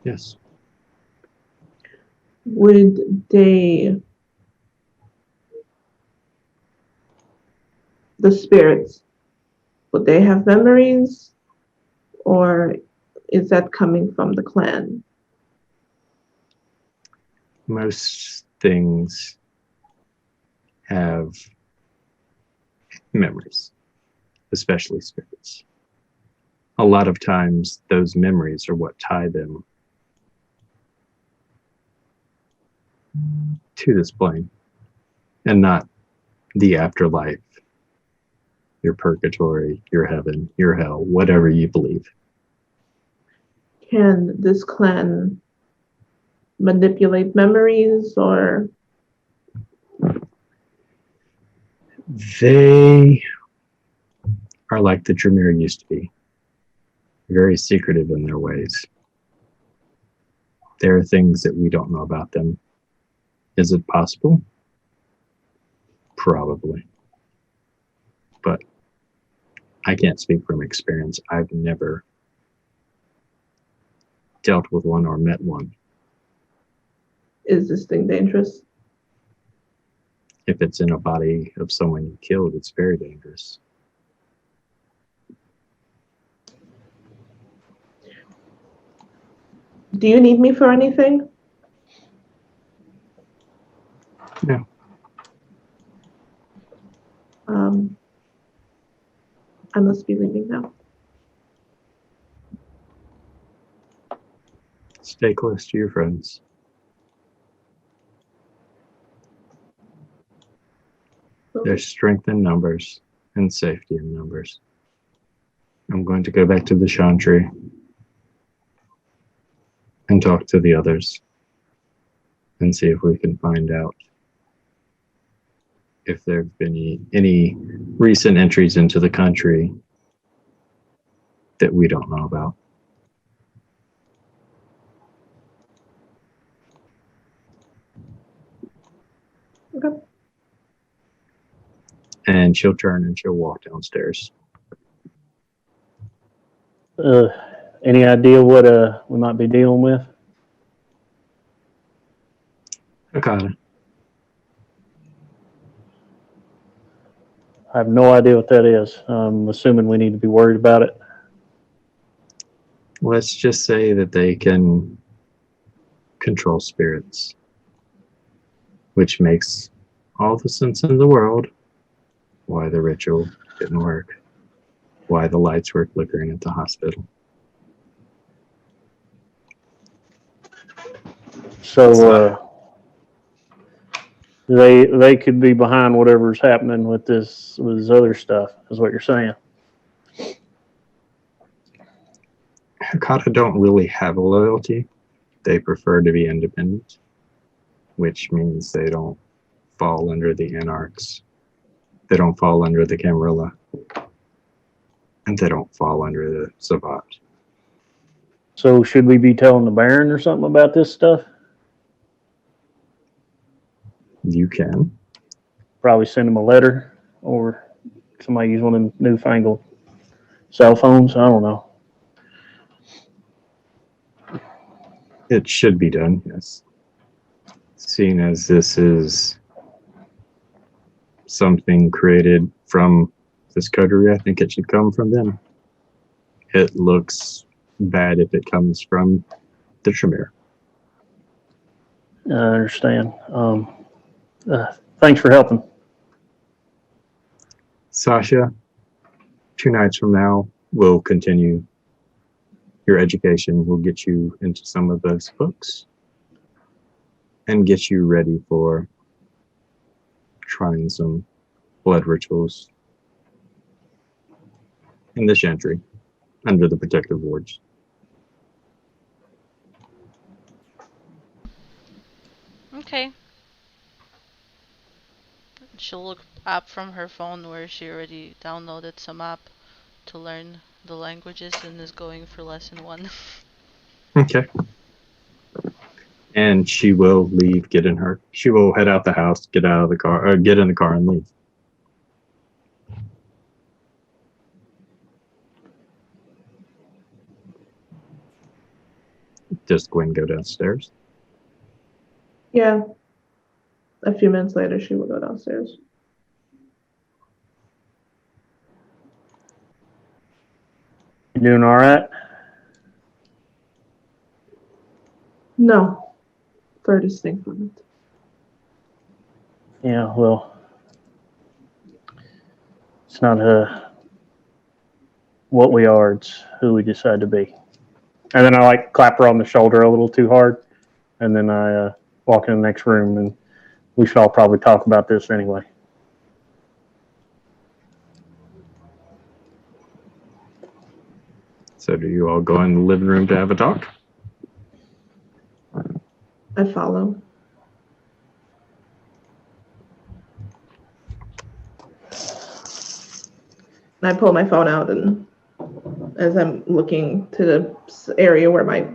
Yes. Would the spirits, would they have memories, or is that coming from the clan? Most things have memories, especially spirits. A lot of times, those memories are what tie them to this plane, and not the afterlife, your purgatory, your heaven, your hell, whatever you believe. Can this clan manipulate memories, or They are like the Tremor used to be, very secretive in their ways. There are things that we don't know about them. Is it possible? Probably. But I can't speak from experience. I've never dealt with one or met one. is this thing dangerous? If it's in a body of someone you killed, it's very dangerous. Do you need me for anything? No. I must be leaving now. Stay close to your friends. There's strength in numbers and safety in numbers. I'm going to go back to the Chantry and talk to the others and see if we can find out if there have been any recent entries into the country that we don't know about. Okay. And she'll turn and she'll walk downstairs. Any idea what we might be dealing with? Hakata. I have no idea what that is. I'm assuming we need to be worried about it. Let's just say that they can control spirits, which makes all the sense in the world why the ritual didn't work, why the lights were flickering at the hospital. So they could be behind whatever's happening with this other stuff, is what you're saying. Hakata don't really have a loyalty. They prefer to be independent, which means they don't fall under the Anarchs. They don't fall under the Camarilla. And they don't fall under the Savat. So should we be telling the Baron or something about this stuff? You can. Probably send him a letter, or somebody use one of them newfangled cell phones. I don't know. It should be done, yes. Seeing as this is something created from this coterie, I think it should come from them. It looks bad if it comes from the Tremere. I understand. Thanks for helping. Sasha, 2 nights from now, we'll continue your education. We'll get you into some of those books and get you ready for trying some blood rituals in the Chantry under the protective wards. Okay. She'll look up from her phone where she already downloaded some app to learn the languages and is going for lesson 1. Okay. And she will leave, she will head out the house, get out of the car, or get in the car and leave. Does Gwen go downstairs? Yeah. A few minutes later, she will go downstairs. You doing all right? No. For a distinct moment. Yeah, well, it's not what we are, it's who we decide to be. And then I clap her on the shoulder a little too hard, and then I walk in the next room, and we should all probably talk about this anyway. So do you all go in the living room to have a talk? I follow. And I pull my phone out, and as I'm looking to the area where my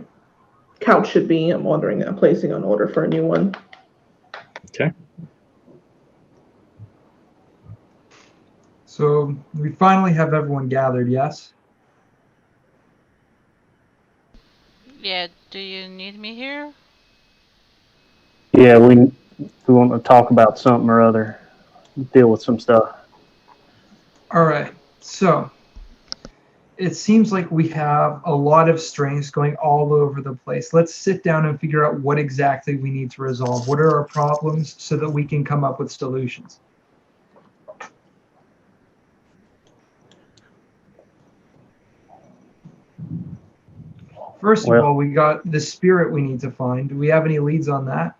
couch should be, I'm placing an order for a new one. Okay. So we finally have everyone gathered, yes? Yeah, do you need me here? Yeah, we want to talk about something or other, deal with some stuff. All right. So it seems like we have a lot of strengths going all over the place. Let's sit down and figure out what exactly we need to resolve. What are our problems so that we can come up with solutions? First of all, we got the spirit we need to find. Do we have any leads on that?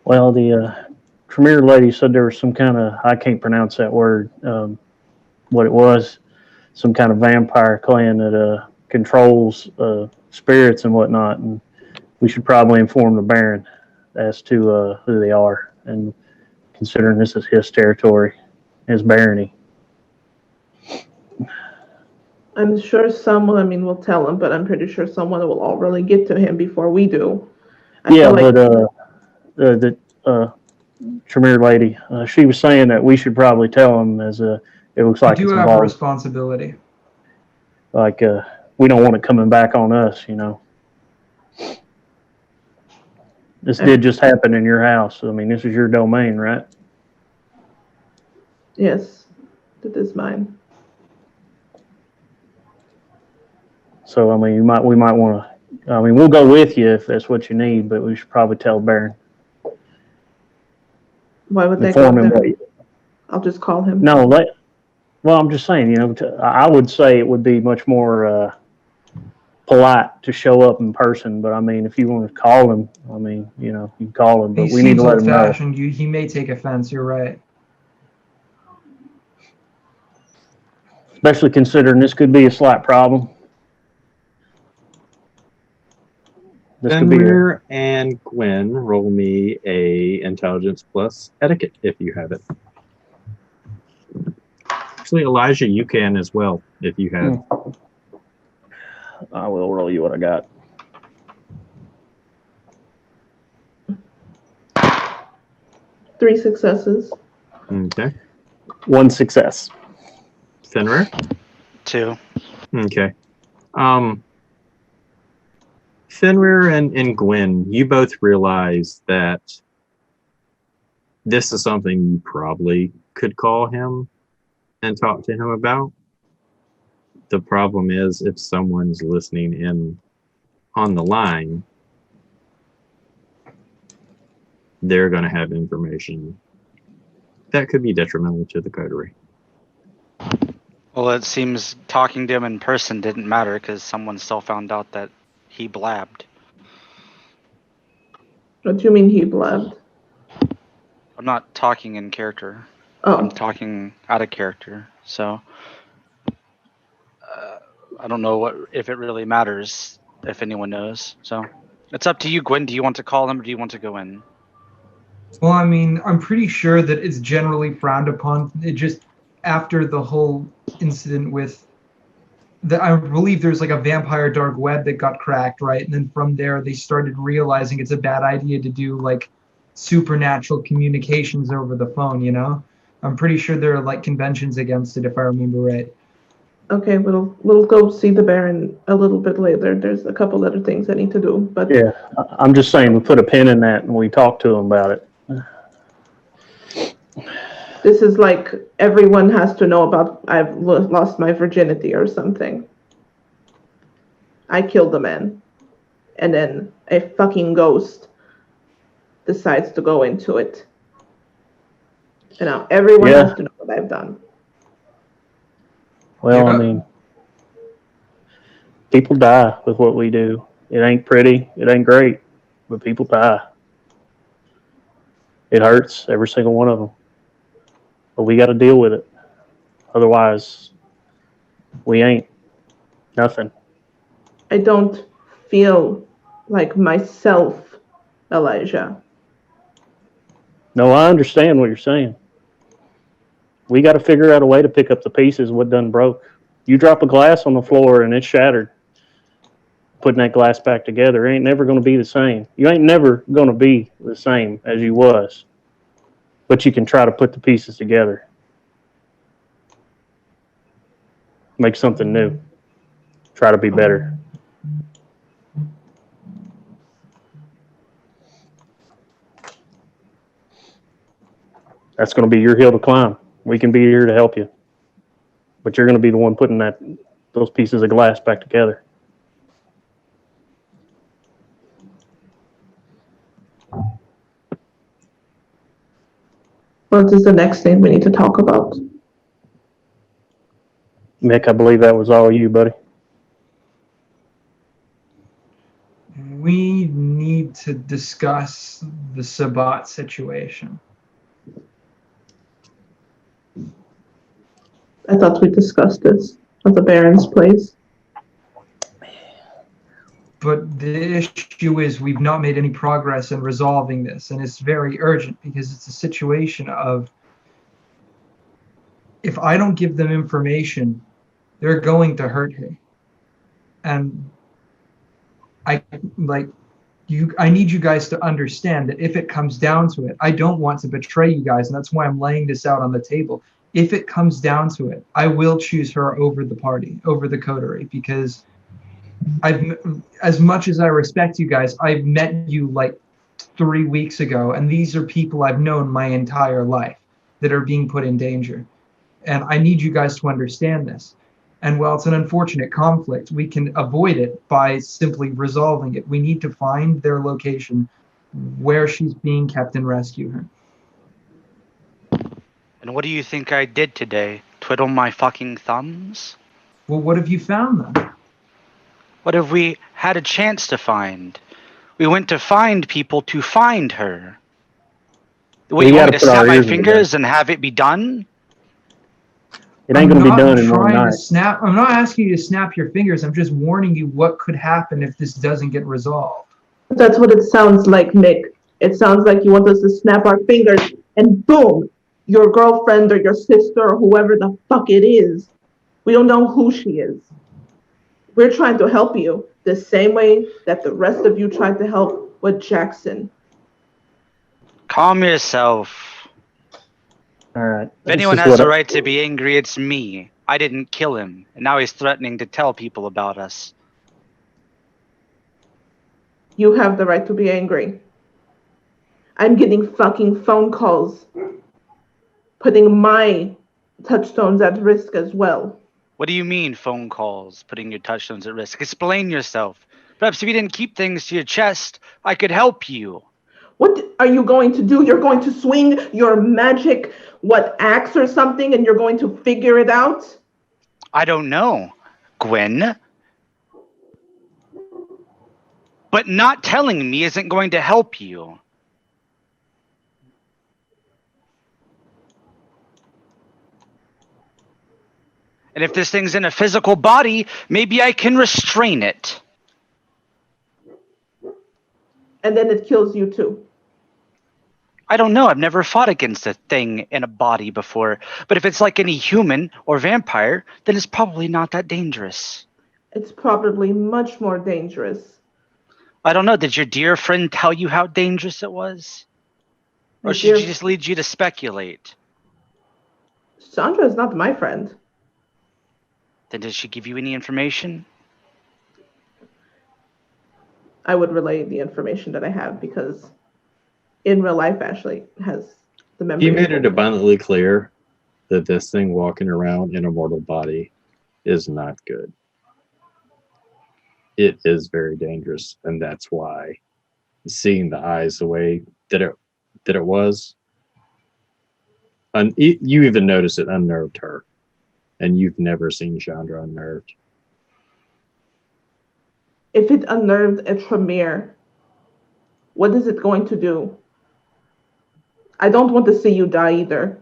Well, the Tremere lady said there was some kind of, I can't pronounce that word, what it was, some kind of vampire clan that controls spirits and whatnot. And we should probably inform the Baron as to who they are. And considering this is his territory, his barony. I'm sure someone, we'll tell him, but I'm pretty sure someone will all really get to him before we do. But the Tremere lady, she was saying that we should probably tell him as it looks like we do have a responsibility. Like we don't want it coming back on us, you know. This did just happen in your house. This is your domain, right? Yes, it is mine. So we might want to. We'll go with you if that's what you need, but we should probably tell Baron. Why would they go there? I'll just call him. No, well, I'm just saying, I would say it would be much more polite to show up in person. But if you want to call him, you can call him. But we need to let him know. He may take offense. You're right. Especially considering this could be a slight problem. Fenrir and Gwen, roll me a intelligence plus etiquette if you have it. Actually, Elijah, you can as well if you have. I will roll you what I got. Three successes. Okay. 1 success. Fenrir? 2. Okay. Fenrir and Gwen, you both realize that this is something you probably could call him and talk to him about. The problem is if someone's listening in on the line, they're going to have information that could be detrimental to the coterie. Well, it seems talking to him in person didn't matter because someone still found out that he blabbed. What do you mean he blabbed? I'm not talking in character. Oh, I'm talking out of character. So I don't know if it really matters if anyone knows. So it's up to you, Gwen. Do you want to call him or do you want to go in? Well, I mean, I'm pretty sure that it's generally frowned upon. It just after the whole incident with I believe there's like a vampire dark web that got cracked, right? And then from there they started realizing it's a bad idea to do like supernatural communications over the phone, you know? I'm pretty sure there are like conventions against it if I remember right. okay. We'll go see the Baron a little bit later. There's a couple other things I need to do, but Yeah, I'm just saying we put a pin in that and we talk to him about it. this is like everyone has to know about I've lost my virginity or something. I killed a man, and then a fucking ghost decides to go into it. And now everyone Yeah. has to know what I've done. Well, Yeah. I mean, people die with what we do. It ain't pretty. It ain't great, but people die. It hurts, every single one of them. But we got to deal with it. Otherwise, we ain't nothing. I don't feel like myself, Elijah. No, I understand what you're saying. We got to figure out a way to pick up the pieces what done broke. You drop a glass on the floor and it's shattered. Putting that glass back together ain't never going to be the same. You ain't never going to be the same as you was. But you can try to put the pieces together. Make something new. Try to be better. That's going to be your hill to climb. We can be here to help you. But you're going to be the one putting those pieces of glass back together. What is the next thing we need to talk about? Mick, I believe that was all you, buddy. We need to discuss the Sabat situation. I thought we discussed this at the Baron's place. But the issue is we've not made any progress in resolving this, and it's very urgent because it's a situation of if I don't give them information, they're going to hurt her. And I need you guys to understand that if it comes down to it, I don't want to betray you guys, and that's why I'm laying this out on the table. If it comes down to it, I will choose her over the party, over the coterie, because as much as I respect you guys, I've met you like 3 weeks ago, and these are people I've known my entire life that are being put in danger. And I need you guys to understand this. And while it's an unfortunate conflict, we can avoid it by simply resolving it. We need to find their location, where she's being kept, and rescue her. And what do you think I did today? Twiddle my fucking thumbs? Well, what have you found then? What have we had a chance to find? We went to find people to find her. What, you want me to snap my fingers and have it be done? It ain't going to be done in one night. I'm not asking you to snap your fingers. I'm just warning you what could happen if this doesn't get resolved. That's what it sounds like, Mick. It sounds like you want us to snap our fingers and boom, your girlfriend or your sister or whoever the fuck it is. We don't know who she is. We're trying to help you the same way that the rest of you tried to help with Jackson. Calm yourself. All right. If anyone has the right to be angry, it's me. I didn't kill him, and now he's threatening to tell people about us. You have the right to be angry. I'm getting fucking phone calls, putting my touchstones at risk as well. What do you mean, phone calls, putting your touchstones at risk? Explain yourself. Perhaps if you didn't keep things to your chest, I could help you. What are you going to do? You're going to swing your magic, axe or something, and you're going to figure it out? I don't know, Gwen. But not telling me isn't going to help you. And if this thing's in a physical body, maybe I can restrain it. And then it kills you too. I don't know. I've never fought against a thing in a body before. But if it's like any human or vampire, then it's probably not that dangerous. It's probably much more dangerous. I don't know. Did your dear friend tell you how dangerous it was? Or should she just lead you to speculate? Sandra is not my friend. Then did she give you any information? I would relay the information that I have because in real life, Ashley has the memory. He made it abundantly clear that this thing walking around in a mortal body is not good. It is very dangerous, and that's why seeing the eyes the way that it was, you even noticed it unnerved her, and you've never seen Chandra unnerved. If it unnerved a Tremere, what is it going to do? I don't want to see you die either.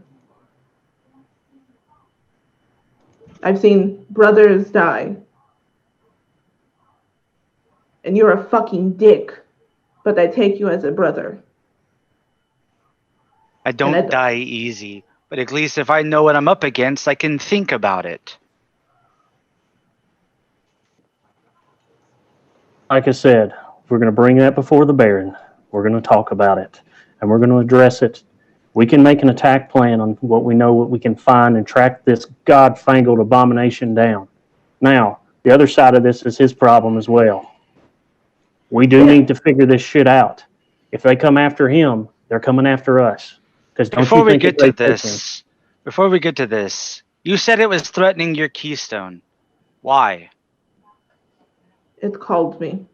I've seen brothers die. And you're a fucking dick, but I take you as a brother. I don't die easy, but at least if I know what I'm up against, I can think about it. Like I said, we're going to bring that before the Baron. We're going to talk about it, and we're going to address it. We can make an attack plan on what we can find and track this god-fangled abomination down. Now, the other side of this is his problem as well. We do need to figure this shit out. If they come after him, they're coming after us. Before we get to this, you said it was threatening your keystone. Why? It called me.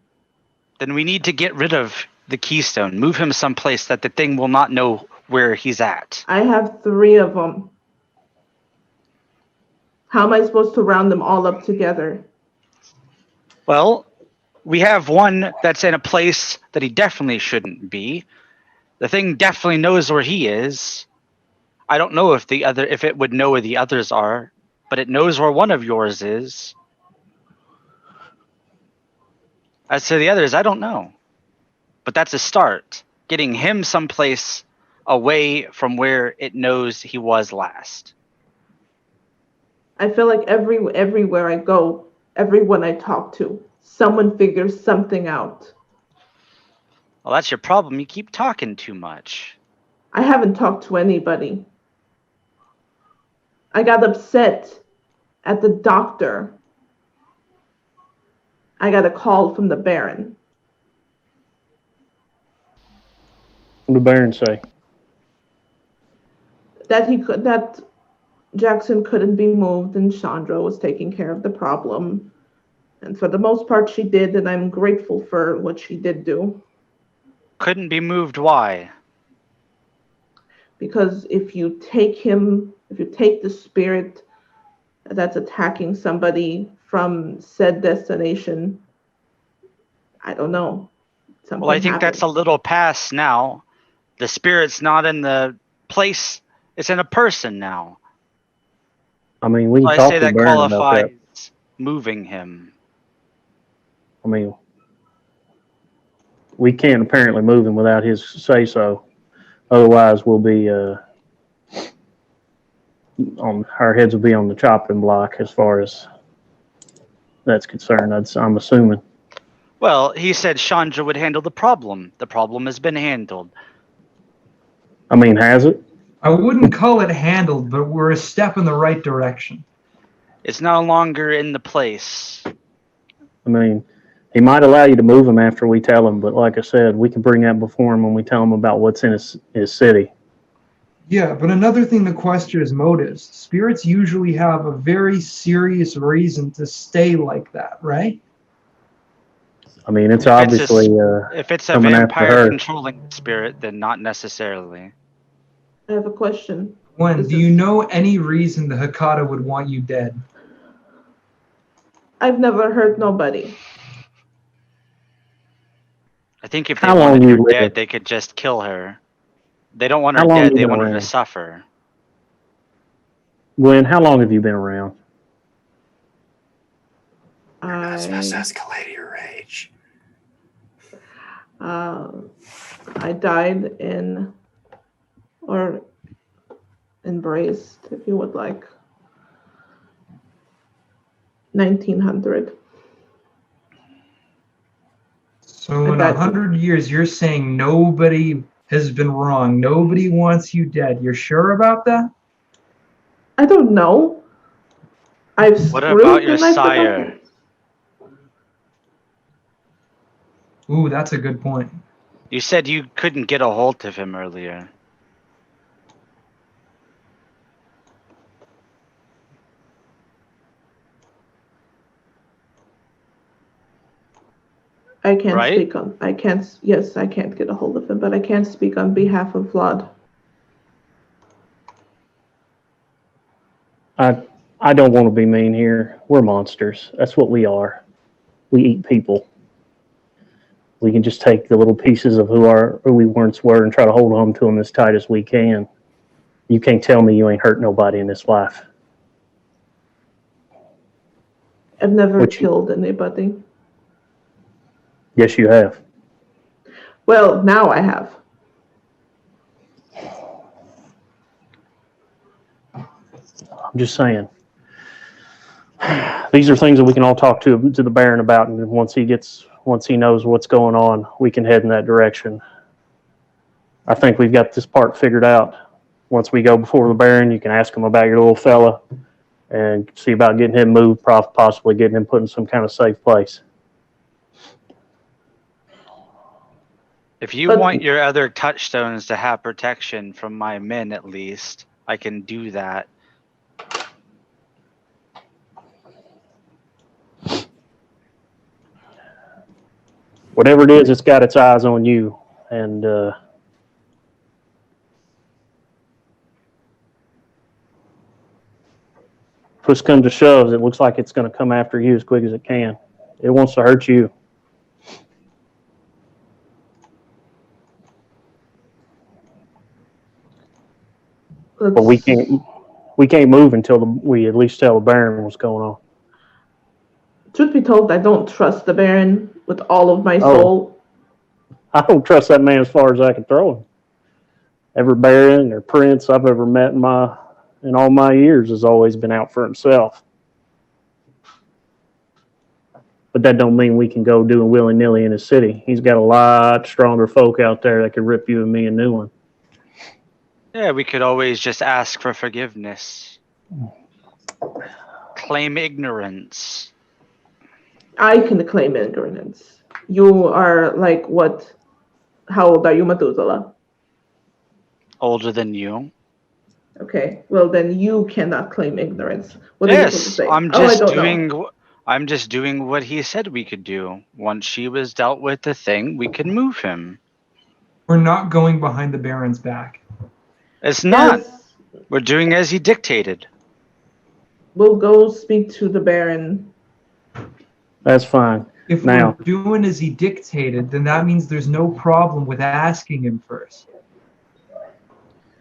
Then we need to get rid of the keystone. Move him someplace that the thing will not know where he's at. I have 3 of them. How am I supposed to round them all up together? Well, we have one that's in a place that he definitely shouldn't be. The thing definitely knows where he is. I don't know if it would know where the others are, but it knows where one of yours is. As to the others, I don't know. But that's a start. Getting him someplace away from where it knows he was last. I feel like everywhere I go, everyone I talk to, someone figures something out. Well, that's your problem. You keep talking too much. I haven't talked to anybody. I got upset at the doctor. I got a call from the Baron. What did the Baron say? That Jackson couldn't be moved and Chandra was taking care of the problem. And for the most part she did, and I'm grateful for what she did do. Couldn't be moved, why? Because if you take the spirit that's attacking somebody from said destination, I don't know. Well, I think that's a little past now. The spirit's not in the place, it's in a person now. I mean, we can so talk I say to that Baron about qualifies that. Moving him. I mean, we can't apparently move him without his say-so. Otherwise, we'll be our heads will be on the chopping block as far as that's concerned. I'm assuming. Well, he said Chandra would handle the problem. The problem has been handled. I mean, has it? I wouldn't call it handled, but we're a step in the right direction. It's no longer in the place. I mean, he might allow you to move him after we tell him, but like I said, we can bring that before him when we tell him about what's in his city. Yeah, but another thing to question is motives. Spirits usually have a very serious reason to stay like that, right? I mean, it's If obviously If it's a coming after vampire her. controlling spirit, then not necessarily. I have a question. One, Is do you this- know any reason the Hakata would want you dead? I've never hurt nobody. I think if they How long wanted you her live? dead, they could just kill her. They don't want How her long dead, you they been want her around? to suffer. Gwen, how long have you been around? I escalate your rage. I died in, or embraced, if you would like, 1900. So in That- 100 years, you're saying nobody has been wrong. Nobody wants you dead. You're sure about that? I don't know. I've What screwed about your and I sire? forgot. Ooh, that's a good point. You said you couldn't get a hold of him earlier. I can't Right? speak on. I can't. Yes, I can't get a hold of him, but I can't speak on behalf of Vlad. I don't want to be mean here. We're monsters. That's what we are. We eat people. We can just take the little pieces of who we once were and try to hold on to them as tight as we can. You can't tell me you ain't hurt nobody in this life. I've never Which- killed anybody. Yes, you have. Well, now I have. I'm just saying. These are things that we can all talk to the Baron about, and once he knows what's going on, we can head in that direction. I think we've got this part figured out. Once we go before the Baron, you can ask him about your little fella and see about getting him moved, possibly getting him put in some kind of safe place. If you But- want your other touchstones to have protection from my men, at least, I can do that. Whatever it is, it's got its eyes on you, and push comes to shove, it looks like it's going to come after you as quick as it can. It wants to hurt you. But we can't move until we at least tell the Baron what's going on. Truth be told, I don't trust the Baron with all of my Oh. soul. I don't trust that man as far as I can throw him. Every Baron or Prince I've ever met in all my years has always been out for himself. But that don't mean we can go doing willy-nilly in his city. He's got a lot stronger folk out there that could rip you and me a new one. Yeah, we could always just ask for forgiveness. Claim ignorance. I can claim ignorance. You are like what? How old are you, Methuselah? Older than you. Okay, well then you cannot claim ignorance. What are you supposed to Yes, say? I'm Oh, I just don't know. doing. I'm just doing what he said we could do. Once she was dealt with the thing, we could move him. We're not going behind the Baron's back. It's not. Yes, We're doing as he dictated. we'll go speak to the Baron. That's fine. If Now- we're doing as he dictated, then that means there's no problem with asking him first.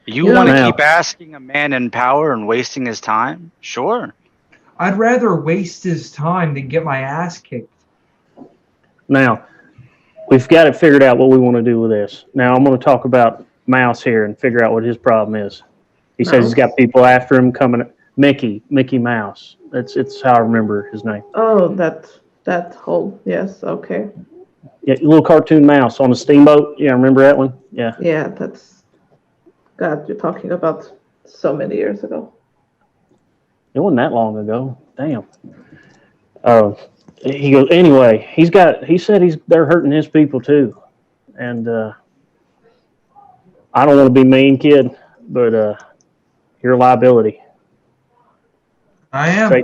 You Yeah. want to Now- keep asking a man in power and wasting his time? Sure. I'd rather waste his time than get my ass kicked. Now, we've got it figured out what we want to do with this. Now, I'm going to talk about Mouse here and figure out what his problem is. He says he's got people after him coming. Mickey Mouse. It's how I remember his name. Oh, that whole, yes, okay. Yeah, little cartoon mouse on a steamboat. Yeah, remember that one? Yeah. Yeah, that's, God, you're talking about so many years ago. It wasn't that long ago. Damn. Uh, he goes, anyway, he said they're hurting his people too. And I don't want to be mean, kid, but you're a liability. I am.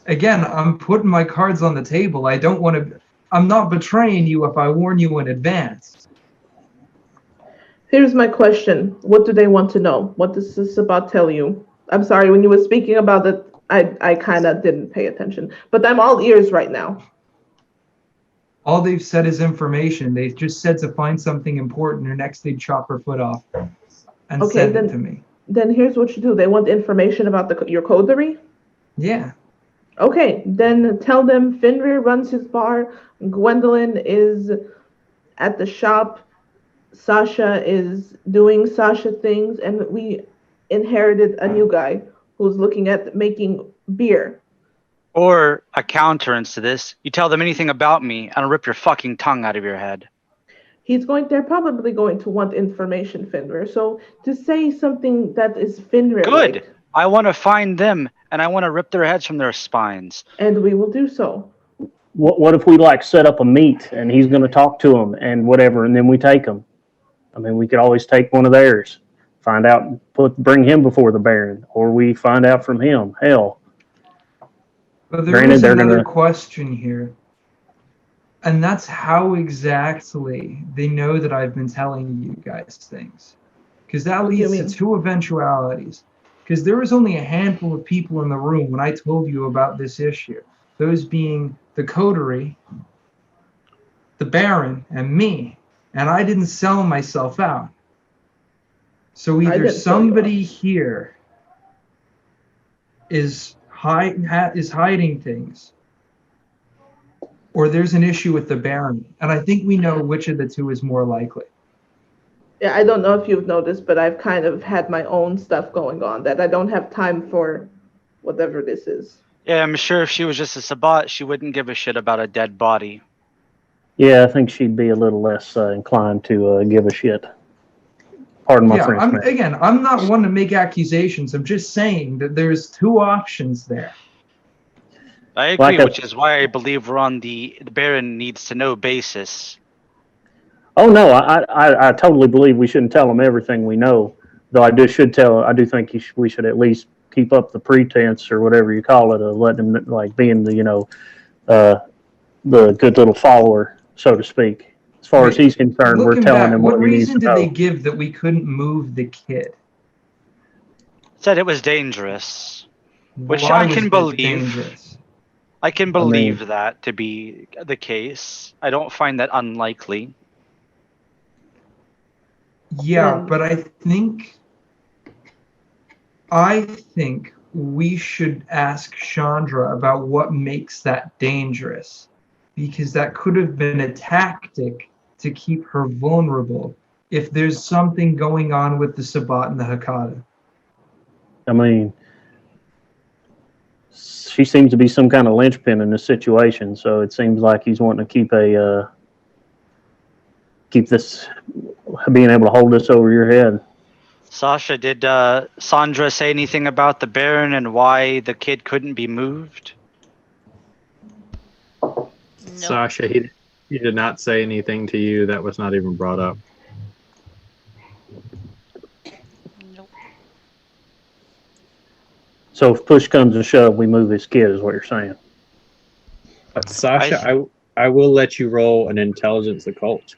Again, I'm putting my cards on the table. I don't want to. I'm not betraying you if I warn you in advance. Here's my question. What do they want to know? What does this about tell you? I'm sorry, when you were speaking about it, I kind of didn't pay attention. But I'm all ears right now. All they've said is information. They just said to find something important, or next they'd chop her foot off and send it to me. Then here's what you do. They want information about your coterie? Yeah. Okay, then tell them Fenrir runs his bar, Gwendolyn is at the shop, Sasha is doing Sasha things, and we inherited a new guy who's looking at making beer. Or a counterance to this, you tell them anything about me, and I'll rip your fucking tongue out of your head. They're probably going to want information, Fenrir. So to say something that is Fenrir. Good. I want to find them, and I want to rip their heads from their spines. And we will do so. What if we set up a meet and he's going to talk to them and whatever, and then we take them? I mean, we could always take one of theirs, find out, bring him before the Baron, or we find out from him. Hell. But there is another question here. And that's how exactly they know that I've been telling you guys things. Because that leads to two eventualities. Because there was only a handful of people in the room when I told you about this issue. Those being the coterie, the Baron, and me. And I didn't sell myself out. So either somebody here is hiding things, or there's an issue with the Baron. And I think we know which of the two is more likely. Yeah, I don't know if you've noticed, but I've kind of had my own stuff going on that I don't have time for whatever this is. Yeah, I'm sure if she was just a Sabbat, she wouldn't give a shit about a dead body. Yeah, I think she'd be a little less inclined to give a shit. Pardon my French. I'm not one to make accusations. I'm just saying that there's two options there. I agree, which is why I believe we're on the Baron needs to know basis. Oh no, I totally believe we shouldn't tell them everything we know. Though I do think we should at least keep up the pretense or whatever you call it, of letting them being the the good little follower, so to speak. As far as he's concerned, we're telling him what he needs to know. What reason did they give that we couldn't move the kid? Said it was dangerous, which I can believe. Dangerous? I can believe that to be the case. I don't find that unlikely. Yeah, but I think we should ask Chandra about what makes that dangerous, because that could have been a tactic to keep her vulnerable if there's something going on with the Sabbat and the Hakadah. I mean, she seems to be some kind of linchpin in this situation, so it seems like he's wanting to keep this, being able to hold this over your head. Sasha, did Sandra say anything about the Baron and why the kid couldn't be moved? No. Sasha, he did not say anything to you. That was not even brought up. Nope. So if push comes to shove, we move his kid, is what you're saying. Sasha, I will let you roll an intelligence occult.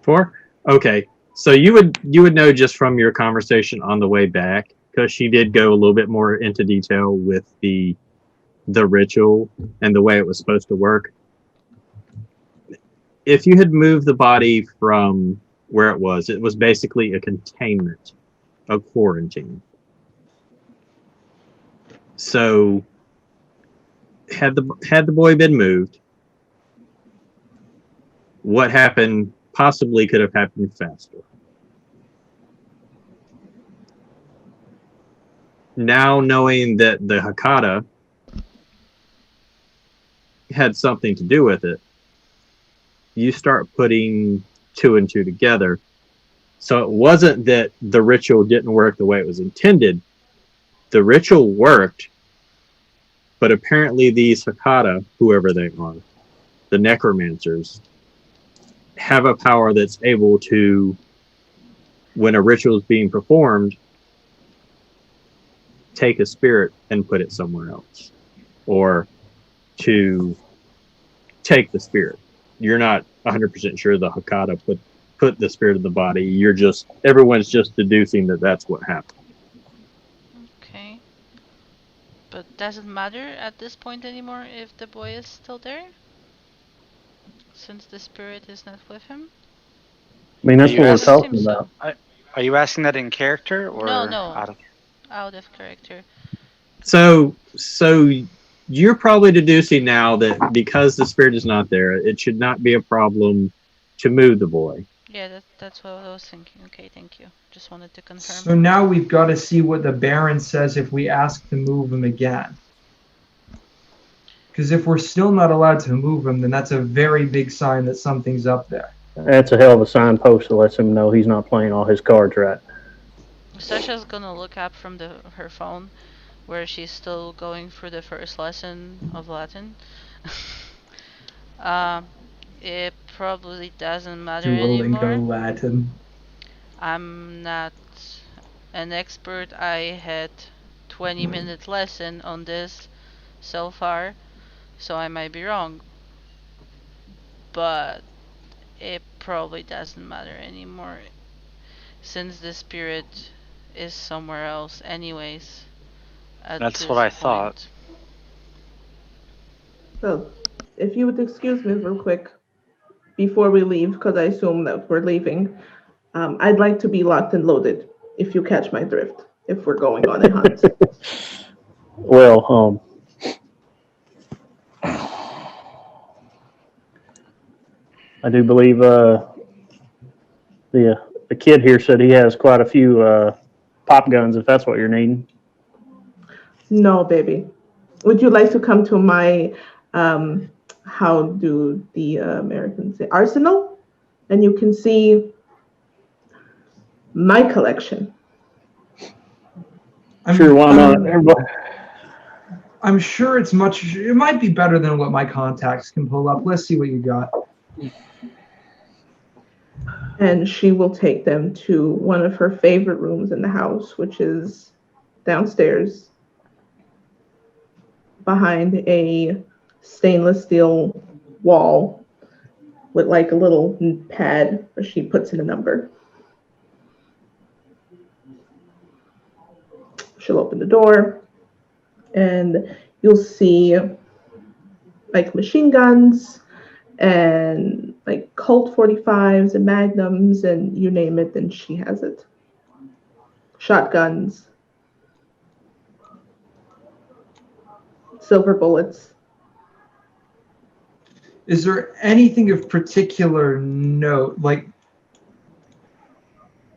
Four? Okay. So you would know just from your conversation on the way back, because she did go a little bit more into detail with the ritual and the way it was supposed to work. if you had moved the body from where it was basically a containment, a quarantine. So had the boy been moved, what happened possibly could have happened faster. Now knowing that the Hakata had something to do with it, you start putting two and two together. So it wasn't that the ritual didn't work the way it was intended. The ritual worked, but apparently these Hakata, whoever they are, the necromancers, have a power that's able to, when a ritual is being performed, take a spirit and put it somewhere else, or to take the spirit. You're not 100% sure the Hakata put the spirit in the body. Everyone's just deducing that that's what happened. Okay. But does it matter at this point anymore if the boy is still there? Since the spirit is not with him? I mean, that's Are what you we're asking- talking about. Are you asking that in character or No. out of? Out of character. So you're probably deducing now that because the spirit is not there, it should not be a problem to move the boy. Yeah, that's what I was thinking. Okay, thank you. Just wanted to confirm. So now we've got to see what the Baron says if we ask to move him again. Because if we're still not allowed to move him, then that's a very big sign that something's up there. That's a hell of a signpost that lets him know he's not playing all his cards right. Sasha's gonna look up from her phone, where she's still going through the first lesson of Latin. It probably doesn't matter Duolingo anymore. Latin. I'm not an expert. I had 20-minute lesson on this so far, so I might be wrong. But it probably doesn't matter anymore, since the spirit is somewhere else anyways. That's what I thought. So, if you would excuse me real quick before we leave, because I assume that we're leaving, I'd like to be locked and loaded, if you catch my drift, if we're going on a hunt. Well, I do believe the kid here said he has quite a few pop guns, if that's what you're needing. No, baby. Would you like to come to my, how do the Americans say, arsenal? And you can see my collection. Sure, why not? Everybody. I'm sure it might be better than what my contacts can pull up. Let's see what you got. And she will take them to one of her favorite rooms in the house, which is downstairs behind a stainless steel wall with like a little pad where she puts in a number. She'll open the door and you'll see like machine guns and like Colt 45s and Magnums and you name it, and she has it. Shotguns, silver bullets. Is there anything of particular note, like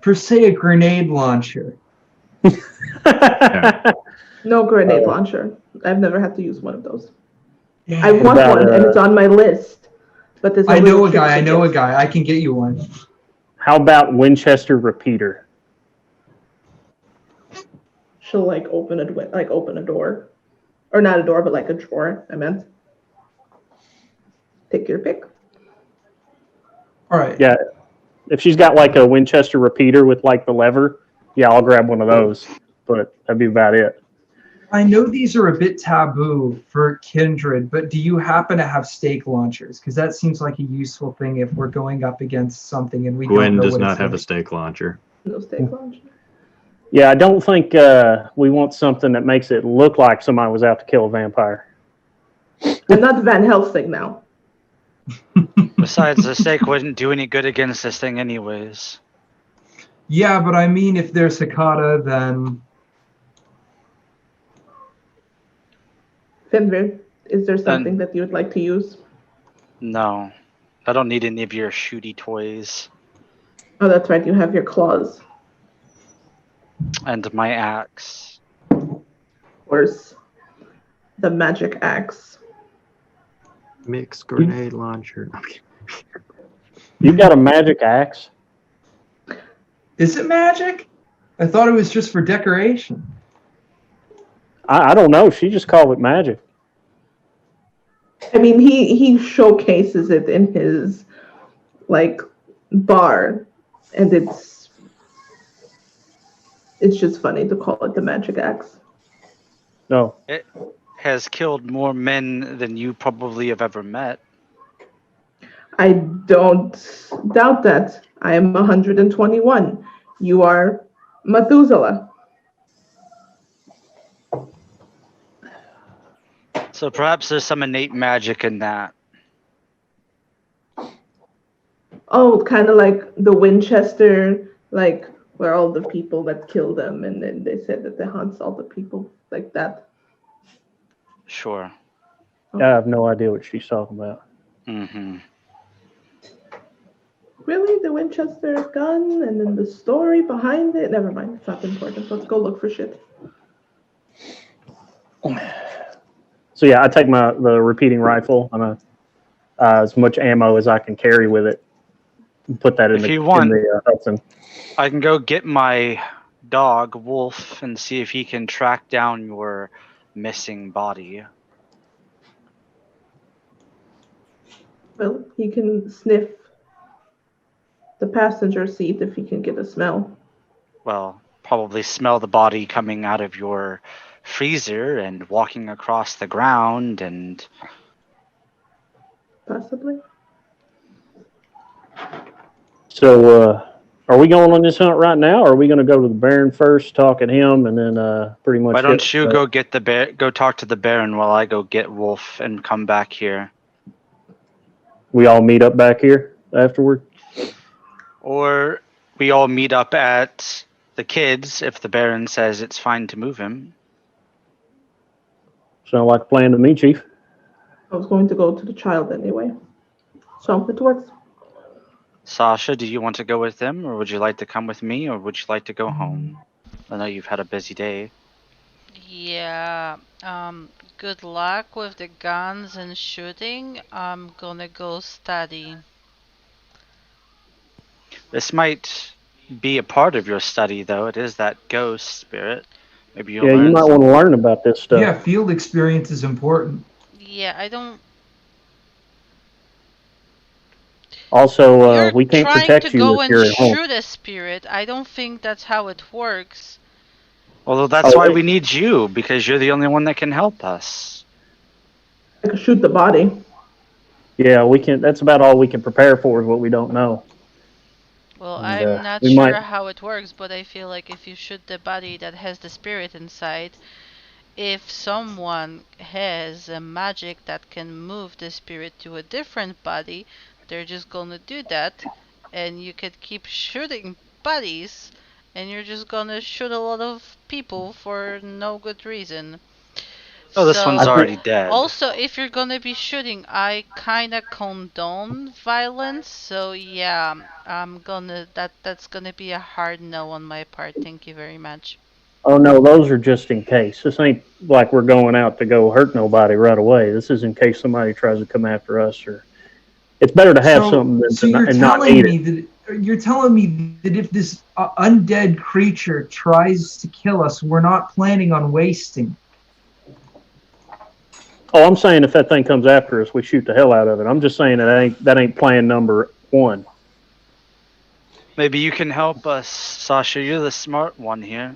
per se a grenade launcher? No grenade launcher. I've never had to use one of those. Yeah. I want one, and it's on my list. But there's I know a little guy. I trick know a tickets. guy. I can get you one. How about Winchester repeater? She'll like open a door, or not a door, but like a drawer. I meant. Take your pick. All right. Yeah, if she's got like a Winchester repeater with like the lever, yeah, I'll grab one of those. But that'd be about it. I know these are a bit taboo for Kindred, but do you happen to have stake launchers? Because that seems like a useful thing if we're going up against something and we don't Gwen know does what not it's have a like. stake launcher. No stake launcher. Yeah, I don't think we want something that makes it look like somebody was out to kill a vampire. I'm not Van Helsing now. Besides, the steak wouldn't do any good against this thing anyways. Yeah, but I mean, if they're cicada, then Fenrir, is there something that you would like to use? No. I don't need any of your shooty toys. Oh, that's right. You have your claws. And my axe. Of course. The magic axe. Mick's grenade launcher. You got a magic axe? is it magic? I thought it was just for decoration. I don't know. She just called it magic. I mean, he showcases it in his bar, and it's just funny to call it the magic axe. No. It has killed more men than you probably have ever met. I don't doubt that. I am 121. You are Methuselah. So perhaps there's some innate magic in that. Oh, kind of like the Winchester, where all the people that killed them, and then they said that they haunts all the people like that. Sure. I have no idea what she's talking about. Mm-hmm. Really? The Winchester gun, and then the story behind it? Never mind. It's not important. Let's go look for shit. So yeah, I take the repeating rifle. I'm as much ammo as I can carry with it. And put that in If the you want- Hudson. I can go get my dog, Wolf, and see if he can track down your missing body. Well, he can sniff the passenger seat if he can get a smell. Well, probably smell the body coming out of your freezer and walking across the ground and... Possibly. So are we going on this hunt right now, or are we going to go to the Baron first, talk at him, and then pretty much... Why don't you go get the bear? Go talk to the Baron while I go get Wolf and come back here. We all meet up back here afterward? Or we all meet up at the kids if the Baron says it's fine to move him. Sound like a plan to me, Chief. I was going to go to the child anyway. So it works. Sasha, do you want to go with them, or would you like to come with me, or would you like to go home? I know you've had a busy day. Yeah, good luck with the guns and shooting. I'm gonna go study. This might be a part of your study, though. It is that ghost spirit. Maybe you'll Yeah, you learn might want to learn about this stuff. Yeah, field experience is important. Yeah, I don't. Also, You're we can't trying protect to you go if and you're at home. shoot a spirit. I don't think that's how it works. Although that's Oh, why wait. we need you, because you're the only one that can help us. I could shoot the body. Yeah, we can. That's about all we can prepare for is what we don't know. Well, And, I'm not we sure might- how it works, but I feel like if you shoot the body that has the spirit inside, if someone has a magic that can move the spirit to a different body, they're just gonna do that, and you could keep shooting bodies, and you're just gonna shoot a lot of people for no good reason. Oh, this one's So- already dead. Also, if you're gonna be shooting, I kinda condone violence, so yeah, that's gonna be a hard no on my part. Thank you very much. Oh no, those are just in case. This ain't like we're going out to go hurt nobody right away. This is in case somebody tries to come after us, or it's better to have something than so to you're and not telling need me it. you're telling me that if this undead creature tries to kill us, we're not planning on wasting. Oh, I'm saying if that thing comes after us, we shoot the hell out of it. I'm just saying that ain't plan number one. Maybe you can help us, Sasha. You're the smart one here.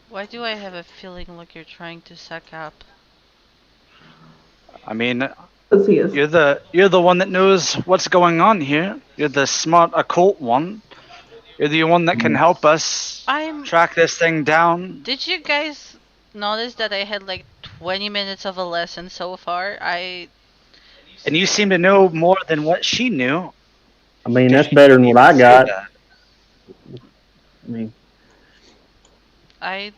Why do I have a feeling like you're trying to suck up? I mean, As he is. you're the one that knows what's going on here. You're the smart occult one. You're the one that can help us I'm. track this thing down. Did you guys notice that I had like 20 minutes of a lesson so far? And you seem to know more than what she knew. I mean, 'cause that's you better didn't than what even I say got. that. I mean, I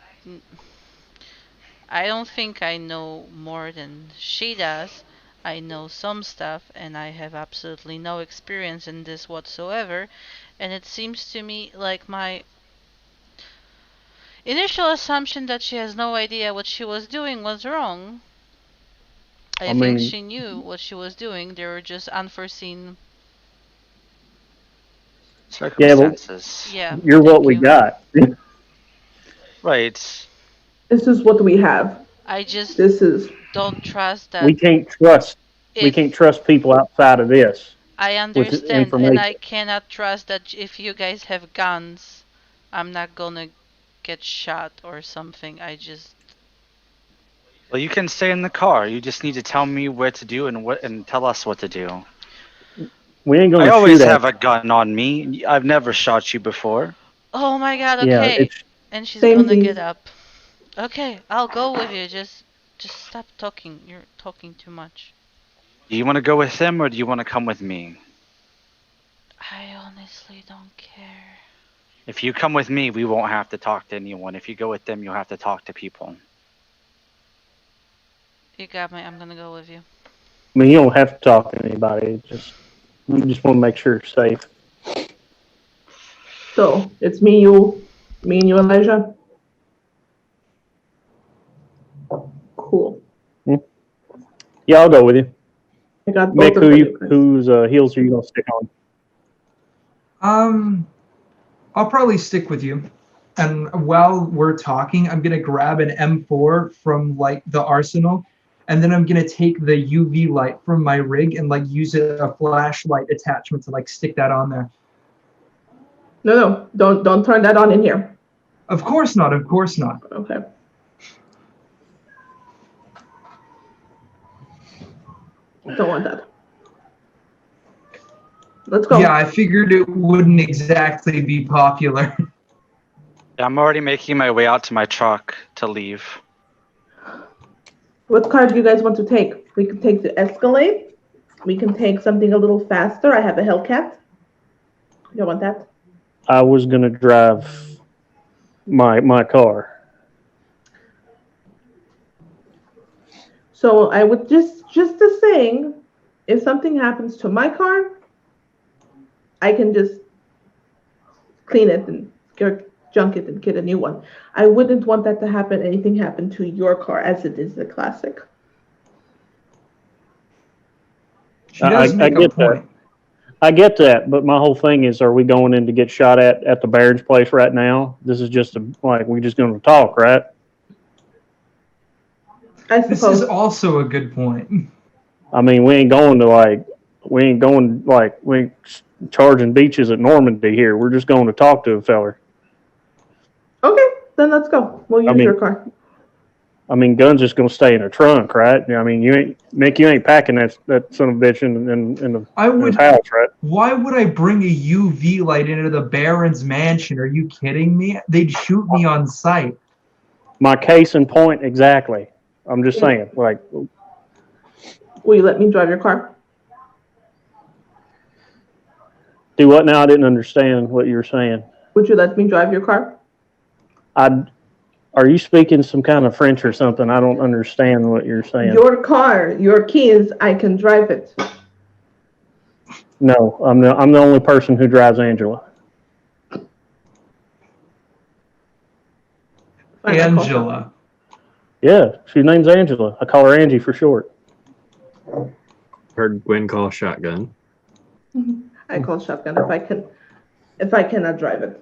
I don't think I know more than she does. I know some stuff and I have absolutely no experience in this whatsoever. And it seems to me like my initial assumption that she has no idea what she was doing was wrong. I I think mean, she knew what she was doing. There were just unforeseen. yeah, but Circumstances. Yeah, you're what thank we you. got. Right. This is what we have. I just This is don't trust We that can't trust. We can't if trust people outside of this I with understand, and I information. cannot trust that if you guys have guns, I'm not gonna get shot or something. I just. Well, you can stay in the car. You just need to tell me where to do and tell us what to do. We ain't I gonna shoot always at. have a gun on me. I've never shot you before. Oh my god, Yeah, okay. it's And she's gonna get samesies. up. Okay, I'll go with you. Just stop talking. You're talking too much. Do you want to go with them or do you want to come with me? I honestly don't care. If you come with me, we won't have to talk to anyone. If you go with them, you'll have to talk to people. You got me. I'm gonna go with you. I mean, you don't have to talk to anybody. We just want to make sure it's safe. So it's me, and you, Elijah. Cool. Yeah, I'll go with you. I got both Mick, of you guys. whose heels are you gonna stick on? I'll probably stick with you. And while we're talking, I'm gonna grab an M4 from like the arsenal, and then I'm gonna take the UV light from my rig and like use a flashlight attachment to like stick that on there. No, don't turn that on in here. Of course not. Of course not. Okay. Don't want that. Let's go. Yeah, I figured it wouldn't exactly be popular. Yeah, I'm already making my way out to my truck to leave. What car do you guys want to take? We can take the Escalade. We can take something a little faster. I have a Hellcat. You want that? I was gonna drive my car. So I would just a saying, if something happens to my car, I can just clean it and junk it and get a new one. I wouldn't want that to happen. Anything happen to your car, as it is a classic. She does I make a get point. that. I get that, but my whole thing is, are we going in to get shot at the Barons place right now? This is just we just going to talk, right? I This suppose. is also a good point. I mean, we ain't charging beaches at Normandy here. We're just going to talk to a feller. Okay, then let's go. We'll use your car. I mean, gun's just going to stay in the trunk, right? I mean, you ain't packing that son of a bitch in the house, right? Why would I bring a UV light into the Baron's mansion? Are you kidding me? They'd shoot me on sight. My case in point, exactly. I'm just saying, like. Will you let me drive your car? Do what now? I didn't understand what you were saying. Would you let me drive your car? Are you speaking some kind of French or something? I don't understand what you're saying. Your car, your keys, I can drive it. No, I'm the only person who drives Angela. Angela. Yeah, her name's Angela. I call her Angie for short. Heard Gwen call shotgun. I call shotgun if I cannot drive it.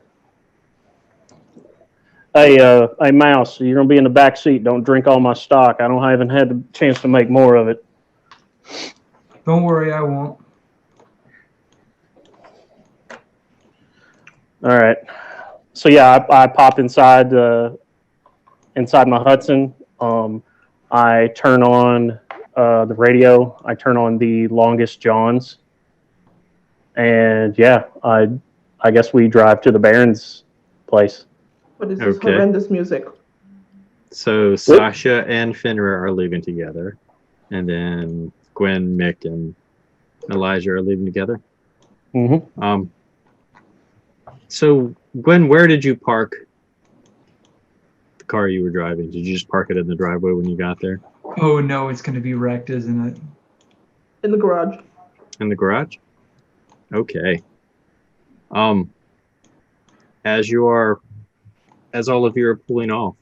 Hey, Mouse, you're gonna be in the back seat. Don't drink all my stock. I haven't had the chance to make more of it. Don't worry, I won't. All right. So yeah, I pop inside my Hudson. I turn on the radio. I turn on the Longest Johns, and yeah, I guess we drive to the Baron's place. What is this horrendous music? So Sasha and Fenrir are leaving together, and then Gwen, Mick, and Elijah are leaving together. Mm-hmm. So, Gwen, where did you park the car you were driving? Did you just park it in the driveway when you got there? Oh no, it's gonna be wrecked, isn't it? In the garage. In the garage? Okay. As all of you are pulling off,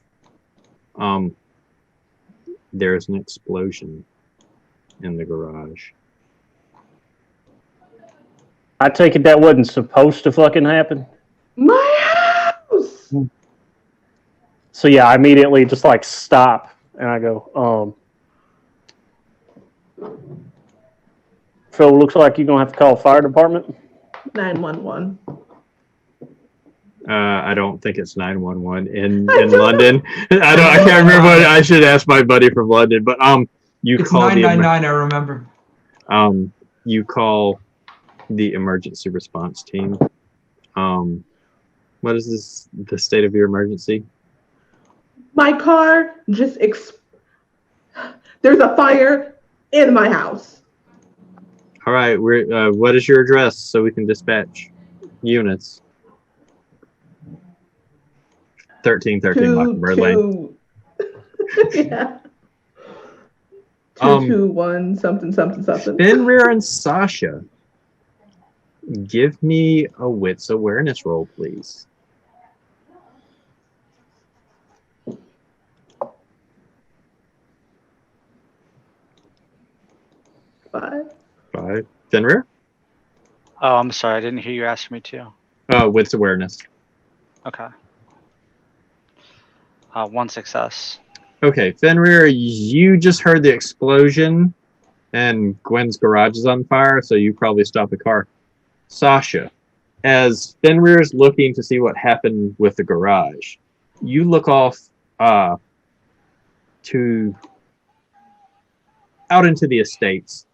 there's an explosion in the garage. I take it that wasn't supposed to fucking happen. My house! So yeah, I immediately just like stop and I go, so it looks like you're gonna have to call fire department. 911. I don't think it's 911 in London. I can't remember what I should ask my buddy from London, but you It's call 999. I remember. you call the emergency response team. What is the state of your emergency? My car just there's a fire in my house. All right, what is your address so we can dispatch units? 1313 Mockingbird Lane. Yeah. 221 something. Fenrir and Sasha, give me a wits awareness roll, please. 5. Fenrir? Oh, I'm sorry. I didn't hear you ask me to. Wits awareness. Okay. 1 success. Okay, Fenrir, you just heard the explosion and Gwen's garage is on fire, so you probably stopped the car. Sasha, as Fenrir's looking to see what happened with the garage, you look off out into the estates,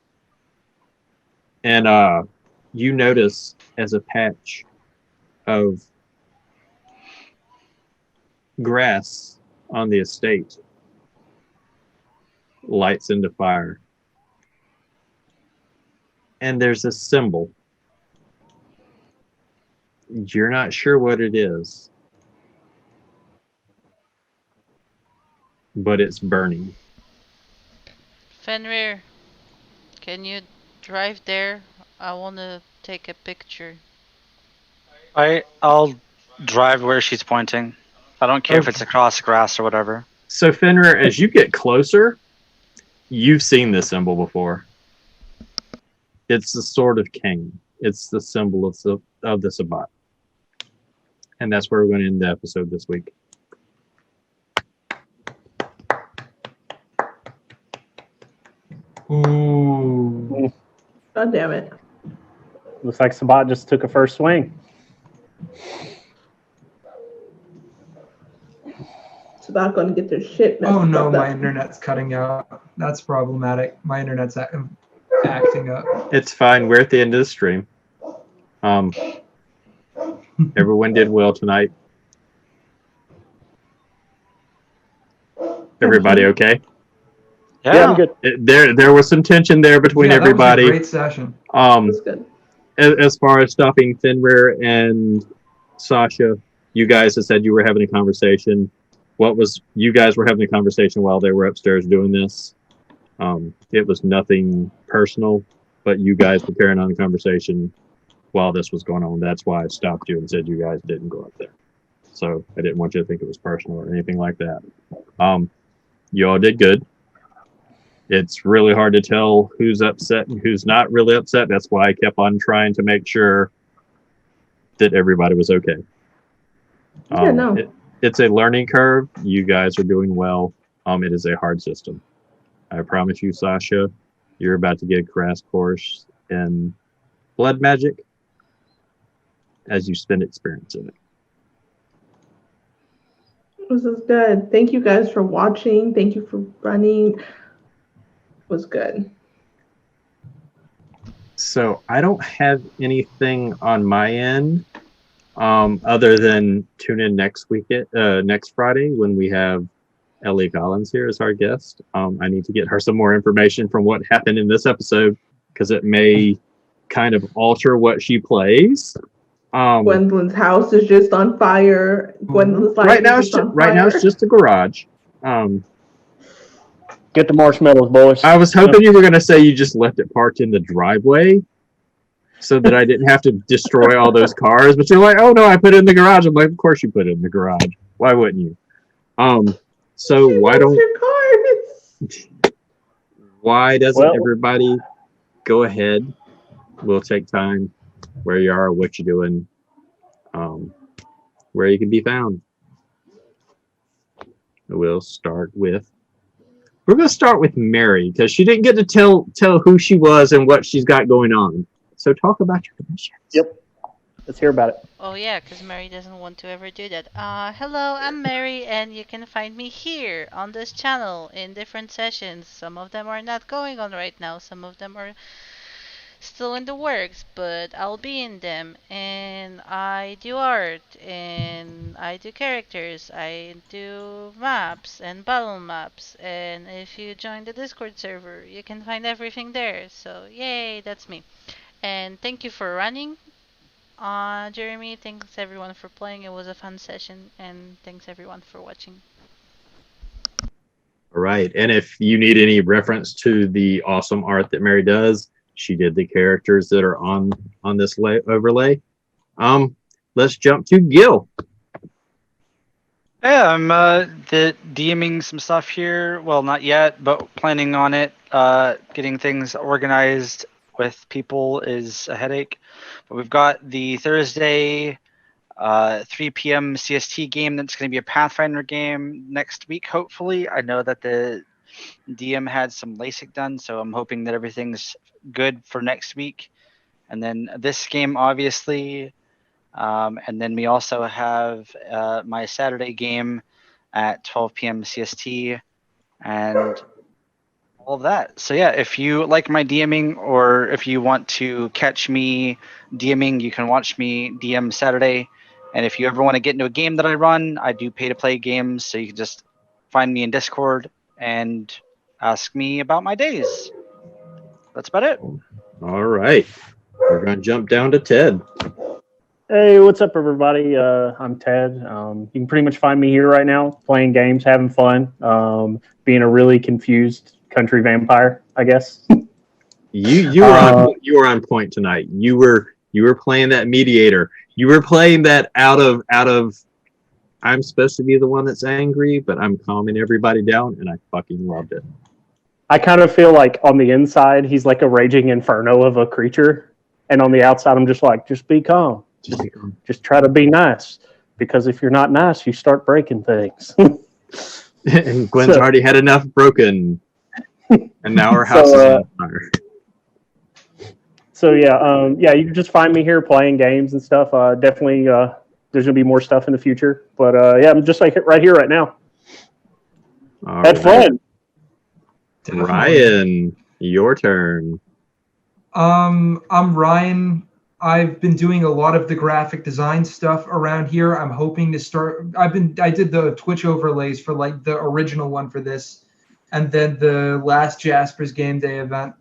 and you notice as a patch of grass on the estate lights into fire. And there's a symbol. You're not sure what it is, but it's burning. Fenrir, can you drive there? I want to take a picture. I'll drive where she's pointing. I don't care if it's across grass or whatever. So Fenrir, as you get closer, you've seen this symbol before. It's the sword of Cain. It's the symbol of the Sabbat. And that's where we're going to end the episode this week. Ooh. God damn it. Looks like Sabat just took a first swing. It's about going to get their shit messed Oh no, up. my internet's cutting out. That's problematic. My internet's acting up. It's fine. We're at the end of the stream. Everyone did well tonight. Everybody okay? Yeah, I'm good. There was some tension there between everybody. That was a great session. That's good. As far as stopping Fenrir and Sasha, you guys have said you were having a conversation. You guys were having a conversation while they were upstairs doing this. It was nothing personal, but you guys were carrying on the conversation while this was going on. That's why I stopped you and said you guys didn't go up there. So I didn't want you to think it was personal or anything like that. You all did good. It's really hard to tell who's upset and who's not really upset. That's why I kept on trying to make sure that everybody was okay. Yeah, no. It's a learning curve. You guys are doing well. It is a hard system. I promise you, Sasha, you're about to get a crash course in blood magic as you spend experience in it. This is good. Thank you guys for watching. Thank you for running. It was good. So I don't have anything on my end other than tune in next week, next Friday when we have Ellie Collins here as our guest. I need to get her some more information from what happened in this episode because it may kind of alter what she plays. Gwendolyn's house is just on fire. Gwendolyn's life Right now, is just on right now fire. it's just a garage. Get the marshmallows, boys. I was hoping you were going to say you just left it parked in the driveway so that I didn't have to destroy all those cars. But you're like, oh no, I put it in the garage. I'm like, of course you put it in the garage. Why wouldn't you? So She why loves don't your cars? why doesn't Well- everybody go ahead? We'll take time where you are, what you're doing, where you can be found. We're going to start with Mary because she didn't get to tell who she was and what she's got going on. So talk about your commissions. Yep. Let's hear about it. Oh yeah, because Mary doesn't want to ever do that. Hello, I'm Mary, and you can find me here on this channel in different sessions. Some of them are not going on right now. Some of them are still in the works, but I'll be in them. And I do art, and I do characters, I do maps and battle maps. And if you join the Discord server, you can find everything there. So yay, that's me. And thank you for running. Jeremy, thanks everyone for playing. It was a fun session, and thanks everyone for watching. All right. And if you need any reference to the awesome art that Mary does, she did the characters that are on this overlay. Let's jump to Gil. Yeah, I'm the DMing some stuff here. Well, not yet, but planning on it. Getting things organized with people is a headache. But we've got the Thursday 3 p.m. CST game that's going to be a Pathfinder game next week, hopefully. I know that the DM had some LASIK done, so I'm hoping that everything's good for next week. And then this game, obviously. And then we also have my Saturday game at 12 p.m. CST and all of that. So yeah, if you like my DMing or if you want to catch me DMing, you can watch me DM Saturday. And if you ever want to get into a game that I run, I do pay to play games, so you can just find me in Discord and ask me about my days. That's about it. All right. We're going to jump down to Ted. Hey, what's up, everybody? I'm Ted. You can pretty much find me here right now, playing games, having fun, being a really confused country vampire, I guess. You were on point tonight. You were playing that mediator. You were playing that out of I'm supposed to be the one that's angry, but I'm calming everybody down, and I fucking loved it. I kind of feel like on the inside, he's like a raging inferno of a creature, and on the outside, I'm just like, just be calm. Just try to be nice, because if you're not nice, you start breaking things. And Gwen's already had enough broken, and now her house is on fire. So yeah, you can just find me here playing games and stuff. Definitely, there's gonna be more stuff in the future, but yeah, I'm just like right here, right now. All Had fun. Ryan, your turn. I'm Ryan. I've been doing a lot of the graphic design stuff around here. I'm hoping to start. I did the Twitch overlays for like the original one for this, and then the last Jasper's Game Day event.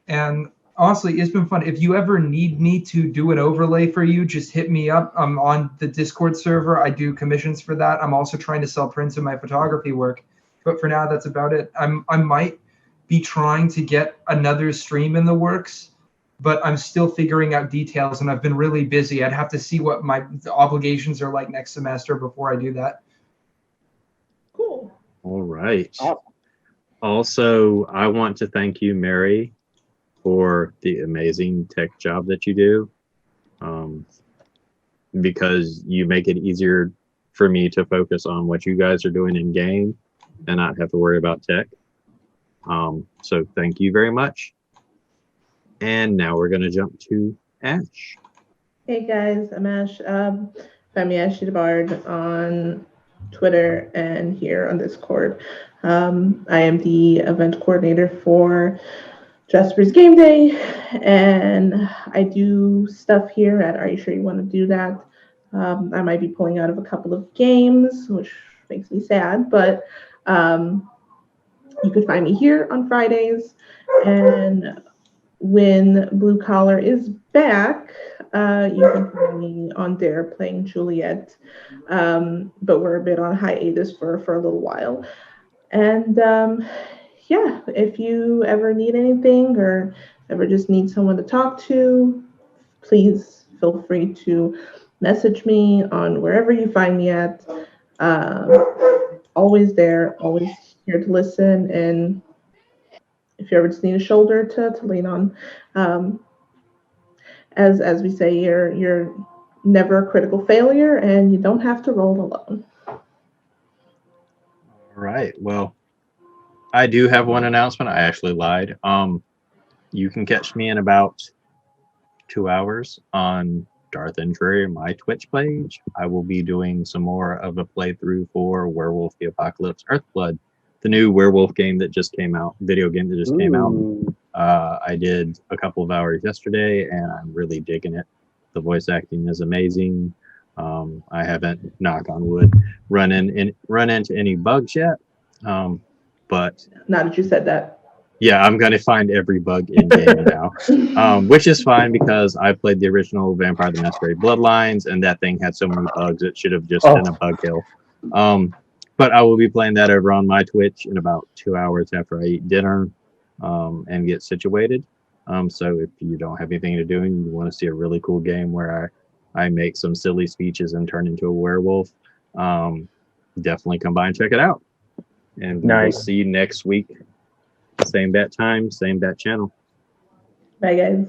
And honestly, it's been fun. If you ever need me to do an overlay for you, just hit me up. I'm on the Discord server. I do commissions for that. I'm also trying to sell prints of my photography work. But for now, that's about it. I might be trying to get another stream in the works, but I'm still figuring out details, and I've been really busy. I'd have to see what my obligations are like next semester before I do that. Cool. All right. Awesome. Also, I want to thank you, Mary, for the amazing tech job that you do, because you make it easier for me to focus on what you guys are doing in game and not have to worry about tech. So thank you very much. And now we're going to jump to Ash. Hey guys, I'm Ash. Find me Ashy the Bard on Twitter and here on Discord. I am the event coordinator for Jasper's Game Day, and I do stuff here at Are You Sure You Want to Do That? I might be pulling out of a couple of games, which makes me sad, but You could find me here on Fridays, and when Blue Collar is back, you can find me on there playing Juliet. But we're a bit on hiatus for a little while. And yeah, if you ever need anything or ever just need someone to talk to, please feel free to message me on wherever you find me at. Always there, always here to listen. And if you ever just need a shoulder to lean on, um, as we say, you're never a critical failure, and you don't have to roll alone. All right. Well, I do have one announcement. I actually lied. You can catch me in about 2 hours on Darth and Dreary, my Twitch page. I will be doing some more of a playthrough for Werewolf the Apocalypse Earthblood, the new werewolf game that just came out, video game that just came out. I did a couple of hours yesterday, and I'm really digging it. The voice acting is amazing. I haven't, knock on wood, run into any bugs yet. But Now that you said that. yeah, I'm going to find every bug in game now, which is fine because I played the original Vampire the Masquerade Bloodlines, and that thing had so many bugs it should have just been a bug hill. But I will be playing that over on my Twitch in about 2 hours after I eat dinner and get situated. So if you don't have anything to do and you want to see a really cool game where I make some silly speeches and turn into a werewolf, definitely come by and check it out. And we'll see you next week. Same bat time, same bat channel. Bye, guys.